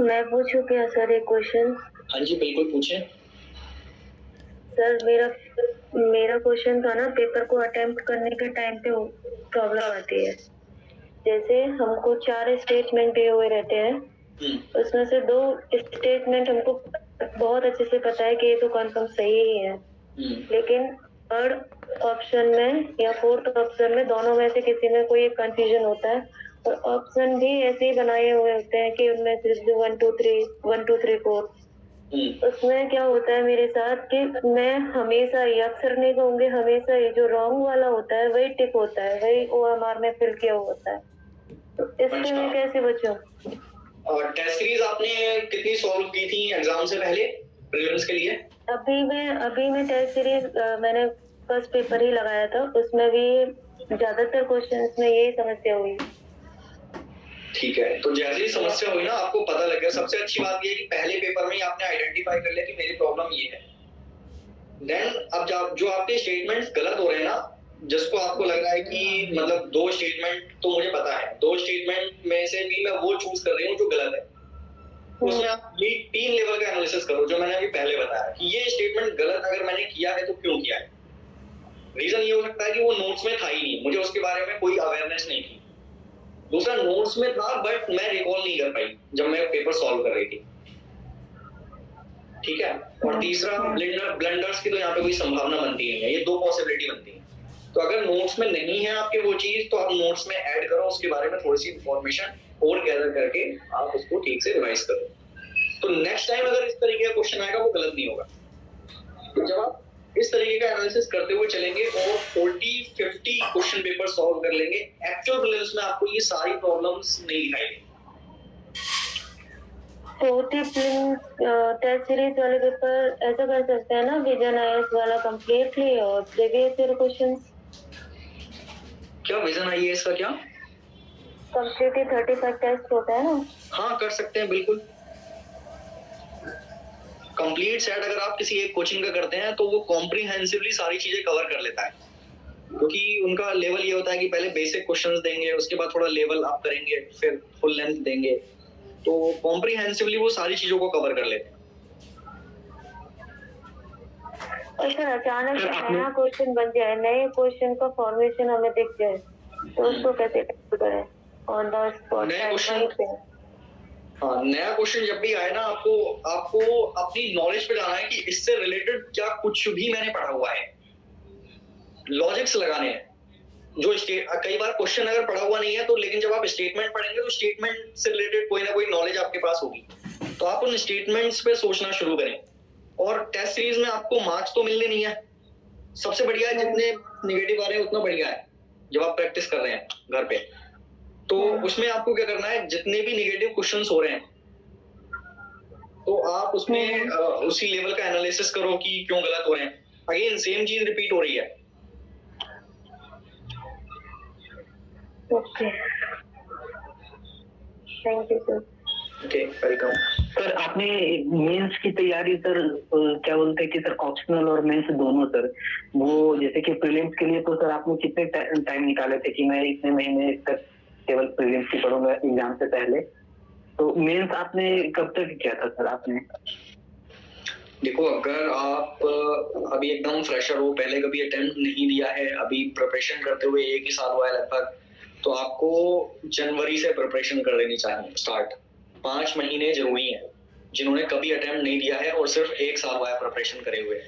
मैं पूछूं क्या सर एक क्वेश्चन? हाँ जी बिल्कुल पूछें सर। मेरा क्वेश्चन था ना, पेपर को अटेम्प्ट करने के टाइम पे प्रॉब्लम आती है। जैसे हमको 4 स्टेटमेंट दिए हुए रहते हैं, उसमें से 2 स्टेटमेंट हमको बहुत अच्छे से पता है कि ये तो कंफर्म सही ही है, लेकिन 3rd ऑप्शन में या 4th ऑप्शन में दोनों में से किसी में कोई एक कंफ्यूजन होता है, और ऑप्शन भी ऐसे ही बनाए हुए होते हैं कि उनमें सिर्फ 1 2 3 4। उसमें क्या होता है मेरे साथ कि मैं हमेशा ही, अक्सर नहीं कहूँगी हमेशा ही, जो रॉन्ग वाला होता है वही टिक होता है, वही OMR में फिल किया हुआ होता है। तो इससे मैं कैसे बचूं? और टेस्ट सीरीज आपने कितनी सॉल्व की थी एग्जाम से पहले प्रीलिम्स के लिए? अभी मैं टेस्ट सीरीज मैंने फर्स्ट पेपर ही लगाया था, उसमें भी ज्यादातर क्वेश्चंस में यही समस्या हुई। ठीक है, तो जैसे ही समस्या हुई ना, आपको पता लग गया। सबसे अच्छी बात ये है कि पहले पेपर में ही आपने आइडेंटिफाई कर लिया कि मेरी प्रॉब्लम ये है। देन अब जो आपके स्टेटमेंट्स गलत हो रहे हैं ना, जिसको आपको लग रहा है कि मतलब 2 स्टेटमेंट तो मुझे पता है, 2 स्टेटमेंट में से भी मैं वो चूज कर रही हूँ जो गलत है, उसमें आप ये 3 लेवल का एनालिसिस करो, जो मैंने अभी पहले बताया कि ये स्टेटमेंट गलत अगर मैंने किया है तो क्यों किया है। रीजन ये हो सकता है कि वो नोट्स में था ही नहीं, मुझे उसके बारे में कोई अवेयरनेस नहीं थी। दूसरा, नोट्स में था बट मैं रिकॉल नहीं कर पाई जब मैं पेपर सॉल्व कर रही थी। ठीक है, और तीसरा, ब्लंडर्स की तो यहाँ पे कोई संभावना बनती नहीं है, ये 2 पॉसिबिलिटी बनती है। तो अगर नोट्स में नहीं है आपके वो चीज, तो आप नोट्स में ऐड करो, उसके बारे में थोड़ी सी इंफॉर्मेशन और गैदर करके आप उसको ठीक से रिवाइज करो, तो नेक्स्ट टाइम अगर इस तरीके का क्वेश्चन आएगा वो गलत नहीं होगा। तो जब आप इस तरीके का एनालिसिस करते हुए चलेंगे और 40-50 क्वेश्चन पेपर सॉल्व कर लेंगे, एक्चुअल प्रीलिम्स में आपको ये सारी प्रॉब्लम्स नहीं दिखाई देंगी। टेस्ट सीरीज वाले पेपर ऐसा कर सकते हैं ना, विजन IAS वाला कंप्लीटली और प्रीवियस ईयर क्वेश्चंस? क्या विजन IAS का क्या कंप्लीटली 35 टेस्ट होता है ना? हाँ कर सकते हैं बिल्कुल। कंप्लीट सेट अगर आप किसी एक कोचिंग का करते हैं तो वो कॉम्प्रिहेंसिवली सारी चीजें कवर कर लेता है, क्योंकि उनका लेवल ये होता है कि पहले बेसिक क्वेश्चंस देंगे, उसके बाद थोड़ा लेवल अप करेंगे, फिर फुल लेंथ देंगे, तो कॉम्प्रिहेंसिवली वो सारी चीजों को कवर कर लेते हैं। और सर अचानक से नया क्वेश्चन बन जाए, नए क्वेश्चन का फॉर्मेशन हमें दिख जाए, तो उसको कैसे टैकल करें ऑन द स्पॉट? नया क्वेश्चन जब भी आए ना, आपको अपनी नॉलेज पे जाना है कि इससे रिलेटेड क्या कुछ भी मैंने पढ़ा हुआ है, लॉजिक्स लगाने हैं। जो कई बार क्वेश्चन अगर पढ़ा हुआ नहीं है तो, लेकिन जब आप स्टेटमेंट पढ़ेंगे तो स्टेटमेंट से रिलेटेड कोई ना कोई नॉलेज आपके पास होगी, तो आप उन स्टेटमेंट्स पे सोचना शुरू करें। और टेस्ट सीरीज में आपको मार्क्स तो मिलने नहीं है, सबसे बढ़िया है जितने निगेटिव आ रहे हैं उतना बढ़िया है जब आप प्रैक्टिस कर रहे हैं घर पे। तो उसमें आपको क्या करना है, जितने भी निगेटिव क्वेश्चंस हो रहे हैं तो आप उसमें उसी लेवल का एनालिसिस करो कि क्यों गलत हो रहे हैं। अगेन सेम चीज रिपीट हो रही है। Okay, thank you sir. Okay, welcome sir. आपने मेंस की तैयारी सर क्या बोलते हैं कि सर ऑप्शनल और मेंस दोनों सर, वो जैसे कि प्रीलिम्स के लिए तो सर आपने कितने टाइम निकाले थे कि मैं इतने महीने तक केवल प्रीलिम्स की पढ़ूंगा एग्जाम से पहले, तो मेंस आपने कब तक किया था सर आपने? देखो, अगर आप अभी एकदम फ्रेशर हो, पहले कभी अटेम्प्ट नहीं दिया है, अभी प्रिपरेशन करते हुए 1 ही साल हुआ है लगभग, तो आपको जनवरी से प्रिपरेशन कर देनी चाहिए स्टार्ट। 5 महीने जरूरी है जिन्होंने कभी अटेम्प्ट नहीं दिया है और सिर्फ 1 साल हुआ है प्रिपरेशन करे हुए,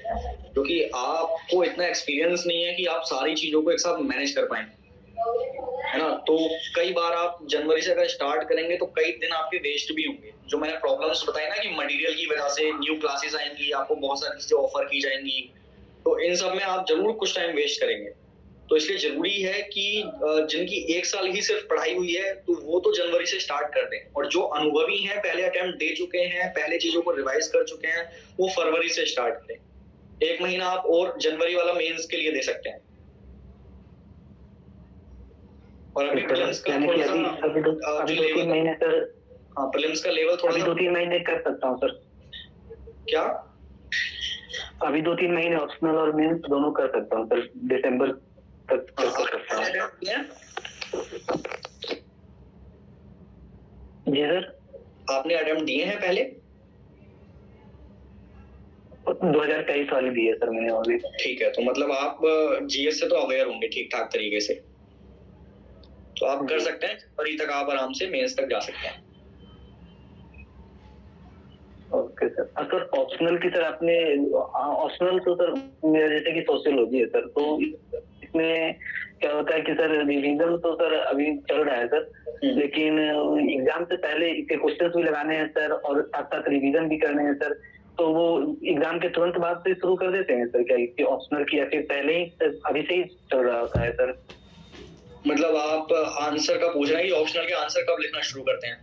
क्योंकि आपको इतना एक्सपीरियंस नहीं है कि आप सारी चीजों को एक साथ मैनेज कर पाए, है ना। तो कई बार आप जनवरी से अगर स्टार्ट करेंगे तो कई दिन आपके वेस्ट भी होंगे। जो मैंने प्रॉब्लम्स बताई ना कि मटेरियल की वजह से न्यू क्लासेस आएंगी, आपको बहुत सारी चीजें ऑफर की जाएंगी, तो इन सब में आप जरूर कुछ टाइम वेस्ट करेंगे। तो इसलिए जरूरी है कि जिनकी 1 साल ही सिर्फ पढ़ाई हुई है तो वो तो जनवरी से स्टार्ट कर दें, और जो अनुभवी हैं, पहले अटेम्प्ट दे चुके हैं, पहले चीजों को रिवाइज कर चुके हैं, वो फरवरी से स्टार्ट करें। 1 महीना आप और जनवरी वाला मेंस के लिए दे सकते हैं। और अभी प्रीलिम्स का थोड़ा सा अभी 2-3 महीने सर, हाँ प्रीलिम्स का लेवल थोड़ा अभी 2-3 महीने कर सकता हूँ सर। क्या अभी 2-3 महीने ऑप्शनल और मेंस दोनों कर सकता हूँ सर, दिसंबर तक कर सकता हूँ। जी सर, आपने अटेम्प्ट दिए हैं पहले? 2023 वाली दी है सर मैंने अभी। ठीक है, तो मतलब आप जीएस से तो अवेयर होंगे ठीक ठाक तरीके से, तो आप कर सकते हैं। जनवरी तक आप आराम से मेंस तक जा सकते हैं। Okay sir. सर ऑप्शनल की सर आपने, ऑप्शनल तो सर मेरा जैसे कि सोशियोलॉजी है सर, तो इसमें क्या होता है कि सर रिवीजन तो सर अभी चल रहा है सर, लेकिन एग्जाम से पहले इसके क्वेश्चंस भी लगाने हैं सर, और साथ साथ रिवीजन भी करने हैं सर। तो वो एग्जाम के तुरंत बाद से शुरू कर देते हैं सर क्या इसके ऑप्शनल की, या फिर पहले ही अभी से ही चल रहा होता है सर? मतलब आप आंसर का पूछ रहे हैं कि ऑप्शनल के आंसर कब लिखना शुरू करते हैं?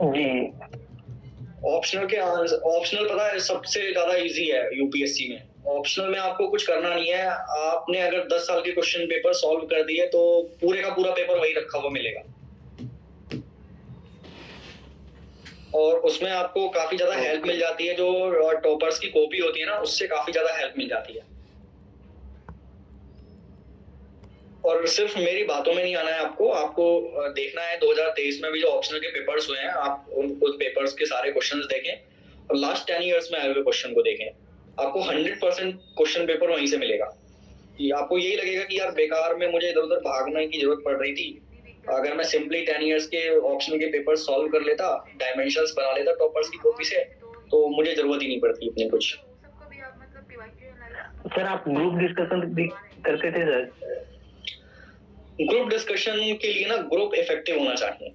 जी, ऑप्शनल के आंसर, ऑप्शनल पता है सबसे ज्यादा इजी है यूपीएससी में। ऑप्शनल में आपको कुछ करना नहीं है। आपने अगर 10 साल के क्वेश्चन पेपर सॉल्व कर दिए तो पूरे का पूरा पेपर वही रखा हुआ मिलेगा, और उसमें आपको काफी ज्यादा हेल्प मिल जाती है। जो टॉपर्स की कॉपी होती है ना, उससे काफी ज्यादा हेल्प मिल जाती है। और सिर्फ मेरी बातों में नहीं आना है, आपको देखना है 2023 में भी जो ऑप्शनल के पेपर्स हुए हैं, आप उस पेपर्स के सारे क्वेश्चंस देखें और लास्ट 10 इयर्स में आए हुए क्वेश्चन को देखें। आपको 100% क्वेश्चन पेपर वहीं से मिलेगा। कि आपको यही लगेगा कि यार बेकार में मुझे इधर उधर भागने की जरूरत पड़ रही थी, अगर मैं सिंपली 10 इयर्स के ऑप्शनल के पेपर सॉल्व कर लेता, डायमेंशंस बना लेता टॉपर्स की कॉपी से, तो मुझे जरूरत ही नहीं पड़ती इतनी कुछ। सर आप ग्रुप डिस्कशन भी करते थे सर? ग्रुप डिस्कशन के लिए ना ग्रुप इफेक्टिव होना चाहिए।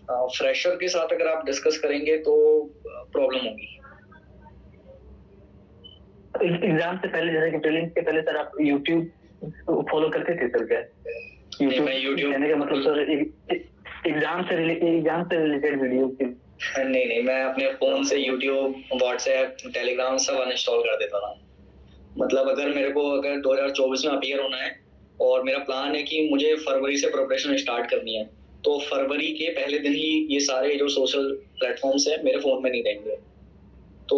फ्रेशर के साथ अगर आप डिस्कस करेंगे तो प्रॉब्लम होगी। एग्जाम से पहले, जैसे कि प्रीलिम्स के पहले सर आप यूट्यूब फॉलो करते थे सर क्या? यूट्यूब कहने का मतलब सर एग्जाम से रिलेटेड वीडियो की? नहीं, मैं अपने फोन से यूट्यूब, व्हाट्सएप, टेलीग्राम सब अनइंस्टॉल कर देता था। मतलब अगर 2024 में अपीयर होना है और मेरा प्लान है कि मुझे फरवरी से प्रिपरेशन स्टार्ट करनी है, तो फरवरी के पहले दिन ही ये सारे जो सोशल प्लेटफॉर्म्स हैं मेरे फोन में नहीं रहेंगे। तो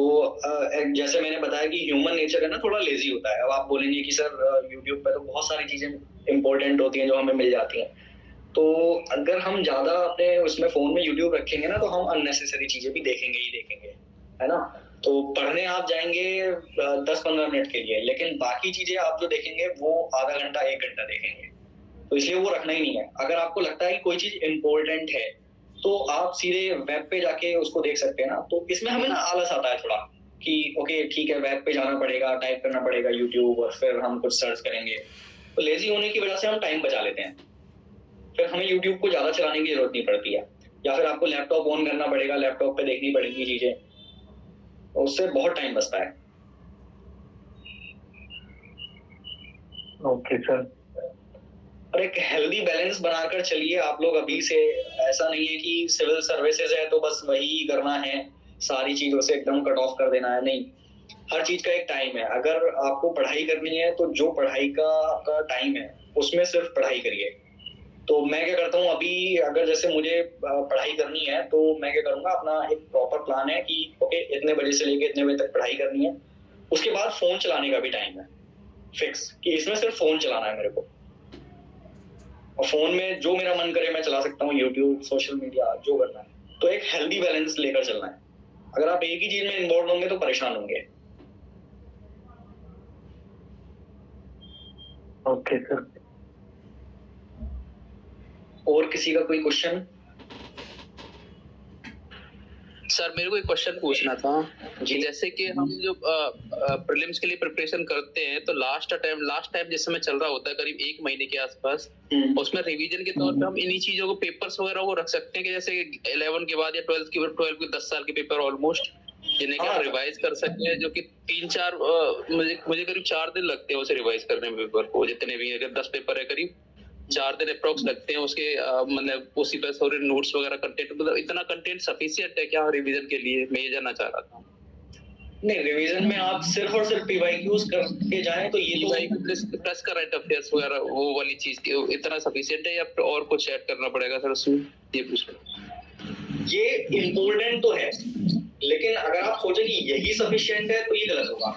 जैसे मैंने बताया कि ह्यूमन नेचर है ना, थोड़ा लेजी होता है। अब आप बोलेंगे कि सर यूट्यूब पे तो बहुत सारी चीजें इंपॉर्टेंट होती हैं जो हमें मिल जाती हैं, तो अगर हम ज्यादा अपने उसमें फोन में यूट्यूब रखेंगे ना, तो हम अननेसेसरी चीजें भी देखेंगे, है ना। तो पढ़ने आप जाएंगे 10-15 मिनट के लिए, लेकिन बाकी चीजें आप जो देखेंगे वो आधा घंटा 1 घंटा देखेंगे, तो इसलिए वो रखना ही नहीं है। अगर आपको लगता है कि कोई चीज इम्पोर्टेंट है तो आप सीधे वेब पे जाके उसको देख सकते हैं ना। तो इसमें हमें ना आलस आता है थोड़ा कि ओके ठीक है, वेब पे जाना पड़ेगा, टाइप करना पड़ेगा यूट्यूब, और फिर हम कुछ सर्च करेंगे। तो लेजी होने की वजह से हम टाइम बचा लेते हैं, फिर हमें यूट्यूब को ज्यादा चलाने की जरूरत नहीं पड़ती है। या फिर आपको लैपटॉप ऑन करना पड़ेगा, लैपटॉप पे देखनी पड़ेगी चीजें, उससे बहुत टाइम बचता है। Okay sir. और एक हेल्दी बैलेंस बनाकर चलिए आप लोग अभी से। ऐसा नहीं है कि सिविल सर्विसेज है तो बस वही करना है, सारी चीजों से एकदम कट ऑफ कर देना है, नहीं। हर चीज का एक टाइम है। अगर आपको पढ़ाई करनी है तो जो पढ़ाई का आपका टाइम है उसमें सिर्फ पढ़ाई करिए। तो मैं क्या करता हूँ, अभी अगर जैसे मुझे पढ़ाई करनी है तो मैं क्या करूंगा, अपना एक प्रॉपर प्लान है कि ओके इतने बजे से लेके इतने बजे तक पढ़ाई करनी है। उसके बाद फोन चलाने का भी टाइम है फिक्स, कि इसमें सिर्फ फोन चलाना है मेरे को, और फोन में जो मेरा मन करे मैं चला सकता हूँ, यूट्यूब, सोशल मीडिया, जो करना है। तो एक हेल्दी बैलेंस लेकर चलना है। अगर आप एक ही चीज में इन्वॉल्व होंगे तो परेशान होंगे। Okay sir. और किसी का कोई क्वेश्चन? सर मेरे को एक क्वेश्चन पूछना था कि जैसे कि हम जो प्रीलिम्स के लिए प्रिपरेशन करते हैं तो लास्ट टाइम जिस समय चल रहा होता है करीब 1 महीने के आसपास, उसमें रिवीजन के तौर पे हम इन्हीं चीजों को पेपर्स वगैरह वो रख सकते हैं कि जैसे 11 के बाद या 12 के 10 साल के पेपर ऑलमोस्ट जिन्हें कि हम रिवाइज कर सकते हैं, जो कि 3-4 मुझे करीब 4 दिन लगते हैं उसे रिवाइज करने में पेपर को, जितने भी अगर 10 पेपर है करीब 4 दिन अप्रोक्स लगते हैं उसके, मतलब उसी पे थोड़े नोट्स वगैरह कंटेंट, मतलब इतना कंटेंट सफिशिएंट है क्या रिवीजन के लिए, मैं ये जानना चाह रहा था। नहीं, रिवीजन में आप सिर्फ और सिर्फ पीवाईक्यूज करके जाएं तो ये तो प्लस करंट अफेयर्स वगैरह वो वाली चीज इतना सफिशिएंट है या और कुछ ऐड करना पड़ेगा सर उसमें, ये पूछ रहा। ये इम्पोर्टेंट तो है, लेकिन अगर आप सोचें कि यही सफिशिएंट है तो ये गलत होगा।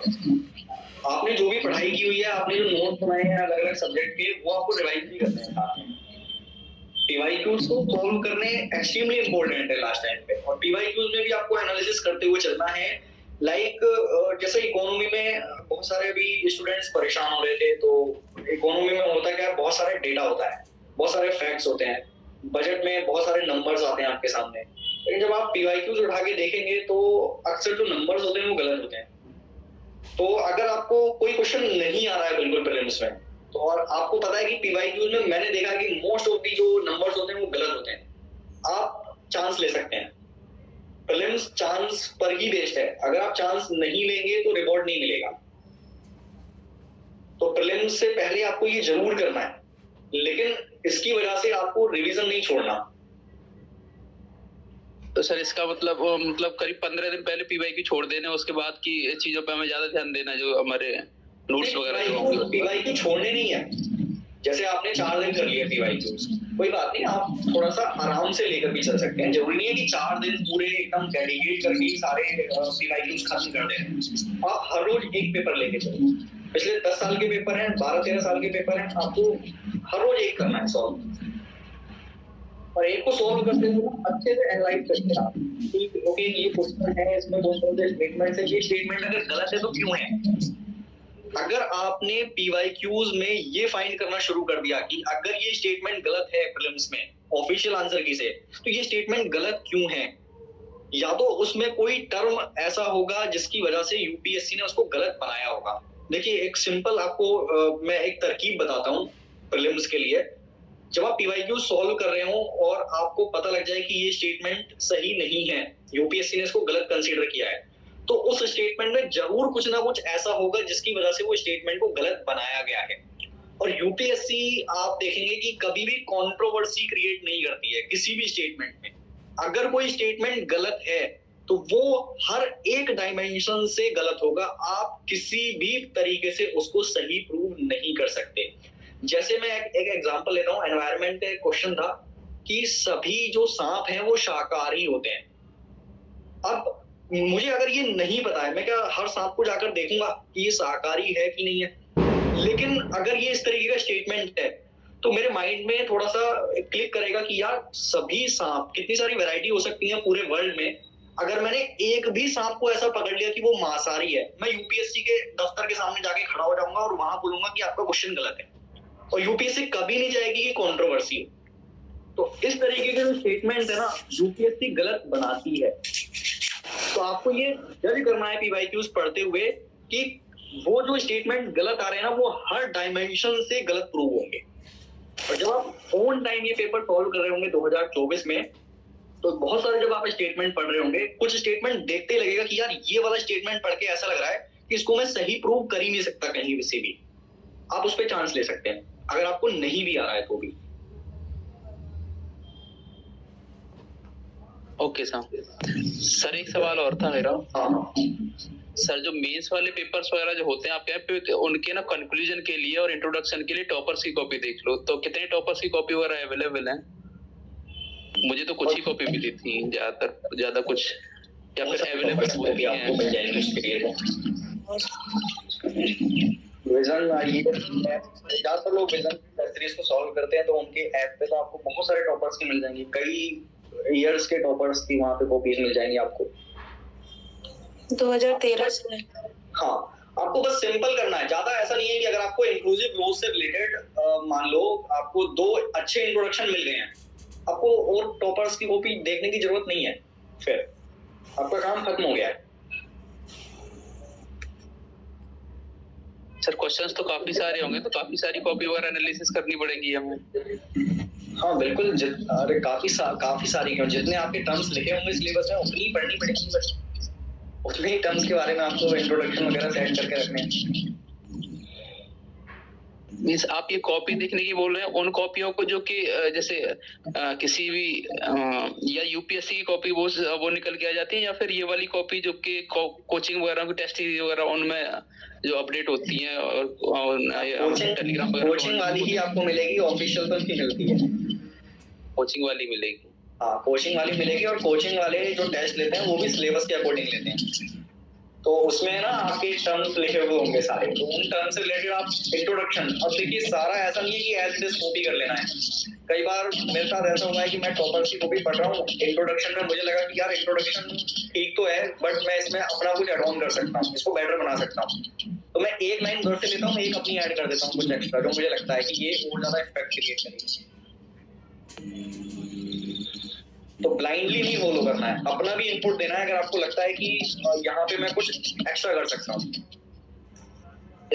आपने जो भी पढ़ाई की हुई है, आपने जो नोट बनाए हैं अलग अलग सब्जेक्ट के, वो आपको रिवाइज नहीं करने हैं। पीवाईक्यूज को सॉल्व करने एक्सट्रीमली इंपॉर्टेंट है लास्ट टाइम पे, और पीवाईक्यूज में भी आपको एनालिसिस करते हुए चलना है। लाइक जैसे इकोनॉमी में बहुत सारे अभी स्टूडेंट्स परेशान हो रहे थे, तो इकोनॉमी में होता क्या है, बहुत सारे डेटा होता है, बहुत सारे फैक्ट्स होते हैं, बजट में बहुत सारे नंबर्स आते हैं आपके सामने, लेकिन जब आप पीवाईक्यूज उठा के देखेंगे तो अक्सर जो नंबर्स होते हैं वो गलत होते हैं। तो अगर आपको कोई क्वेश्चन नहीं आ रहा है बिल्कुल प्रीलिम्स में, तो और आपको पता है कि पीवाईक्यूज में मैंने देखा कि मोस्ट ऑफ दी जो नंबर्स होते हैं वो गलत होते हैं, आप चांस ले सकते हैं। प्रीलिम्स चांस पर ही बेस्ड है, अगर आप चांस नहीं लेंगे तो रिवॉर्ड नहीं मिलेगा। तो प्रीलिम्स से पहले आपको ये जरूर करना है, लेकिन इसकी वजह से आपको रिवीजन नहीं छोड़ना। तो सर इसका मतलब करीब 15 दिन पहले पीवाईक्यू छोड़ देने, उसके बाद की चीजों पे हमें ज्यादा ध्यान देना, जो हमारे नोट्स वगैरह। पीवाईक्यू छोड़ने नहीं है, जैसे आपने 4 दिन कर लिया पीवाईक्यू, कोई बात नहीं, आप थोड़ा सा आराम से लेकर भी चल सकते हैं। जरूरी नहीं है कि 4 दिन पूरे एकदम डेडिकेट करके सारे पीवाईक्यूज खत्म कर दें। आप हर रोज एक पेपर लेके चलो, पिछले 10 साल के पेपर हैं, 12-13 साल के पेपर हैं, आपको हर रोज एक करना है सॉल्व, और एक को सॉल्व करते हुए अच्छे से एनालाइज करते हैं आप कि ओके ये क्वेश्चन है, इसमें बहुत सारे स्टेटमेंट्स हैं, ये स्टेटमेंट अगर गलत है तो क्यों है। अगर आपने पीवाईक्यूज में ये फाइंड करना शुरू कर दिया कि अगर ये स्टेटमेंट गलत है प्रीलिम्स में ऑफिशियल आंसर की से, तो ये स्टेटमेंट गलत क्यों है, या तो उसमें कोई टर्म ऐसा होगा जिसकी वजह से यूपीएससी ने उसको गलत बनाया होगा। देखिए एक सिंपल आपको मैं एक तरकीब बताता हूँ प्रीलिम्स के लिए। जब आप पीवाईक्यू सॉल्व कर रहे हो और आपको पता लग जाए कि ये स्टेटमेंट सही नहीं है, यूपीएससी ने इसको गलत कंसीडर किया है, तो उस स्टेटमेंट में जरूर कुछ ना कुछ ऐसा होगा जिसकी वजह से वो स्टेटमेंट को गलत बनाया गया है। और यूपीएससी आप देखेंगे कि कभी भी कंट्रोवर्सी क्रिएट नहीं करती है किसी भी स्टेटमेंट में। अगर कोई स्टेटमेंट गलत है तो वो हर एक डायमेंशन से गलत होगा, आप किसी भी तरीके से उसको सही प्रूव नहीं कर सकते। जैसे मैं एक एग्जांपल लेता हूँ, एनवायरनमेंट का क्वेश्चन था कि सभी जो सांप हैं वो शाकाहारी होते हैं। अब मुझे अगर ये नहीं पता है, मैं क्या हर सांप को जाकर देखूंगा कि ये शाकाहारी है कि नहीं है, लेकिन अगर ये इस तरीके का स्टेटमेंट है तो मेरे माइंड में थोड़ा सा क्लिक करेगा कि यार सभी सांप, कितनी सारी वैरायटी हो सकती है पूरे वर्ल्ड में, अगर मैंने एक भी सांप को ऐसा पकड़ लिया कि वो मांसाहारी है, मैं यूपीएससी के दफ्तर के सामने जाके खड़ा हो जाऊंगा और वहां बोलूंगा कि आपका क्वेश्चन गलत है, और यूपीएससी कभी नहीं चाहेगी कि कंट्रोवर्सी हो। तो इस तरीके के जो स्टेटमेंट है ना, यूपीएससी गलत बनाती है। तो आपको ये जज करना है पीवाईक्यूज पढ़ते हुए कि वो जो स्टेटमेंट गलत आ रहे हैं ना, वो हर डायमेंशन से गलत प्रूव होंगे। और जब आप ऑन टाइम ये पेपर सॉल्व कर रहे होंगे 2024 में, तो बहुत सारे जब आप स्टेटमेंट पढ़ रहे होंगे, कुछ स्टेटमेंट देखते ही लगेगा कि यार ये वाला स्टेटमेंट पढ़ के ऐसा लग रहा है कि इसको मैं सही प्रूव कर ही नहीं सकता कहीं से भी। आप उस पर चांस ले सकते हैं अगर आपको नहीं भी आ रहा है तो भी। ओके सर एक सवाल और था मेरा। सर जो मेंस वाले पेपर्स वगैरह जो होते हैं आपके यहाँ पे, उनके ना कंक्लूजन के लिए और इंट्रोडक्शन के लिए टॉपर्स की कॉपी देख लो, तो कितने टॉपर्स की कॉपी वगैरह अवेलेबल है? मुझे तो कुछ ही कॉपी मिली थी, ज्यादा कुछ, या फिर अवेलेबल कॉपी आपको मिल जाएगी उसके लिए। विजन ज्यादातर लोग विजन सीरीज को सॉल्व करते हैं, तो उनके ऐप पे तो आपको बहुत सारे टॉपर्स की मिल जाएंगी, कई ईयर्स के टॉपर्स की वहाँ पे कॉपीज मिल जाएंगी आपको। 2013 से। हाँ, आपको बस सिंपल करना है, ज्यादा ऐसा नहीं है कि अगर आपको इंक्लूसिव ग्रोथ से रिलेटेड मान लो आपको 2 अच्छे इंट्रोडक्शन मिल गए हैं, आपको और टॉपर्स की कॉपी देखने की जरूरत नहीं है। फिर आपका काम खत्म हो गया है। सर क्वेश्चंस तो काफी सारे होंगे, तो काफी सारी कॉपी वगैरह एनालिसिस करनी पड़ेगी हमें। हाँ बिल्कुल, अरे काफी सारी क्यों, जितने आपके टर्म्स लिखे होंगे सिलेबस में उतनी ही पढ़नी पड़ेगी, बस उतने ही टर्म्स के बारे में आपको इंट्रोडक्शन वगैरह सेट करके रखने हैं। मीन्स आप ये कॉपी देखने की बोल रहे हैं, उन कॉपियों को जो कि जैसे किसी भी या यूपीएससी की कॉपी वो निकल के आ जाती है, या फिर ये वाली कॉपी जो कि कोचिंग वगैरह की टेस्ट वगैरह उनमें जो अपडेट होती है और टेलीग्राम कोचिंग वाली ही आपको मिलेगी, ऑफिशियल तो नहीं मिलती है। कोचिंग वाली मिलेगी? हाँ कोचिंग वाली मिलेगी, और कोचिंग वाले जो टेस्ट लेते हैं वो भी सिलेबस के अकॉर्डिंग लेते हैं। तो उसमें ना आपके टर्म्स लिखे हुए होंगे सारे, तो उन टर्म्स से रिलेटेड आप इंट्रोडक्शन, अब देखिए सारा ऐसा नहीं है कि एज इट इज कॉपी कर लेना है। कई बार मेरे साथ ऐसा हुआ है कि मैं टॉपर्स की कॉपी पढ़ रहा हूँ, इंट्रोडक्शन में मुझे लगा कि यार इंट्रोडक्शन ठीक तो है बट मैं इसमें अपना कुछ एड ऑन कर सकता हूँ, इसको बेटर बना सकता हूँ। तो मैं एक लाइन घर से लेता हूँ, एक अपनी ऐड कर देता हूँ कुछ एक्स्ट्रा, जो मुझे लगता है कि ये और ज्यादा इफेक्ट क्रिएट करेगी। तो ब्लाइंडली नहीं फॉलो करना है, अपना भी इनपुट देना है अगर आपको लगता है कि यहाँ पे मैं कुछ एक्स्ट्रा कर सकता हूँ।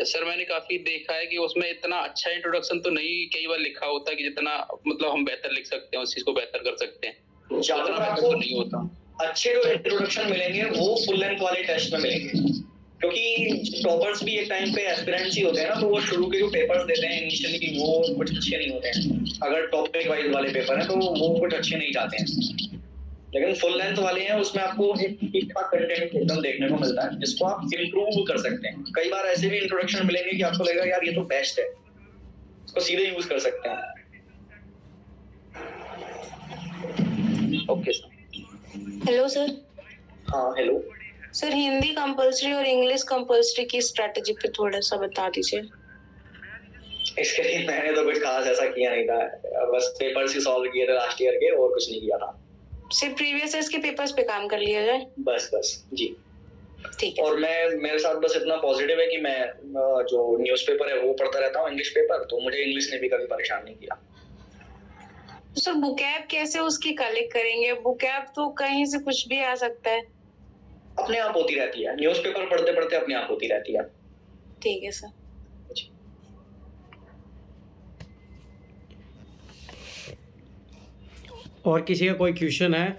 सर मैंने काफी देखा है कि उसमें इतना अच्छा इंट्रोडक्शन तो नहीं कई बार लिखा होता कि जितना मतलब हम बेहतर लिख सकते हैं, उस चीज को बेहतर कर सकते हैं, ज्यादातर आपको नहीं होता। अच्छे जो इंट्रोडक्शन मिलेंगे वो फुल लेंथ वाले टेस्ट में मिलेंगे, क्योंकि टॉपर्स भी एक टाइम पे एस्पिरेंट्स ही होते हैं ना, तो वो शुरू के जो पेपर्स देते हैं इनिशियली की वो कुछ अच्छे नहीं होते हैं। अगर टॉपिक वाइज वाले पेपर हैं तो वो कुछ अच्छे नहीं जाते हैं, लेकिन फुल लेंथ वाले हैं उसमें आपको एक ठीक ठाक कंटेंट एकदम देखने को मिलता है जिसको आप इम्प्रूव कर सकते हैं। कई बार ऐसे भी इंट्रोडक्शन मिलेंगे कि आपको लगेगा यार ये तो बेस्ट है, इसको सीधे यूज कर सकते हैं। Okay sir. Hello sir. हाँ हेलो सर, हिंदी कंपल्सरी और इंग्लिश कंपल्सरी की स्ट्रेटजी पे थोड़ा सा बता दीजिए। इसके लिए मैंने तो कुछ खास ऐसा किया नहीं था, बस पेपर्स ही सॉल्व किए थे लास्ट ईयर के, और कुछ नहीं किया था। सिर्फ प्रीवियस ईयर के पेपर्स पे काम कर लिया जाए? बस जी ठीक है। और मेरे साथ बस इतना पॉजिटिव है कि मैं जो न्यूज़पेपर है वो पढ़ता रहता हूँ, इंग्लिश पेपर, तो मुझे इंग्लिश ने भी कभी परेशान नहीं किया। सर बुकैब कैसे उसकी कलेक्ट करेंगे? बुकैब तो कहीं से कुछ भी आ सकता है। अपने आप होती रहती है, न्यूज़पेपर पढ़ते पढ़ते अपने आप होती रहती है। ठीक है सर। और किसी का कोई क्वेश्चन है?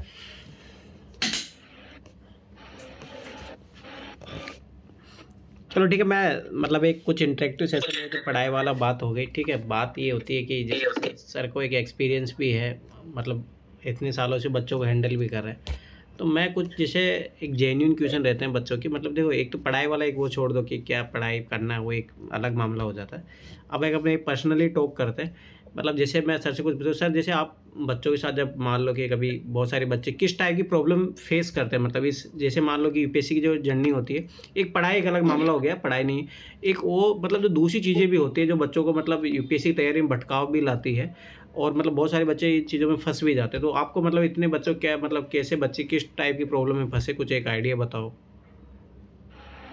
चलो ठीक है, मैं मतलब एक कुछ इंटरेक्टिव सेशन में तो पढ़ाई वाला बात हो गई। ठीक है, बात ये होती है कि जैसे सर को एक एक्सपीरियंस भी है, मतलब इतने सालों से बच्चों को हैंडल भी कर रहे हैं, तो मैं कुछ जैसे एक जेन्युइन क्वेश्चन रहते हैं बच्चों की, मतलब देखो एक तो पढ़ाई वाला एक वो छोड़ दो कि क्या पढ़ाई करना है, वो एक अलग मामला हो जाता है। अब एक अपने पर्सनली टॉक करते हैं, मतलब जैसे मैं सर से कुछ पूछूं, सर जैसे आप बच्चों के साथ जब मान लो कि कभी बहुत सारे बच्चे किस टाइप की प्रॉब्लम फेस करते हैं, मतलब इस जैसे मान लो कि यूपीएससी की जो जर्नी होती है, एक पढ़ाई एक अलग मामला हो गया, पढ़ाई नहीं, एक वो मतलब जो दूसरी चीज़ें भी होती है जो बच्चों को मतलब यूपीएससी की तैयारी में भटकाव भी लाती है, और मतलब बहुत सारे बच्चे इन चीज़ों में फंस भी जाते हैं। तो आपको मतलब इतने बच्चों क्या मतलब कैसे बच्चे किस टाइप की प्रॉब्लम में फंसे, कुछ एक आइडिया बताओ।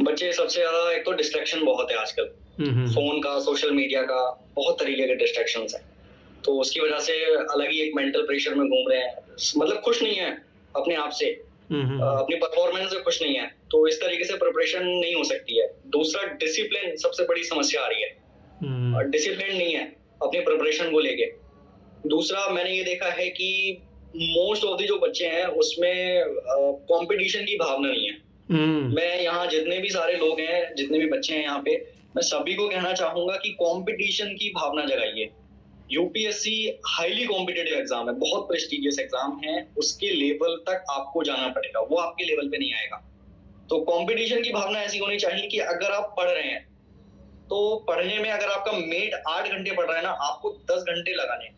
बच्चे सबसे ज्यादा एक तो डिस्ट्रैक्शन बहुत है आजकल, फोन का, सोशल मीडिया का, बहुत तरीके के डिस्ट्रैक्शंस हैं, तो उसकी वजह से अलग ही एक मेंटल प्रेशर में घूम रहे हैं, मतलब खुश नहीं है अपने आप से, अपनी परफॉर्मेंस से खुश नहीं है, तो इस तरीके से प्रिपरेशन नहीं हो सकती है। दूसरा डिसिप्लिन सबसे बड़ी समस्या आ रही है, डिसिप्लिन नहीं है अपनी प्रिपरेशन को लेके। दूसरा मैंने ये देखा है कि मोस्ट ऑफ द जो बच्चे हैं उसमें कंपटीशन की भावना नहीं है। मैं यहाँ जितने भी सारे लोग हैं, जितने भी बच्चे हैं यहाँ पे, मैं सभी को कहना चाहूंगा कि कंपटीशन की भावना जगाइए। यूपीएससी हाईली कॉम्पिटिटिव एग्जाम है, बहुत प्रेस्टिजियस एग्जाम है, उसके लेवल तक आपको जाना पड़ेगा, वो आपके लेवल पे नहीं आएगा। तो कंपटीशन की भावना ऐसी होनी चाहिए कि अगर आप पढ़ रहे हैं तो पढ़ने में अगर आपका मेट 8 घंटे पढ़ रहा है ना, आपको 10 घंटे लगाने।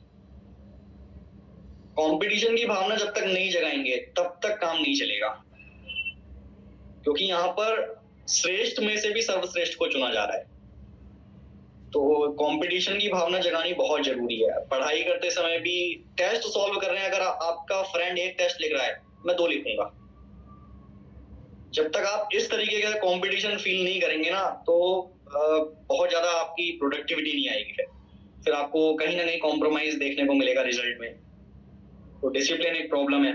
कंपटीशन की भावना जब तक नहीं जगाएंगे तब तक काम नहीं चलेगा, क्योंकि यहाँ पर श्रेष्ठ में से भी सर्वश्रेष्ठ को चुना जा रहा है। तो कंपटीशन की भावना जगानी बहुत जरूरी है। पढ़ाई करते समय भी टेस्ट सॉल्व कर रहे हैं, अगर आपका फ्रेंड एक टेस्ट लिख रहा है, मैं 2 लिखूंगा। जब तक आप इस तरीके का कंपटीशन फील नहीं करेंगे ना, तो बहुत ज्यादा आपकी प्रोडक्टिविटी नहीं आएगी। फिर आपको कहीं ना कहीं कॉम्प्रोमाइज देखने को मिलेगा रिजल्ट में। तो डिसिप्लिन एक प्रॉब्लम है।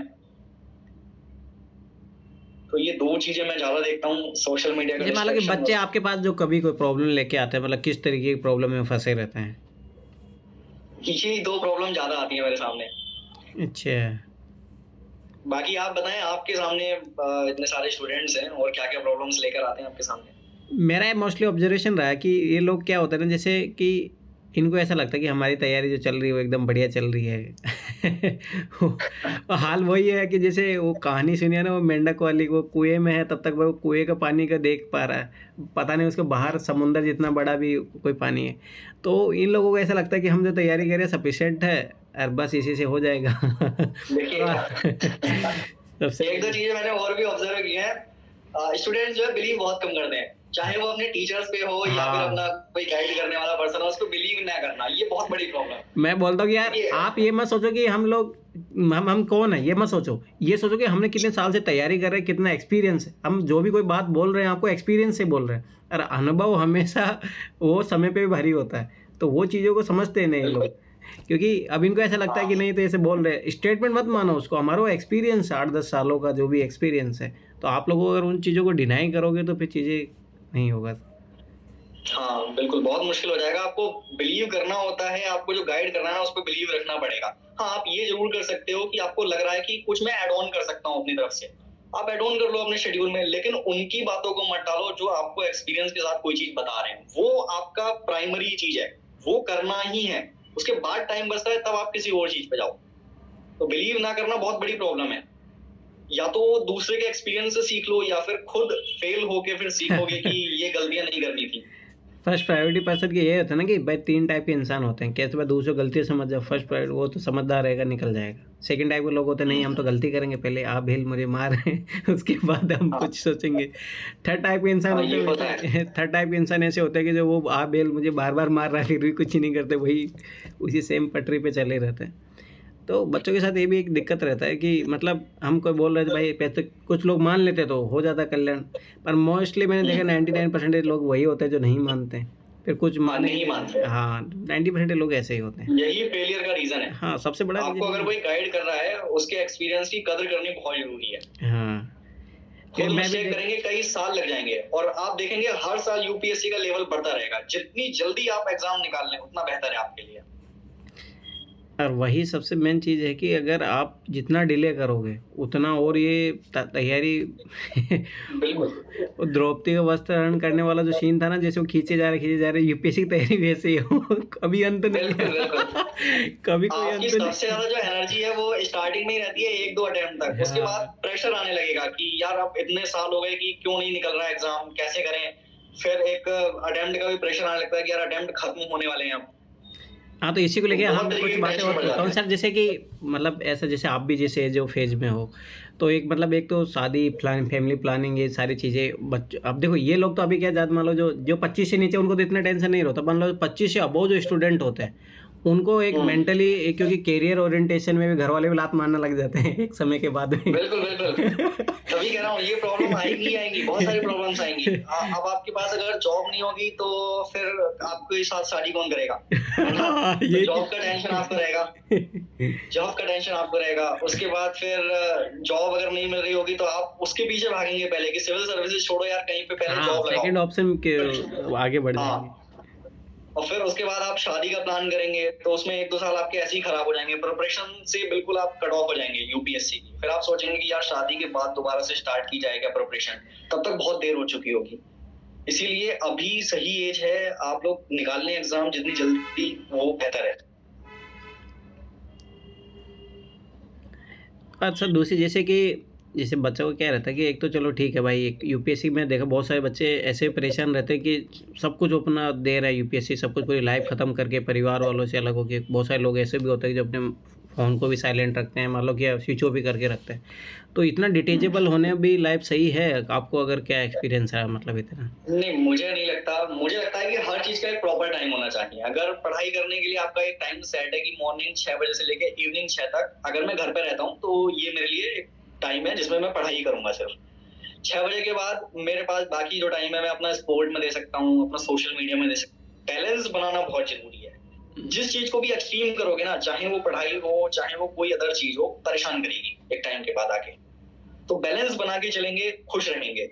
तो ये 2 चीजें मैं ज्यादा देखता हूँ, सोशल मीडिया का जी, मान लो कि distraction बच्चे और- आपके पास जो कभी कोई प्रॉब्लम लेके आते हैं, मतलब किस तरीके की प्रॉब्लम में फंसे रहते हैं? ये 2 प्रॉब्लम ज्यादा आती है मेरे सामने। अच्छा। बाकी आप बताएं, आपके सामने इतने सारे स्टूडेंट्स हैं और क्या क्या प्रॉब्लम्स लेकर आते हैं आपके सामने? मेरा मोस्टली ऑब्जर्वेशन रहा है कि ये लोग क्या होता है ना, जैसे कि इनको ऐसा लगता है कि हमारी तैयारी जो चल रही है वो एकदम बढ़िया चल रही है। हाल वही है कि जैसे वो कहानी सुनी है ना, वो मेंढक वाली, वो कुएं में है तब तक वो कुएं का पानी का देख पा रहा है, पता नहीं उसके बाहर समुंदर जितना बड़ा भी कोई पानी है। तो इन लोगों को ऐसा लगता है कि हम जो तैयारी करें सफिशिएंट है और बस इसी से हो जाएगा। देखिए सबसे एक 2 चीजें मैंने और भी ऑब्जर्व की हैं। स्टूडेंट्स जो है बिलीव बहुत कम करते हैं, चाहे वो अपने टीचर्स पे हो या फिर अपना कोई गाइड करने वाला पर्सन हो, उसको बिलीव ना करना, ये बहुत बड़ी प्रॉब्लम है। मैं बोलता हूँ कि यार आप ये मत सोचो कि हम लोग हम कौन है, ये मत सोचो, ये सोचो कि हमने कितने साल से तैयारी कर रहे हैं, कितना एक्सपीरियंस है। हम जो भी कोई बात बोल रहे हैं आपको एक्सपीरियंस से बोल रहे हैं, और अनुभव हमेशा वो समय पे भी भारी होता है। तो वो चीज़ों को समझते नहीं लोग, क्योंकि अब इनको ऐसा लगता है कि नहीं तो ऐसे बोल रहे हैं। स्टेटमेंट मत मानो उसको, हमारा वो एक्सपीरियंस 8-10 सालों का जो भी एक्सपीरियंस है। तो आप लोगों अगर उन चीज़ों को डिनाई करोगे तो फिर चीज़ें नहीं होगा। हाँ बिल्कुल, बहुत मुश्किल हो जाएगा। आपको बिलीव करना होता है, आपको जो गाइड करना है ना उस पर बिलीव रखना पड़ेगा। हाँ, आप ये जरूर कर सकते हो कि आपको लग रहा है कि कुछ मैं ऐड ऑन कर सकता हूँ अपनी तरफ से, आप ऐड ऑन कर लो अपने शेड्यूल में, लेकिन उनकी बातों को मत डालो जो आपको एक्सपीरियंस के साथ कोई चीज बता रहे हैं। वो आपका प्राइमरी चीज है, वो करना ही है। उसके बाद टाइम बचता है तब आप किसी और चीज पे जाओ। तो बिलीव ना करना बहुत बड़ी प्रॉब्लम है। या तो दूसरे के एक्सपीरियंस से सीख लो या फिर खुद फेल होके फिर सीखोगे कि ये गलतियां नहीं करनी थी। फर्स्ट प्रायोरिटी पर्सन की ये होता है ना कि भाई 3 टाइप के इंसान होते हैं। कैसे भाई दूसरों गलती समझ जाओ, फर्स्ट प्रायोरिटी वो तो समझदार रहेगा, निकल जाएगा। सेकंड टाइप के लोग होते हैं, नहीं हम तो गलती करेंगे, पहले आप भेल मुझे मार उसके बाद हम कुछ सोचेंगे। थर्ड टाइप के इंसान होते हैं, थर्ड टाइप के इंसान ऐसे होते हैं कि जो वो आप भेल मुझे बार बार मार रहा है फिर भी कुछ ही नहीं करते, वही उसी सेम पटरी पे चले रहते हैं। तो बच्चों के साथ ये भी एक दिक्कत रहता है कि मतलब हम कोई बोल रहे थे भाई पैसे, कुछ लोग मान लेते तो हो जाता कल्याण, पर मोस्टली मैंने देखा 99% लोग वही होते हैं जो नहीं मानते, फिर कुछ नहीं मानते। हाँ 90% लोग ऐसे ही होते हैं। यही फेलियर का रीजन है। हाँ सबसे बड़ा आपको अगर कोई गाइड कर रहा है उसके एक्सपीरियंस की कदर करनी बहुत जरूरी है। हाँ खुद मिस्टेक करेंगे कई साल लग जाएंगे और आप देखेंगे हर साल यूपीएससी का लेवल बढ़ता रहेगा। जितनी जल्दी आप एग्जाम निकाल लें उतना बेहतर है आपके लिए। और वही सबसे मेन चीज़ है कि अगर आप जितना डिले करोगे उतना और ये तैयारी बिल्कुल। द्रौपदी का वस्त्र हरण करने वाला जो सीन था ना, जैसे वो खींचे जा रहे यूपीएससी की तैयारी वैसे ही हो, कभी अंत नहीं कभी कोई अंत नहीं। सबसे ज्यादा जो एनर्जी है वो स्टार्टिंग में ही रहती है 1-2 अटेम्प्ट तक। उसके बाद प्रेशर आने लगेगा कि यार अब इतने साल हो गए कि क्यों नहीं निकल रहा एग्जाम, कैसे करें। फिर एक अटेम्प्ट का भी प्रेशर आने लगता है कि यार अटेम्प्ट खत्म होने वाले हैं अब। हाँ तो इसी को लेके हम कुछ बातें और करता हूँ सर, जैसे कि मतलब ऐसा जैसे आप भी जैसे जो फेज में हो, तो एक मतलब एक तो शादी प्लान, फैमिली प्लानिंग, ये सारी चीज़ें बच्चों। अब देखो ये लोग तो अभी क्या मान लो जो 25 से नीचे उनको तो इतना टेंशन नहीं रहता, मान लो 25 से अबव जो स्टूडेंट होते हैं उनको एक मेंटली, क्योंकि कैरियर ओरिएंटेशन में भी घर वाले भी लात मारना लग जाते हैं एक समय के बाद में। बिल्कुल बिल्कुल, तभी कह रहा हूँ ये प्रॉब्लम आएगी, बहुत सारी प्रॉब्लम्स आएंगी। अब आपके पास अगर जॉब नहीं होगी तो फिर आपके साथ शादी कौन करेगा? ये जॉब का टेंशन आपको रहेगा, उसके बाद फिर जॉब अगर नहीं मिल रही होगी तो आप उसके पीछे भागेंगे पहले कि सिविल सर्विसेज छोड़ो यार, कहीं पे पहले जॉब लगाओ। सेकंड ऑप्शन के आगे बढ़ जाएंगे। और फिर उसके बाद आप शादी का प्लान करेंगे तो उसमें 1-2 साल आपके ऐसे ही खराब हो जाएंगे। प्रिपरेशन से बिल्कुल आप कट ऑफ हो जाएंगे यूपीएससी की। फिर आप सोचेंगे कि यार शादी के बाद दोबारा से स्टार्ट की जाएगा प्रिपरेशन, तब तक बहुत देर हो चुकी होगी। इसीलिए अभी सही एज है, आप लोग निकाल लें एग्जाम जितनी जल्दी वो बेहतर है। अच्छा दूसरी जैसे बच्चों को क्या रहता है कि एक तो चलो ठीक है भाई, एक यूपीएससी में देखा बहुत सारे बच्चे ऐसे परेशान रहते हैं कि सब कुछ अपना दे रहा है यूपीएससी, सब कुछ पूरी लाइफ ख़त्म करके परिवार वालों से अलग होकर। बहुत सारे लोग ऐसे भी होते हैं जो अपने फ़ोन को भी साइलेंट रखते हैं, मान लो कि स्विच ऑफ भी करके रखते हैं। तो इतना डिटेचेबल होने भी लाइफ सही है आपको? अगर क्या एक्सपीरियंस है मतलब इतना? नहीं, मुझे नहीं लगता। मुझे लगता है कि हर चीज़ का एक प्रॉपर टाइम होना चाहिए। अगर पढ़ाई करने के लिए आपका एक टाइम सेट है कि मॉर्निंग 6 बजे से लेकर इवनिंग 6 तक, अगर मैं घर पे रहता हूँ तो ये मेरे लिए एक टाइम है जिसमें मैं पढ़ाई करूंगा सिर्फ। 6 बजे के बाद मेरे पास बाकी जो टाइम है मैं अपना स्पोर्ट में दे सकता हूँ, अपना सोशल मीडिया में दे सकता हूँ। बैलेंस बनाना बहुत जरूरी है। जिस चीज को भी एक्सट्रीम करोगे ना, चाहे वो पढ़ाई हो चाहे वो कोई अदर चीज हो, परेशान करेगी एक टाइम के बाद आके। तो बैलेंस बना के चलेंगे, खुश रहेंगे।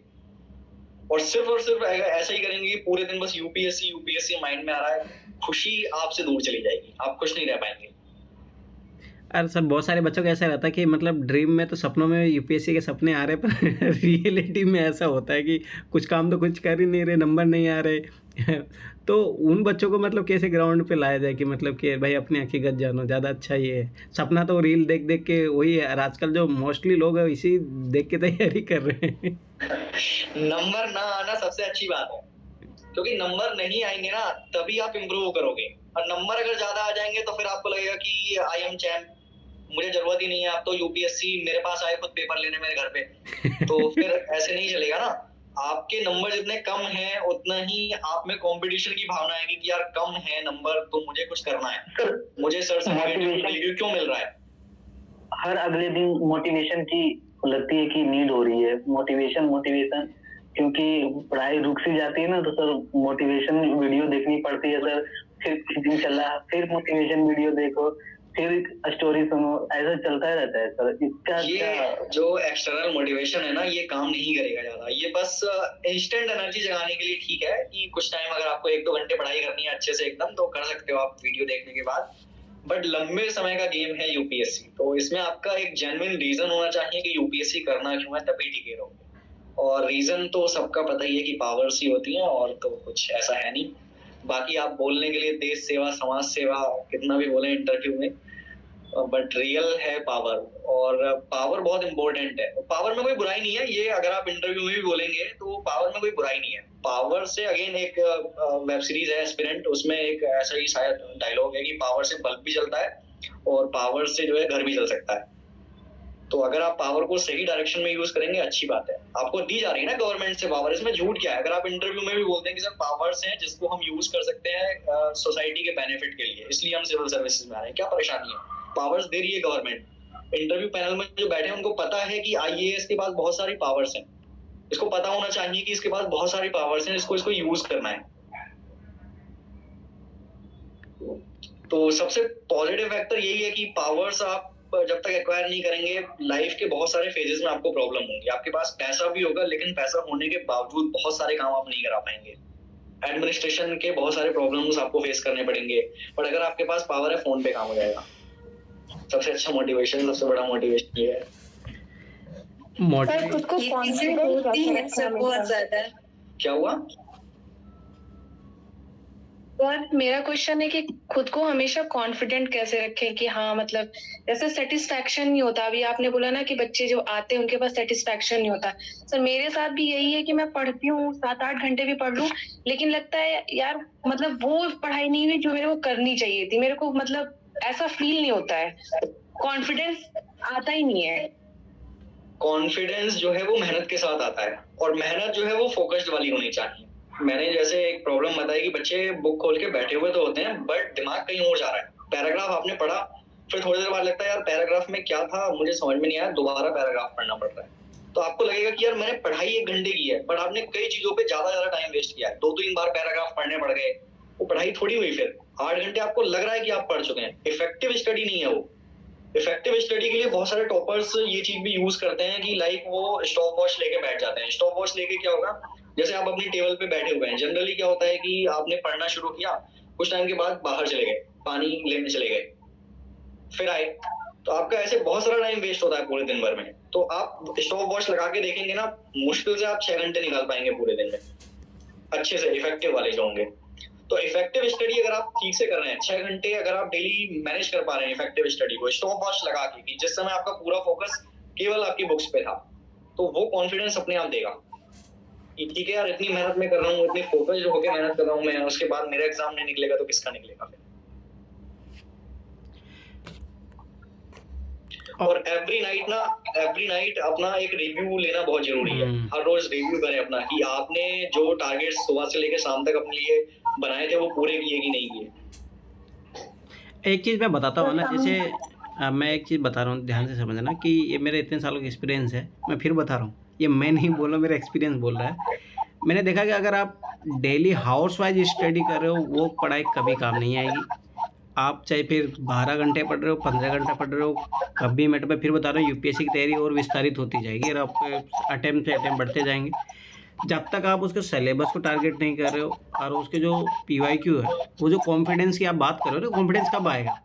और सिर्फ ऐसा ही करेंगे कि पूरे दिन बस यूपीएससी माइंड में आ रहा है, खुशी आपसे दूर चली जाएगी, आप खुश नहीं रह पाएंगे। अरे सर, बहुत सारे बच्चों का ऐसा रहता है कि मतलब ड्रीम में तो सपनों में यूपीएससी के सपने आ रहे हैं, पर रियलिटी में ऐसा होता है कि कुछ काम तो कुछ कर ही नहीं रहे, नंबर नहीं आ रहे। तो उन बच्चों को मतलब कैसे ग्राउंड पे लाया जाए कि मतलब कि भाई अपनी हकीकत जानो, ज़्यादा अच्छा ये है। सपना तो रील देख देख के वही है, और आजकल जो मोस्टली लोग हैं इसी देख के तैयारी कर रहे हैं। नंबर ना आना सबसे अच्छी बात है, क्योंकि नंबर नहीं आएंगे ना तभी आप इम्प्रूव करोगे। और नंबर अगर ज्यादा आ जाएंगे तो फिर आपको लगेगा कि आई एम चैम्प, मुझे जरूरत ही नहीं है, आप तो यूपीएससी मेरे पास आए खुद पेपर लेने मेरे घर पे। तो फिर ऐसे नहीं चलेगा ना। आपके नंबर जितने कम हैं उतना ही आप में कंपटीशन की भावना आएगी कि यार कम है नंबर तो मुझे कुछ करना है, मुझे सर से मोटिवेशन क्यों मिल रहा है। हर अगले दिन मोटिवेशन की लगती है कि नीड हो रही है, मोटिवेशन, क्योंकि पढ़ाई रुक सी जाती है ना, तो सर मोटिवेशन वीडियो देखनी पड़ती है सर। फिर कुछ दिन चला, फिर मोटिवेशन वीडियो देखो, फिर स्टोरी सुनो, ऐसा चलता रहता है सर। इसका ये जो एक्सटर्नल मोटिवेशन है ना, ये काम नहीं करेगा ज्यादा। ये बस इंस्टेंट एनर्जी जगाने के लिए ठीक है कि कुछ टाइम अगर आपको 1-2 घंटे पढ़ाई करनी है अच्छे से एकदम, तो कर सकते हो आप वीडियो देखने के बाद। बट लंबे समय का गेम है यूपीएससी, तो इसमें आपका एक जेन्युइन रीजन होना चाहिए कि यूपीएससी करना क्यों है, तभी टिके रहोगे। और रीजन तो सबका पता ही है कि पावर्स ही होती हैं, और तो कुछ ऐसा है नहीं। बाकी आप बोलने के लिए देश सेवा, समाज सेवा कितना भी बोले इंटरव्यू में, बट रियल है पावर। और पावर बहुत इंपॉर्टेंट है। पावर में कोई बुराई नहीं है, ये अगर आप इंटरव्यू में भी बोलेंगे तो पावर में कोई बुराई नहीं है। पावर से अगेन एक वेब सीरीज है एस्पिरेंट, उसमें एक ऐसा ही शायद डायलॉग है कि पावर से बल्ब भी जलता है और पावर से जो है घर भी जल सकता है। तो अगर आप पावर को सही डायरेक्शन में यूज करेंगे अच्छी बात है। आपको दी जा रही है ना गवर्नमेंट से पावर, इसमें झूठ क्या है। अगर आप इंटरव्यू में भी बोलते हैं कि सर पावर्स हैं जिसको हम यूज कर सकते हैं सोसाइटी के बेनिफिट के लिए, इसलिए हम सिविल सर्विसेज में आ रहे हैं, क्या परेशानी है। पावर्स दे रही है गवर्नमेंट। इंटरव्यू पैनल में जो बैठे हैं उनको पता है कि आईएएस के पास बहुत सारी पावर्स हैं, इसको पता होना चाहिए कि इसके पास बहुत सारी पावर्स हैं, इसको यूज करना है। तो सबसे पॉजिटिव फैक्टर यही है कि पावर्स आप जब तक एक्वायर नहीं करेंगे, लाइफ के बहुत सारे फेजेस में आपको प्रॉब्लम होंगी। आपके पास पैसा भी होगा, लेकिन पैसा होने के बावजूद बहुत सारे काम आप नहीं करा पाएंगे। एडमिनिस्ट्रेशन के बहुत सारे प्रॉब्लम्स आपको फेस करने पड़ेंगे। पर अगर आपके पास पावर है, फोन पे काम हो जाएगा। सबसे अच्छा मोटिवेशन, सबसे बड़ा मोटिवेशन ये है। खुद को कॉन्फिडेंस बहुत ज्यादा। क्या हुआ? और मेरा क्वेश्चन है कि खुद को हमेशा कॉन्फिडेंट कैसे रखें कि हाँ मतलब जैसे सेटिस्फैक्शन नहीं होता। अभी आपने बोला ना कि बच्चे जो आते हैं उनके पास सेटिस्फैक्शन नहीं होता। सर मेरे साथ भी यही है कि मैं पढ़ती हूँ, 7-8 घंटे भी पढ़ लूँ, लेकिन लगता है यार मतलब वो पढ़ाई नहीं हुई जो मेरे को करनी चाहिए थी। मेरे को मतलब ऐसा फील नहीं होता है, कॉन्फिडेंस आता ही नहीं है। कॉन्फिडेंस जो है वो मेहनत के साथ आता है, और मेहनत जो है वो फोकस्ड वाली होनी चाहिए। मैंने जैसे एक प्रॉब्लम बताई कि बच्चे बुक खोल के बैठे हुए तो होते हैं, बट दिमाग कहीं और जा रहा है। पैराग्राफ आपने पढ़ा, फिर थोड़ी देर बाद लगता है यार पैराग्राफ में क्या था मुझे समझ में नहीं आया, दोबारा पैराग्राफ पढ़ना पड़ रहा है। तो आपको लगेगा कि यार मैंने पढ़ाई 1 घंटे की है, बट आपने कई चीजों पे ज्यादा टाइम वेस्ट किया है। 2-3 बार पैराग्राफ पढ़ने पड़ गए, वो पढ़ाई थोड़ी हुई। फिर 8 घंटे आपको लग रहा है कि आप पढ़ चुके हैं। इफेक्टिव स्टडी नहीं है वो। इफेक्टिव स्टडी के लिए बहुत सारे टॉपर्स ये चीज भी यूज करते हैं कि लाइक वो स्टॉप वॉच लेके बैठ जाते हैं। स्टॉप वॉच लेके क्या होगा, जैसे आप अपनी टेबल पे बैठे हुए हैं, जनरली क्या होता है कि आपने पढ़ना शुरू किया, कुछ टाइम के बाद बाहर चले गए, पानी लेने चले गए, फिर आए, तो आपका ऐसे बहुत सारा टाइम वेस्ट होता है पूरे दिन भर में। तो आप स्टॉप वॉच लगा के देखेंगे ना, मुश्किल से आप 6 घंटे निकाल पाएंगे पूरे दिन में, अच्छे से इफेक्टिव वाले जो होंगे। तो इफेक्टिव स्टडी अगर आप ठीक से कर रहे हैं, 6 घंटे अगर आप डेली मैनेज कर पा रहे हैं इफेक्टिव स्टडी को स्टॉप वॉच लगा के, कि जिस समय आपका पूरा फोकस केवल आपकी बुक्स पे था, तो वो कॉन्फिडेंस अपने आप देगा कि ठीक है यार इतनी मेहनत में कर रहा हूँ, इतनी फोकस होकर मेहनत कर रहा हूँ मैं, उसके बाद मेरा एग्जाम नहीं निकलेगा तो किसका निकलेगा फिर। और एवरी नाइट अपना एक रिव्यू लेना बहुत जरूरी है। हर रोज रिव्यू करें अपना कि आपने जो टारगेट सुबह से लेकर शाम तक अपने लिए बनाए थे वो पूरे किए कि नहीं किए। एक चीज़ मैं बताता हूँ ना, जैसे मैं एक चीज़ बता रहा हूँ, ध्यान से समझना कि ये मेरे इतने सालों का एक्सपीरियंस है। मैं फिर बता रहा हूँ, ये मैं नहीं बोल रहा, मेरा एक्सपीरियंस बोल रहा है। मैंने देखा कि अगर आप डेली हाउस वाइज स्टडी कर रहे हो, वो पढ़ाई कभी काम नहीं आएगी। आप चाहे फिर 12 घंटे पढ़ रहे हो, 15 घंटे पढ़ रहे हो, कभी मैं फिर बता रहा हूँ यूपीएससी की तैयारी और विस्तारित होती जाएगी और आप अटेम्प्ट से अटेम्प्ट बढ़ते जाएंगे। जब तक आप उसके सिलेबस को टारगेट नहीं कर रहे हो और उसके जो पीवाईक्यू है, वो जो कॉन्फिडेंस की आप बात कर रहे हो, कॉन्फिडेंस कब आएगा?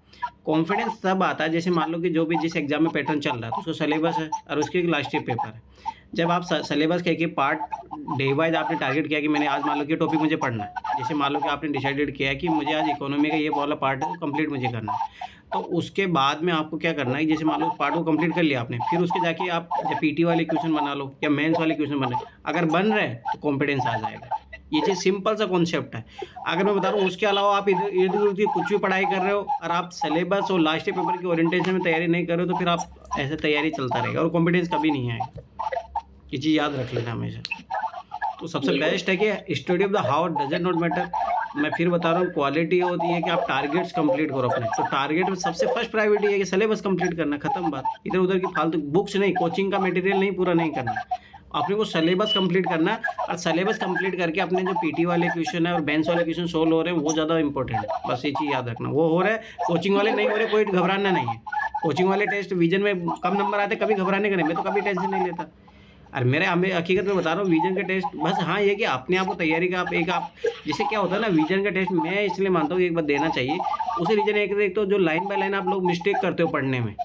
कॉन्फिडेंस तब आता है जैसे मान लो कि जो भी जिस एग्जाम में पैटर्न चल रहा है तो उसका सिलेबस है और उसके एक लास्ट ईयर पेपर है। जब आप सिलेबस के एक पार्ट डे वाइज आपने टारगेट किया कि मैंने आज मान लो कि टॉपिक मुझे पढ़ना है, जैसे मान लो कि आपने डिसाइडेड किया है कि मुझे आज इकोनॉमी का ये वाला पार्ट है कंप्लीट मुझे करना है, तो उसके बाद में आपको क्या करना है, जैसे मान लो पार्ट को कंप्लीट कर लिया आपने, फिर उसके जाके आप पीटी वाले क्वेश्चन बना लो या मेंस वाले क्वेश्चन बना लो। अगर बन रहे हैं तो कॉन्फिडेंस आ जाएगा। ये चीज़ सिंपल सा कॉन्सेप्ट है। अगर मैं बता रहा हूँ उसके अलावा आप इधर उधर की कुछ भी पढ़ाई कर रहे हो और आप सिलेबस और लास्ट पेपर की ओरिएंटेशन में तैयारी नहीं कर रहे हो, तो फिर आप ऐसे तैयारी चलता रहेगा और कॉन्फिडेंस कभी नहीं आएगा। ये चीज़ याद रख लेना हमेशा। तो सबसे बेस्ट है कि study of the how doesn't not matter. मैं फिर बता रहा हूँ क्वालिटी होती है कि आप टारगेट्स कंप्लीट करो अपने। तो टारगेट में सबसे फर्स्ट प्रायोरिटी है कि सिलेबस कंप्लीट करना, खत्म बात। इधर उधर की फालतू बुक्स नहीं, कोचिंग का मटेरियल नहीं पूरा नहीं करना, अपने को सिलेबस कंप्लीट करना है। और सिलेबस कंप्लीट करके अपने जो पीटी वाले क्वेश्चन है और बेंच वाले क्वेश्चन सोल्व हो रहे हैं वो ज़्यादा इंपॉर्टेंट है। बस ये चीज़ याद रखना, वो हो रहा है, कोचिंग वाले नहीं हो रहे, कोई घबराना नहीं है। कोचिंग वाले टेस्ट विजन में कम नंबर आते, कभी घबराने का नहीं, मैं तो कभी टेंशन नहीं लेता। और मेरे हकीकत में बता रहा हूँ विजन के टेस्ट बस हाँ ये कि अपने आप को तैयारी का आप जैसे क्या होता है ना, विजन का टेस्ट मैं इसलिए मानता हूँ कि एक बार देना चाहिए। उसे रीजन एक तो जो लाइन बाय लाइन आप लोग मिस्टेक करते हो पढ़ने में,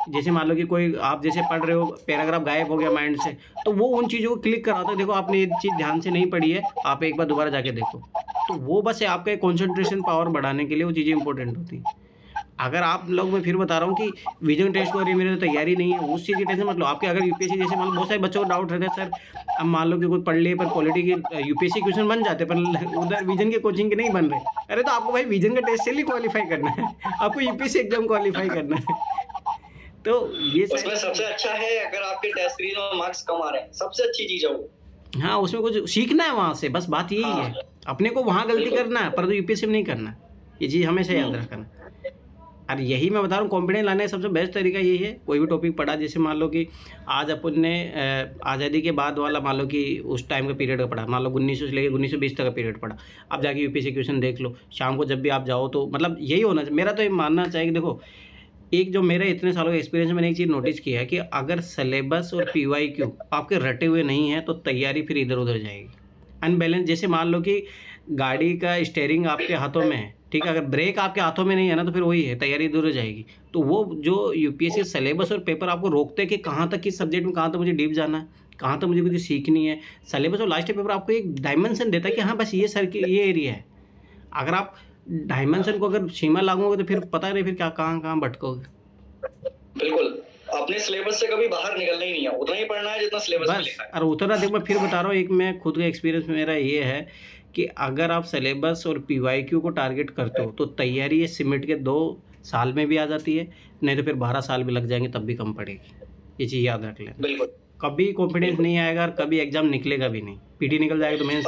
जैसे मान लो कि कोई आप जैसे पढ़ रहे हो पैराग्राफ गायब हो गया माइंड से, तो वो उन चीज़ों को क्लिक कराता है, देखो आपने ये चीज़ ध्यान से नहीं पढ़ी है, आप एक बार दोबारा जाके देखो। तो वो बस है आपका कंसंट्रेशन पावर बढ़ाने के लिए वो चीज़ें इंपॉर्टेंट होती है। अगर आप लोग, मैं फिर बता रहा हूँ कि विजन टेस्ट को अरे मेरे तो तैयारी नहीं है, उस चीज़ की टेंशन मतलब आपके अगर यूपीएससी जैसे मान लो बहुत सारे बच्चों को डाउट रहता है सर, अब मान लो कि कोई पढ़ लिए पर क्वालिटी के यूपीएससी क्वेश्चन बन जाते पर उधर विजन के कोचिंग के नहीं बन रहे। अरे तो आपको भाई विजन का टेस्ट से ही क्वालिफाई करना है, आपको यूपीएससी एग्जाम क्वालिफाई करना है। तो ये उसमें सबसे अच्छा है अगर आपके टेस्ट सीरीज में मार्क्स कम आ रहे हैं, सबसे अच्छी चीज है वो। हाँ, उसमें कुछ सीखना है वहाँ से, बस बात यही है, अपने को वहाँ गलती करना है पर यूपीएससी में नहीं करना। ये चीज़ हमेशा याद रखना। और यही मैं बता रहा हूँ कॉन्फिडेंस लाने का सबसे बेस्ट तरीका यही है। कोई भी टॉपिक पढ़ा, जैसे मान लो कि आज अपन ने आज़ादी के बाद वाला मान लो कि उस टाइम का पीरियड का पढ़ा, मान लो 1900 से लेकर 1920 तक का पीरियड पढ़ा, अब जाके यूपीएससी क्वेश्चन देख लो शाम को जब भी आप जाओ। तो मतलब यही होना चाहिए। मेरा तो ये मानना चाहिए कि देखो, एक जो मेरे इतने सालों का एक्सपीरियंस में मैंने एक चीज़ नोटिस किया है कि अगर सिलेबस और पीवाईक्यू आपके रटे हुए नहीं है तो तैयारी फिर इधर उधर जाएगी, अनबैलेंस। जैसे मान लो कि गाड़ी का स्टीयरिंग आपके हाथों में है, ठीक है, अगर ब्रेक आपके हाथों में नहीं है ना तो फिर वही है, तैयारी दूर हो जाएगी। तो वो जो यूपीएससी सिलेबस और पेपर आपको रोकते हैं कि कहाँ तक किस सब्जेक्ट में कहाँ तक मुझे डीप जाना है, कहाँ तक मुझे कुछ सीखनी है। सिलेबस और लास्ट पेपर आपको एक डायमेंशन देता है कि हाँ बस ये सर की ये एरिया है। अगर आप डायमेंशन को अगर सीमा लागोगे तो फिर पता नहीं फिर क्या कहाँ भटकोगे। बिल्कुल, अपने सिलेबस से कभी बाहर निकलना ही नहीं है, उतना ही पढ़ना है जितना सिलेबस में लिखा है। और उतना देखो, मैं फिर बता रहा हूँ, एक मैं खुद का एक्सपीरियंस मेरा ये है कि अगर आप सिलेबस और पीवाईक्यू को टारगेट करते हो तो तैयारी ये सिमट के 2 साल में भी आ जाती है, नहीं तो फिर 12 साल भी लग जाएंगे तब भी कम पड़ेगी। ये चीज़ याद रख लेना। बिल्कुल, कभी कॉन्फिडेंस नहीं आएगा और कभी एग्जाम निकलेगा भी नहीं। पीटी निकल जाएगा तो मेंस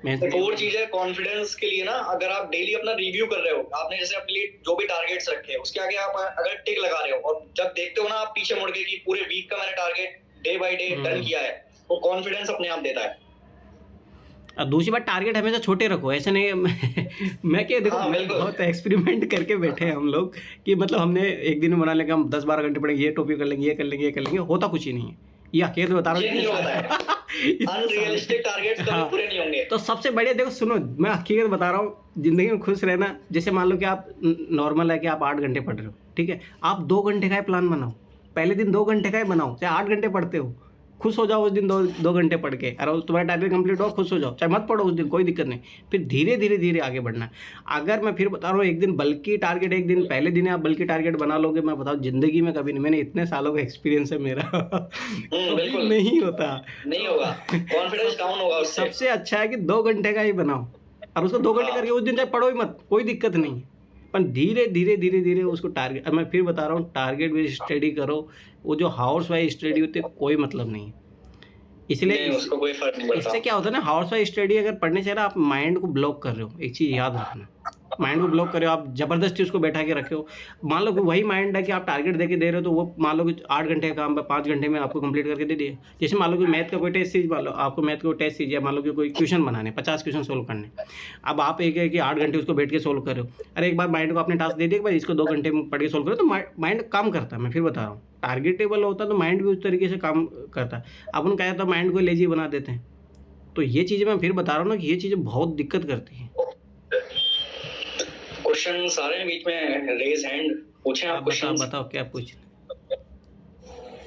एक और चीज है कॉन्फिडेंस के लिए ना, अगर आप डेली अपना रिव्यू कर रहे हो, आपने जैसे अपने लिए जो भी टारगेट्स रखे हैं उसके आगे आप अगर टिक लगा रहे हो और जब देखते हो ना आप पीछे मुड़ के कि पूरे वीक का मैंने target day by day done किया है, वो कॉन्फिडेंस अपने आप देता है। और दूसरी बात, टारगेट हमेशा छोटे रखो, ऐसे नहीं मैं क्या देखो, बहुत एक्सपेरिमेंट करके बैठे हैं हम लोग कि मतलब हमने एक दिन में बना लेंगे हम 10-12 घंटे पढ़ेंगे, ये टॉपिक कर लेंगे, ये कर लेंगे, ये कर लेंगे, होता कुछ ही नहीं है। ये अकेले बता रहा हूँ, अनरियलिस्टिक टारगेट्स कभी पूरे नहीं होंगे। तो सबसे बढ़िया देखो, सुनो, मैं हकीकत बता रहा हूँ, जिंदगी में खुश रहना। जैसे मान लो कि आप नॉर्मल है कि आप 8 घंटे पढ़ रहे हो, ठीक है, आप 2 घंटे का प्लान बनाओ, पहले दिन 2 घंटे का बनाओ, चाहे 8 घंटे पढ़ते हो, खुश हो जाओ उस दिन 2 घंटे पढ़ के, और तुम्हारा टारगेट कंप्लीट हो, खुश हो जाओ, चाहे मत पढ़ो उस दिन, कोई दिक्कत नहीं। फिर धीरे धीरे धीरे आगे बढ़ना। अगर मैं फिर बता रहा हूँ, एक दिन बल्कि टारगेट, एक दिन पहले दिन आप बल्कि टारगेट बना लोगे, मैं बताऊँ जिंदगी में कभी नहीं, मैंने इतने सालों का एक्सपीरियंस है मेरा, बिल्कुल नहीं होता, नहीं होगा, कॉन्फिडेंस डाउन होगा उससे। सबसे अच्छा है कि 2 घंटे का ही बनाओ और उसको 2 घंटे करके उस दिन चाहे पढ़ो ही मत, कोई दिक्कत नहीं है, पर धीरे धीरे धीरे धीरे उसको टारगेट। मैं फिर बता रहा हूँ, टारगेट बेस्ड स्टडी करो, वो जो हाउस वाइज स्टडी होती है कोई मतलब नहीं है। इसलिए उसको कोई फर्क नहीं पड़ता। इससे क्या होता है ना, हाउस वाइज स्टडी अगर पढ़ने से आप माइंड को ब्लॉक कर रहे हो, एक चीज याद रखना, माइंड को ब्लॉक करे आप, जबरदस्ती उसको बैठा के रखे हो। मान लो कि वही माइंड है कि आप टारगेट देके दे रहे हो, तो वो मान लो कि 8 घंटे का काम 5 घंटे में आपको कंप्लीट करके दे दिए। जैसे मान लो कि मैथ का कोई टेस्ट सीरीज, मान लो आपको मैथ का टेस्ट सीरीज है, मान लो कि कोई क्वेश्चन बनाने 50 क्वेश्चन सोल्व करने, अब आप एक है कि 8 घंटे उसको बैठ के सोल्व कर रहे हो। अरे एक बार माइंड को आपने टास्क दे दिया कि भाई इसको 2 घंटे में पढ़ के सोल्व करो, तो माइंड काम करता है। मैं फिर बता रहा हूँ, टारगेटेबल होता है तो माइंड भी उस तरीके से काम करता है। अपन क्या होता है, माइंड को लेजी बना देते हैं। तो ये चीज़ें मैं फिर बता रहा हूँ ना कि ये चीज़ें बहुत दिक्कत करती हैं। क्वेश्चन सारे हैं बीच में, रेज हैंड पूछें आप क्वेश्चन। बताओ क्या पूछ।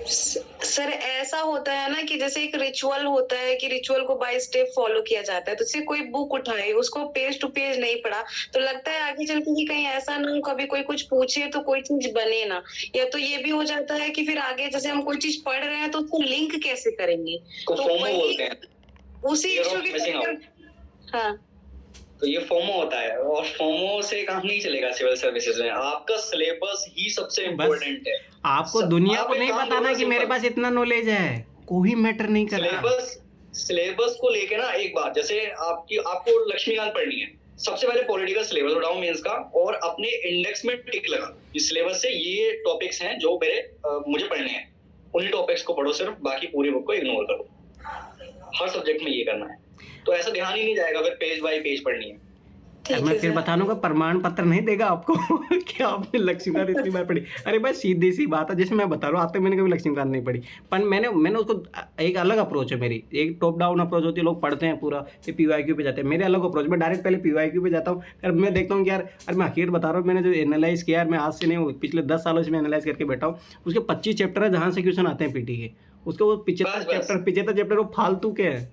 सर ऐसा होता है ना कि जैसे एक रिचुअल होता है कि रिचुअल को बाय स्टेप फॉलो किया जाता है, तो जैसे कोई बुक उठाए, उसको पेज टू पेज नहीं पढ़ा, तो लगता है आगे चल के कि कहीं ऐसा ना हो कभी कोई कुछ पूछे तो कोई चीज बने ना। या तो ये भी हो जाता है कि फिर आगे जैसे हम कोई चीज पढ़ रहे हैं तो उसको लिंक कैसे करेंगे, तो वही उसी इशू की। हाँ, तो ये फोमो होता है, और फोमो से काम नहीं चलेगा सिविल सर्विसेज में। आपका सिलेबस ही सबसे इम्पोर्टेंट है। आपको दुनिया को नहीं बताना कि मेरे पास इतना नॉलेज है, कोई मैटर नहीं कर रहा। सिलेबस को लेके ना एक बात, जैसे आपको लक्ष्मीकांत पढ़नी है, सबसे पहले पॉलिटिकल सिलेबस उठाओ मेंस का, और अपने इंडेक्स में टिक लगा इस सिलेबस से ये टॉपिक्स हैं जो मुझे पढ़ने हैं, उन्हीं टॉपिक्स को पढ़ो सिर्फ, बाकी पूरी बुक को इग्नोर करो। हर सब्जेक्ट में ये करना है, तो ऐसा ध्यान ही नहीं जाएगा फिर पेज बाय पेज पढ़नी है। मैं फिर बता दूंगा, प्रमाण पत्र नहीं देगा आपको कि आपने लक्ष्मीकांत इतनी बार पढ़ी। अरे भाई सीधी सी बात है, जैसे मैं बता रहा हूँ, आज तक मैंने कभी लक्ष्मीकांत नहीं पढ़ी, पर मैंने उसको, एक अलग अप्रोच है मेरी। एक टॉप डाउन अप्रोच होती है, लोग पढ़ते हैं पूरा, फिर PYQ पे जाते हैं। मेरे अलग अप्रोच, मैं डायरेक्ट पहले PYQ पे जाता हूँ। और मैं देखता हूँ कि यार, अरे मैं हकीकत बता रहा हूँ, मैंने जो एनालाइज किया है, मैं आज से नहीं, पिछले 10 सालों से मैं एनालाइज करके बैठा हूँ। उसके 25 चैप्टर है जहाँ से क्वेश्चन आते हैं PT के, उसके वो 75 चैप्टर वो फालतू के हैं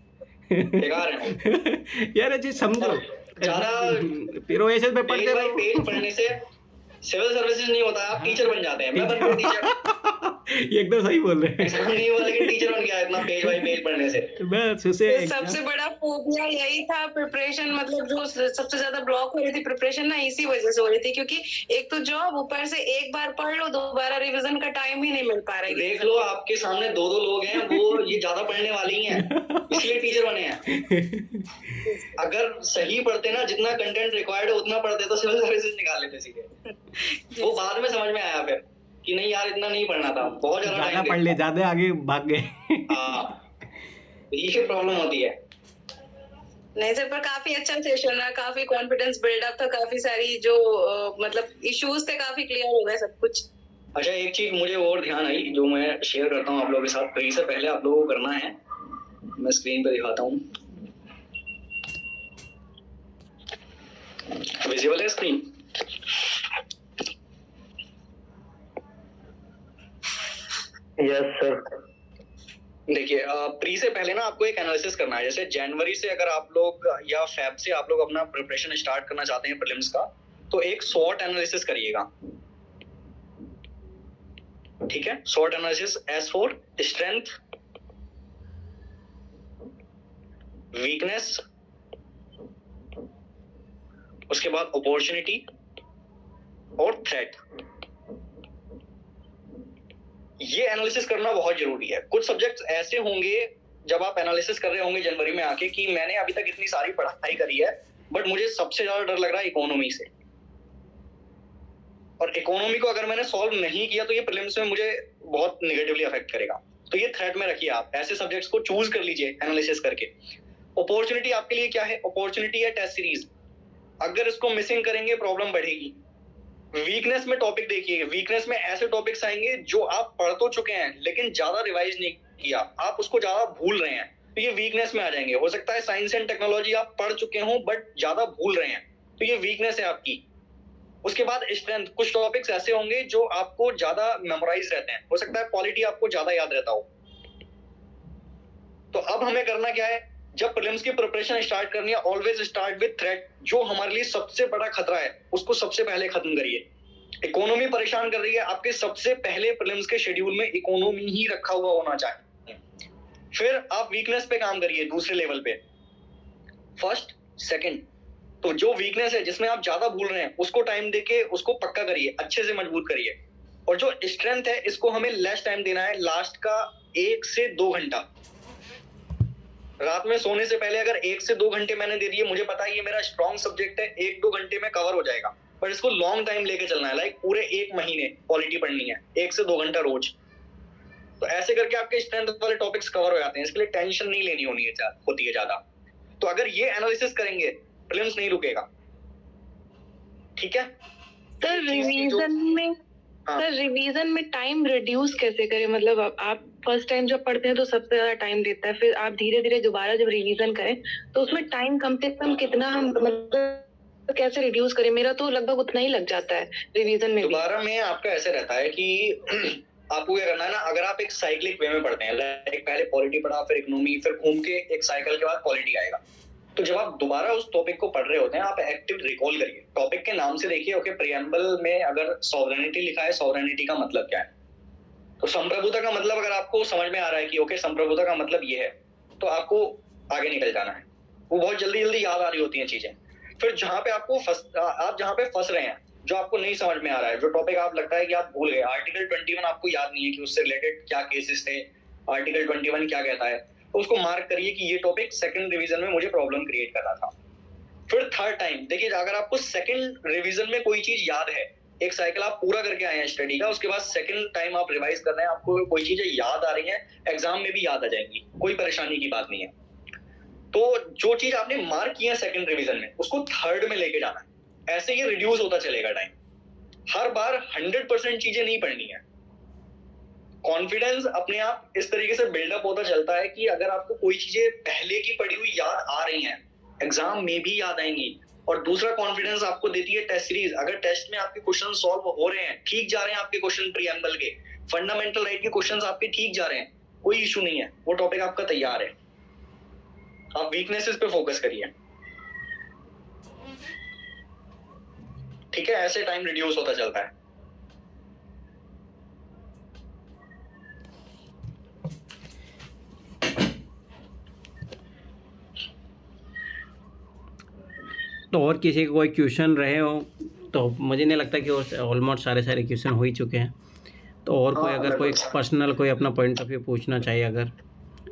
यार। चीज समझो, फिर ऐसे में पढ़ते रहो। पेज पढ़ने से सिविल सर्विसेज नहीं होता, आप टीचर बन जाते हैं। मैं बन गया टीचर। ये एकदम सही बोल रहे हैं। नहीं हुआ, लेकिन टीचर बन गया इतना पेज बाय पेज पढ़ने से। बस उसे सबसे बड़ा फोबिया यही था प्रिपरेशन, मतलब जो सबसे ज्यादा ब्लॉक हो रही थी प्रिपरेशन ना, इसी वजह से हो रही थी, क्योंकि एक तो जॉब, ऊपर से एक बार पढ़ लो, दोबारा रिवीजन का टाइम ही नहीं मिल पा रहा है। देख लो आपके सामने 2 लोग हैं, वो ये ज्यादा पढ़ने वाले ही हैं, इसलिए टीचर बने हैं। अगर सही पढ़ते ना, जितना कंटेंट रिक्वायर्ड है उतना पढ़ते, तो सिविल सर्विसेज निकाल लेते सीधे। वो बाद में समझ में आया फिर कि नहीं यार, इतना नहीं पढ़ना था, बहुत ज्यादा पढ़ ले, ज्यादा आगे भाग गए। ये प्रॉब्लम होती है। नहीं सर, पर काफी अच्छा सेशन रहा, काफी कॉन्फिडेंस बिल्डअप था, काफी सारी जो मतलब इश्यूज थे काफी क्लियर हो गए सब कुछ। अच्छा, एक चीज मुझे और ध्यान आई जो मैं शेयर करता हूँ आप लोगों के साथ। प्री से पहले आप लोगों को करना है, मैं स्क्रीन पे दिखाता हूँ, विजिबल है स्क्रीन? Yes sir. देखिए, प्री से पहले ना आपको एक एनालिसिस करना है। जैसे जनवरी से अगर आप लोग, या फेब से आप लोग अपना प्रिपरेशन स्टार्ट करना चाहते हैं प्रीलिम्स का, तो एक शॉर्ट एनालिसिस करिएगा, ठीक है? SWOT analysis as for strength, weakness, उसके बाद अपॉर्चुनिटी और थ्रेट। ये एनालिसिस करना बहुत जरूरी है। कुछ सब्जेक्ट्स ऐसे होंगे जब आप एनालिसिस कर रहे होंगे जनवरी में आके कि मैंने अभी तक इतनी सारी पढ़ाई करी है, बट मुझे सबसे ज्यादा डर लग रहा है इकोनॉमी से, और इकोनॉमी को अगर मैंने सॉल्व नहीं किया तो ये प्रीलिम्स में मुझे बहुत नेगेटिवली अफेक्ट करेगा। तो ये थ्रेट में रखिए, आप ऐसे सब्जेक्ट्स को चूज कर लीजिए एनालिसिस करके। अपॉर्चुनिटी आपके लिए क्या है? अपॉर्चुनिटी है टेस्ट सीरीज, अगर इसको मिसिंग करेंगे प्रॉब्लम बढ़ेगी। वीकनेस में टॉपिक देखिए, वीकनेस में ऐसे टॉपिक्स आएंगे जो आप पढ़ तो चुके हैं लेकिन ज्यादा रिवाइज नहीं किया, आप उसको ज्यादा भूल रहे हैं, तो ये वीकनेस में आ जाएंगे। हो सकता है साइंस एंड टेक्नोलॉजी आप पढ़ चुके हो बट ज्यादा भूल रहे हैं, तो ये वीकनेस है आपकी। उसके बाद स्ट्रेंथ, कुछ टॉपिक्स ऐसे होंगे जो आपको ज्यादा मेमोराइज रहते हैं, हो सकता है पॉलिटी आपको ज्यादा याद रहता हो। तो अब हमें करना क्या है, जब प्रीलिम्स की प्रिपरेशन स्टार्ट करनी है, ऑलवेज स्टार्ट विद थ्रेट। जो हमारे लिए सबसे बड़ा खतरा है उसको सबसे पहले खत्म करिए। इकोनॉमी परेशान कर रही है, आपके सबसे पहले प्रीलिम्स के शेड्यूल में इकोनॉमी ही रखा हुआ होना चाहिए। फिर आप वीकनेस पे काम करिए दूसरे लेवल पे, फर्स्ट सेकंड। तो जो वीकनेस है जिसमें आप ज्यादा भूल रहे हैं उसको टाइम देके उसको पक्का करिए, अच्छे से मजबूत करिए। और जो स्ट्रेंथ है इसको हमें लेस टाइम देना है, लास्ट का 1 से 2 घंटा। रात में सोने से पहले अगर 1 से 2 घंटे मैंने दे दिए, मुझे पता है ये मेरा स्ट्रॉन्ग सब्जेक्ट है, 1-2 घंटे में कवर हो जाएगा, पर इसको लॉन्ग टाइम लेके चलना है, लाइक पूरे 1 महीने पॉलिटी पढ़नी है, 1 से 2 घंटा रोज। तो ऐसे करके आपके स्ट्रेंथ वाले टॉपिक्स कवर हो जाते हैं, इसके लिए टेंशन नहीं लेनी होती है ज्यादा। तो अगर ये एनालिसिस करेंगे, प्रीलिम्स नहीं रुकेगा। ठीक है सर रिवीजन में टाइम रिड्यूस कैसे करें? मतलब आप फर्स्ट टाइम जब पढ़ते हैं तो सबसे ज्यादा टाइम देता है, फिर आप धीरे धीरे दोबारा जब रिवीजन करें तो उसमें टाइम कम से कम कितना हम मतलब कैसे रिड्यूस करें? मेरा तो लगभग उतना ही लग जाता है रिवीजन में। दोबारा में आपका ऐसे रहता है कि आपको क्या करना है ना, अगर आप एक साइक्लिक वे में पढ़ते हैं, लाइक पहले पॉलिटी पढ़ा, फिर इकोनॉमी, फिर घूम के एक साइकिल के बाद पॉलिटी आएगा, तो जब आप दोबारा उस टॉपिक को पढ़ रहे होते हैं, आप एक्टिव रिकॉल करिए। टॉपिक के नाम से देखिए, ओके प्रियम्बल में अगर सॉवरेनिटी लिखा है, सॉवरेनिटी का मतलब क्या है? तो संप्रभुता का मतलब अगर आपको समझ में आ रहा है कि ओके संप्रभुता का मतलब ये है, तो आपको आगे निकल जाना है। वो बहुत जल्दी जल्दी याद आ रही होती हैं चीजें। फिर जहां पे आप जहां पे फंस रहे हैं, जो आपको नहीं समझ में आ रहा है, जो टॉपिक आप लगता है कि आप भूल गए, आर्टिकल 21 आपको याद नहीं है कि उससे रिलेटेड क्या केसेस थे, आर्टिकल 21 क्या कहता है, तो उसको मार्क करिए कि ये टॉपिक सेकंड रिवीजन में मुझे प्रॉब्लम क्रिएट कर रहा था। फिर थर्ड टाइम देखिए, अगर आपको सेकंड रिवीजन में कोई चीज याद है, एक साइकिल आप पूरा करके आए हैं स्टडी का, उसके बाद सेकंड टाइम आप रिवाइज कर रहे हैं, आपको कोई चीजें याद आ रही हैं, एग्जाम में भी याद आ जाएंगी, कोई परेशानी की बात नहीं है। तो जो चीज आपने मार्क किया सेकंड रिवीजन में, उसको थर्ड में लेके जाना है। ऐसे ये रिड्यूस होता चलेगा टाइम। हर बार 100% चीजें नहीं पढ़नी है। कॉन्फिडेंस अपने आप इस तरीके से बिल्डअप होता चलता है कि अगर आपको कोई चीजें पहले की पढ़ी हुई याद आ रही हैं, एग्जाम में भी याद आएंगी। और दूसरा कॉन्फिडेंस आपको देती है टेस्ट सीरीज। अगर टेस्ट में आपके क्वेश्चन सॉल्व हो रहे हैं, ठीक जा रहे हैं आपके क्वेश्चन, प्रीएम्बल के फंडामेंटल राइट के क्वेश्चंस आपके ठीक जा रहे हैं, कोई इशू नहीं है, वो टॉपिक आपका तैयार है। आप वीकनेसेस पे फोकस करिए, ठीक है? ऐसे टाइम रिड्यूस होता चलता है। तो और किसी को कोई क्वेश्चन रहे हो तो मुझे नहीं लगता कि ऑलमोस्ट सारे क्वेश्चन हो ही चुके हैं। तो और कोई अगर कोई पर्सनल कोई अपना पॉइंट ऑफ व्यू पूछना चाहिए, अगर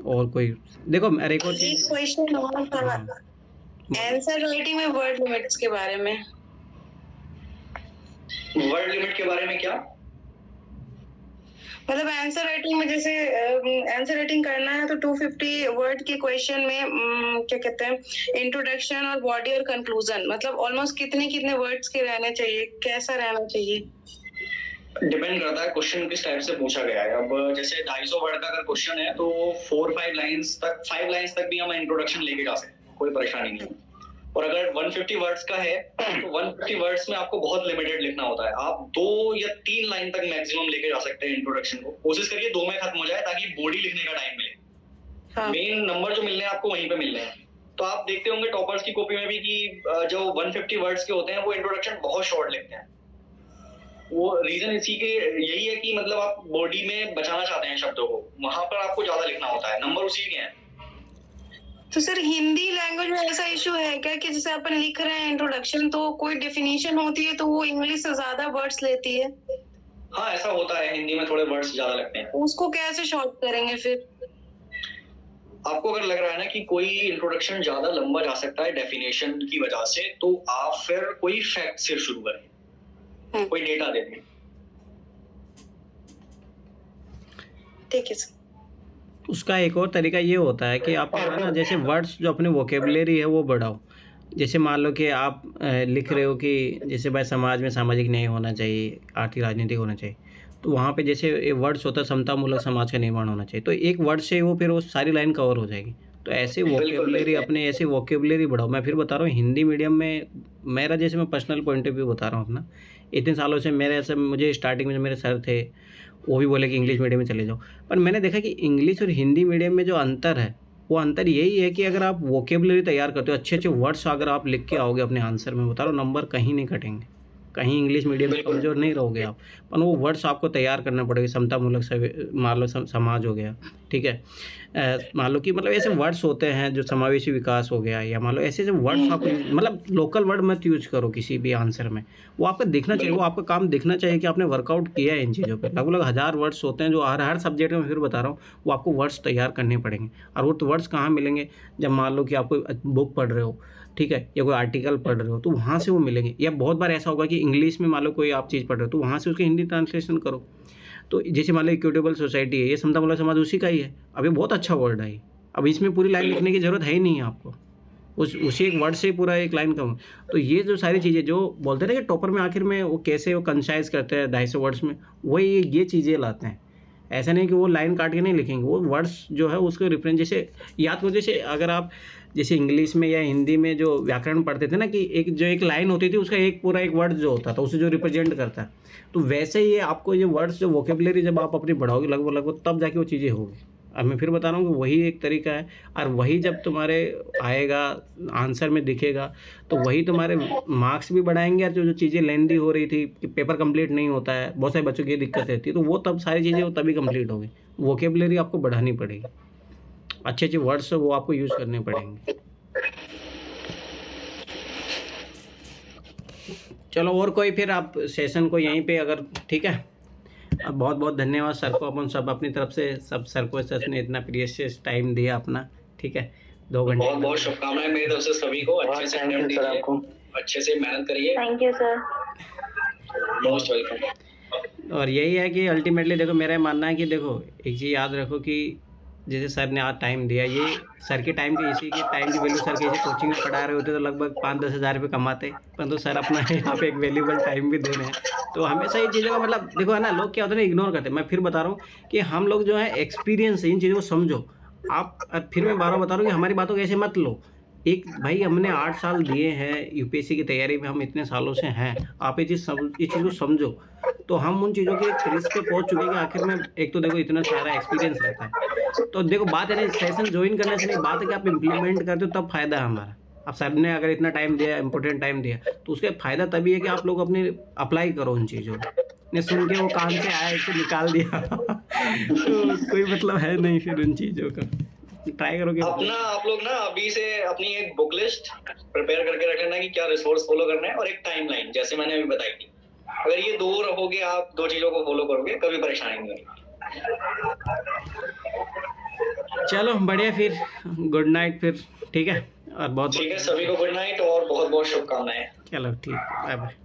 और कोई, देखो मेरे को एक क्वेश्चन और था आंसर राइटिंग में वर्ड लिमिट्स के बारे में। वर्ड लिमिट के बारे में क्या मतलब आंसर राइटिंग में, जैसे आंसर राइटिंग करना है तो 250 वर्ड के क्वेश्चन में क्या कहते हैं, इंट्रोडक्शन और बॉडी और कंक्लूजन, मतलब ऑलमोस्ट कितने वर्ड्स के रहने चाहिए, कैसा रहना चाहिए? डिपेंड करता है क्वेश्चन किस टाइप से पूछा गया है। अब जैसे 250 वर्ड का अगर क्वेश्चन है तो 4-5 लाइंस तक, 5 लाइंस तक भी हम इंट्रोडक्शन लेके जा सकते हैं, कोई परेशानी नहीं। और अगर 150 वर्ड्स का है तो 150 वर्ड्स में आपको बहुत लिमिटेड लिखना होता है। आप 2 या 3 लाइन तक मैक्सिमम लेके जा सकते हैं इंट्रोडक्शन को। कोशिश करिए 2 में खत्म हो जाए ताकि बॉडी लिखने का टाइम मिले। मेन नंबर जो मिलने हैं आपको वहीं पे मिलने हैं। तो आप देखते होंगे टॉपर्स की कॉपी में भी कि जो 150 वर्ड्स के होते हैं वो इंट्रोडक्शन बहुत शॉर्ट लिखते हैं। वो रीजन इसी के यही है कि मतलब आप बॉडी में बचाना चाहते हैं शब्दों को, वहां पर आपको ज्यादा लिखना होता है, नंबर उसी के हैं। तो सर हिंदी लैंग्वेज में ऐसा इशू है क्या कि जैसे अपन लिख रहे हैं इंट्रोडक्शन, तो कोई डेफिनेशन होती है तो वो इंग्लिश से ज्यादा वर्ड्स लेती है? हाँ ऐसा होता है, हिंदी में थोड़े वर्ड्स ज्यादा लगते हैं। उसको कैसे शॉर्ट करेंगे फिर? आपको अगर लग रहा है ना कि कोई इंट्रोडक्शन ज्यादा लंबा जा सकता है डेफिनेशन की वजह से, तो आप फिर कोई फैक्ट से शुरू करें, कोई डेटा दे दें। ठीक है सर। उसका एक और तरीका ये होता है कि आप ना जैसे वर्ड्स जो अपने वोकेबलरी है वो बढ़ाओ। जैसे मान लो कि आप लिख रहे हो कि जैसे भाई समाज में सामाजिक न्याय होना चाहिए, आर्थिक राजनीतिक होना चाहिए, तो वहाँ पे जैसे वर्ड्स होता है समतामूलक समाज का निर्माण होना चाहिए, तो एक वर्ड से वो फिर वो सारी लाइन कवर हो जाएगी। तो ऐसे वोकेबलरी अपने ऐसे वोकेबलरी बढ़ाओ। मैं फिर बता रहा हूँ हिंदी मीडियम में मेरा, जैसे मैं पर्सनल पॉइंट ऑफ व्यू बता रहा हूँ अपना, इतने सालों से मेरे ऐसे, मुझे स्टार्टिंग में जो मेरे सर थे वो भी बोले कि इंग्लिश मीडियम में चले जाओ, पर मैंने देखा कि इंग्लिश और हिंदी मीडियम में जो अंतर है वो अंतर यही है कि अगर आप वोकेबलरी तैयार करते हो, अच्छे वर्ड्स अगर आप लिख के आओगे अपने आंसर में, बता रहा हूँ नंबर कहीं नहीं कटेंगे। कहीं इंग्लिश मीडियम में कमज़ोर नहीं रहोगे आप, पर वो वर्ड्स आपको तैयार करना पड़ेगा। समतामूलक मान लो समाज हो गया, ठीक है, मान लो कि मतलब ऐसे वर्ड्स होते हैं जो समावेशी विकास हो गया, या मान लो ऐसे जो वर्ड्स आप मतलब लोकल वर्ड मत यूज करो किसी भी आंसर में। वो आपका दिखना चाहिए, वो आपका काम दिखना चाहिए कि आपने वर्कआउट किया है इन चीज़ों पे। लगभग 1000 वर्ड्स होते हैं जो हर सब्जेक्ट में, फिर बता रहा हूँ, वो आपको वर्ड्स तैयार करने पड़ेंगे। और वो वर्ड्स कहाँ मिलेंगे? जब मान लो कि आप कोई बुक पढ़ रहे हो, ठीक है, या कोई आर्टिकल पढ़ रहे हो, तो वहाँ से वो मिलेंगे। या बहुत बार ऐसा होगा कि इंग्लिश में मान लो कोई आप चीज़ पढ़ रहे हो, तो वहाँ से उसकी हिंदी ट्रांसलेशन करो। तो जैसे मान लो इक्विटेबल सोसाइटी है, ये समतामूलक समाज उसी का ही है। अब ये बहुत अच्छा वर्ड है। अब इसमें पूरी लाइन लिखने की ज़रूरत है ही नहीं है आपको, उसी एक वर्ड से पूरा एक लाइन कम। तो ये जो सारी चीज़ें जो बोलते हैं ना कि टॉपर में आखिर में वो कैसे वो कंसाइज करते हैं 250 वर्ड्स में, वही ये चीज़ें लाते हैं। ऐसा नहीं कि वो लाइन काट के नहीं लिखेंगे, वो वर्ड्स जो है उसको रिफरेंस जैसे याद करो। जैसे अगर आप जैसे इंग्लिश में या हिंदी में जो व्याकरण पढ़ते थे ना कि एक लाइन होती थी, उसका पूरा एक वर्ड जो होता था उसे जो रिप्रेजेंट करता है, तो वैसे ही आपको ये वर्ड्स जो वोकेबुलरी जब आप अपनी बढ़ाओगे लगभग तब जाके वो चीज़ें होगी। अब मैं फिर बता रहा हूँ कि वही एक तरीका है, और वही जब तुम्हारे आएगा आंसर में दिखेगा तो वही तुम्हारे मार्क्स भी बढ़ाएंगे। और जो चीज़ें लेंदी हो रही थी कि पेपर कंप्लीट नहीं होता है, बहुत सारे बच्चों की दिक्कत रहती है, तो वो तब सारी चीज़ें वो तभी कंप्लीट होगी। वोकेबुलरी आपको बढ़ानी पड़ेगी, अच्छे अच्छे वर्ड्स वो आपको यूज़ करने पड़ेंगे। चलो, और कोई फिर आप सेशन को यहीं पे अगर ठीक है। अब बहुत बहुत धन्यवाद सर को, अपन सब अपनी तरफ से सब सर को सर ने इतना प्रीशियस टाइम दिया अपना, ठीक है, 2 घंटे। बहुत बहुत शुभकामनाएं मेरी तरफ से सभी को। अच्छे से अटेम्प्ट दीजिए, अच्छे से मेहनत करिए। Thank you sir, most welcome. और यही है कि अल्टीमेटली देखो, मेरा मानना है कि देखो एक चीज़ याद रखो कि जैसे सर ने आज टाइम दिया, ये सर के टाइम की, इसी के टाइम की वैल्यू सर के इसी कोचिंग में पढ़ा रहे होते तो लगभग 5-10 हज़ार रुपये कमाते, परंतु सर अपना यहाँ पे एक वैल्यूबल टाइम भी दे रहे हैं। तो हमेशा ये चीज़ों का मतलब देखो है ना, लोग क्या होते हैं इग्नोर करते हैं। मैं फिर बता रहा हूँ कि हम लोग जो है एक्सपीरियंस इन चीज़ों को समझो। आप फिर मैं बार-बार बता रहा हूँ कि हमारी बातों को ऐसे मत लो। एक भाई हमने 8 साल दिए हैं यूपीएससी की तैयारी में, हम इतने सालों से हैं, आप ये चीज़ को समझो। तो हम उन चीज़ों के क्रिस पे पहुंच चुके हैं कि आखिर में एक तो देखो इतना सारा एक्सपीरियंस रहता है। तो देखो बात है ना, सेशन ज्वाइन करने से नहीं, बात है कि आप इम्प्लीमेंट करते हो तब फायदा है हमारा। अब सर ने अगर इतना टाइम दिया, इंपॉर्टेंट टाइम दिया, तो उसका फ़ायदा तभी है कि आप लोग अपने अप्लाई करो उन चीज़ों को। ने सुन के वो कान से आया इसे निकाल दिया तो कोई मतलब है नहीं फिर उन चीज़ों का। ट्राई करोगे अपना आप लोग ना अभी से अपनी एक बुक लिस्ट प्रिपेयर करके रख लेना कि क्या रिसोर्स फॉलो करना है, और एक टाइमलाइन जैसे मैंने अभी बताई थी। अगर ये 2 रहोगे, आप 2 चीजों को फॉलो करोगे, कभी परेशानी नहीं होगी। चलो बढ़िया, फिर गुड नाइट फिर, ठीक है, और बहुत ठीक है, सभी को गुड नाइट और बहुत बहुत शुभकामनाएं। चलो ठीक, बाय बाय।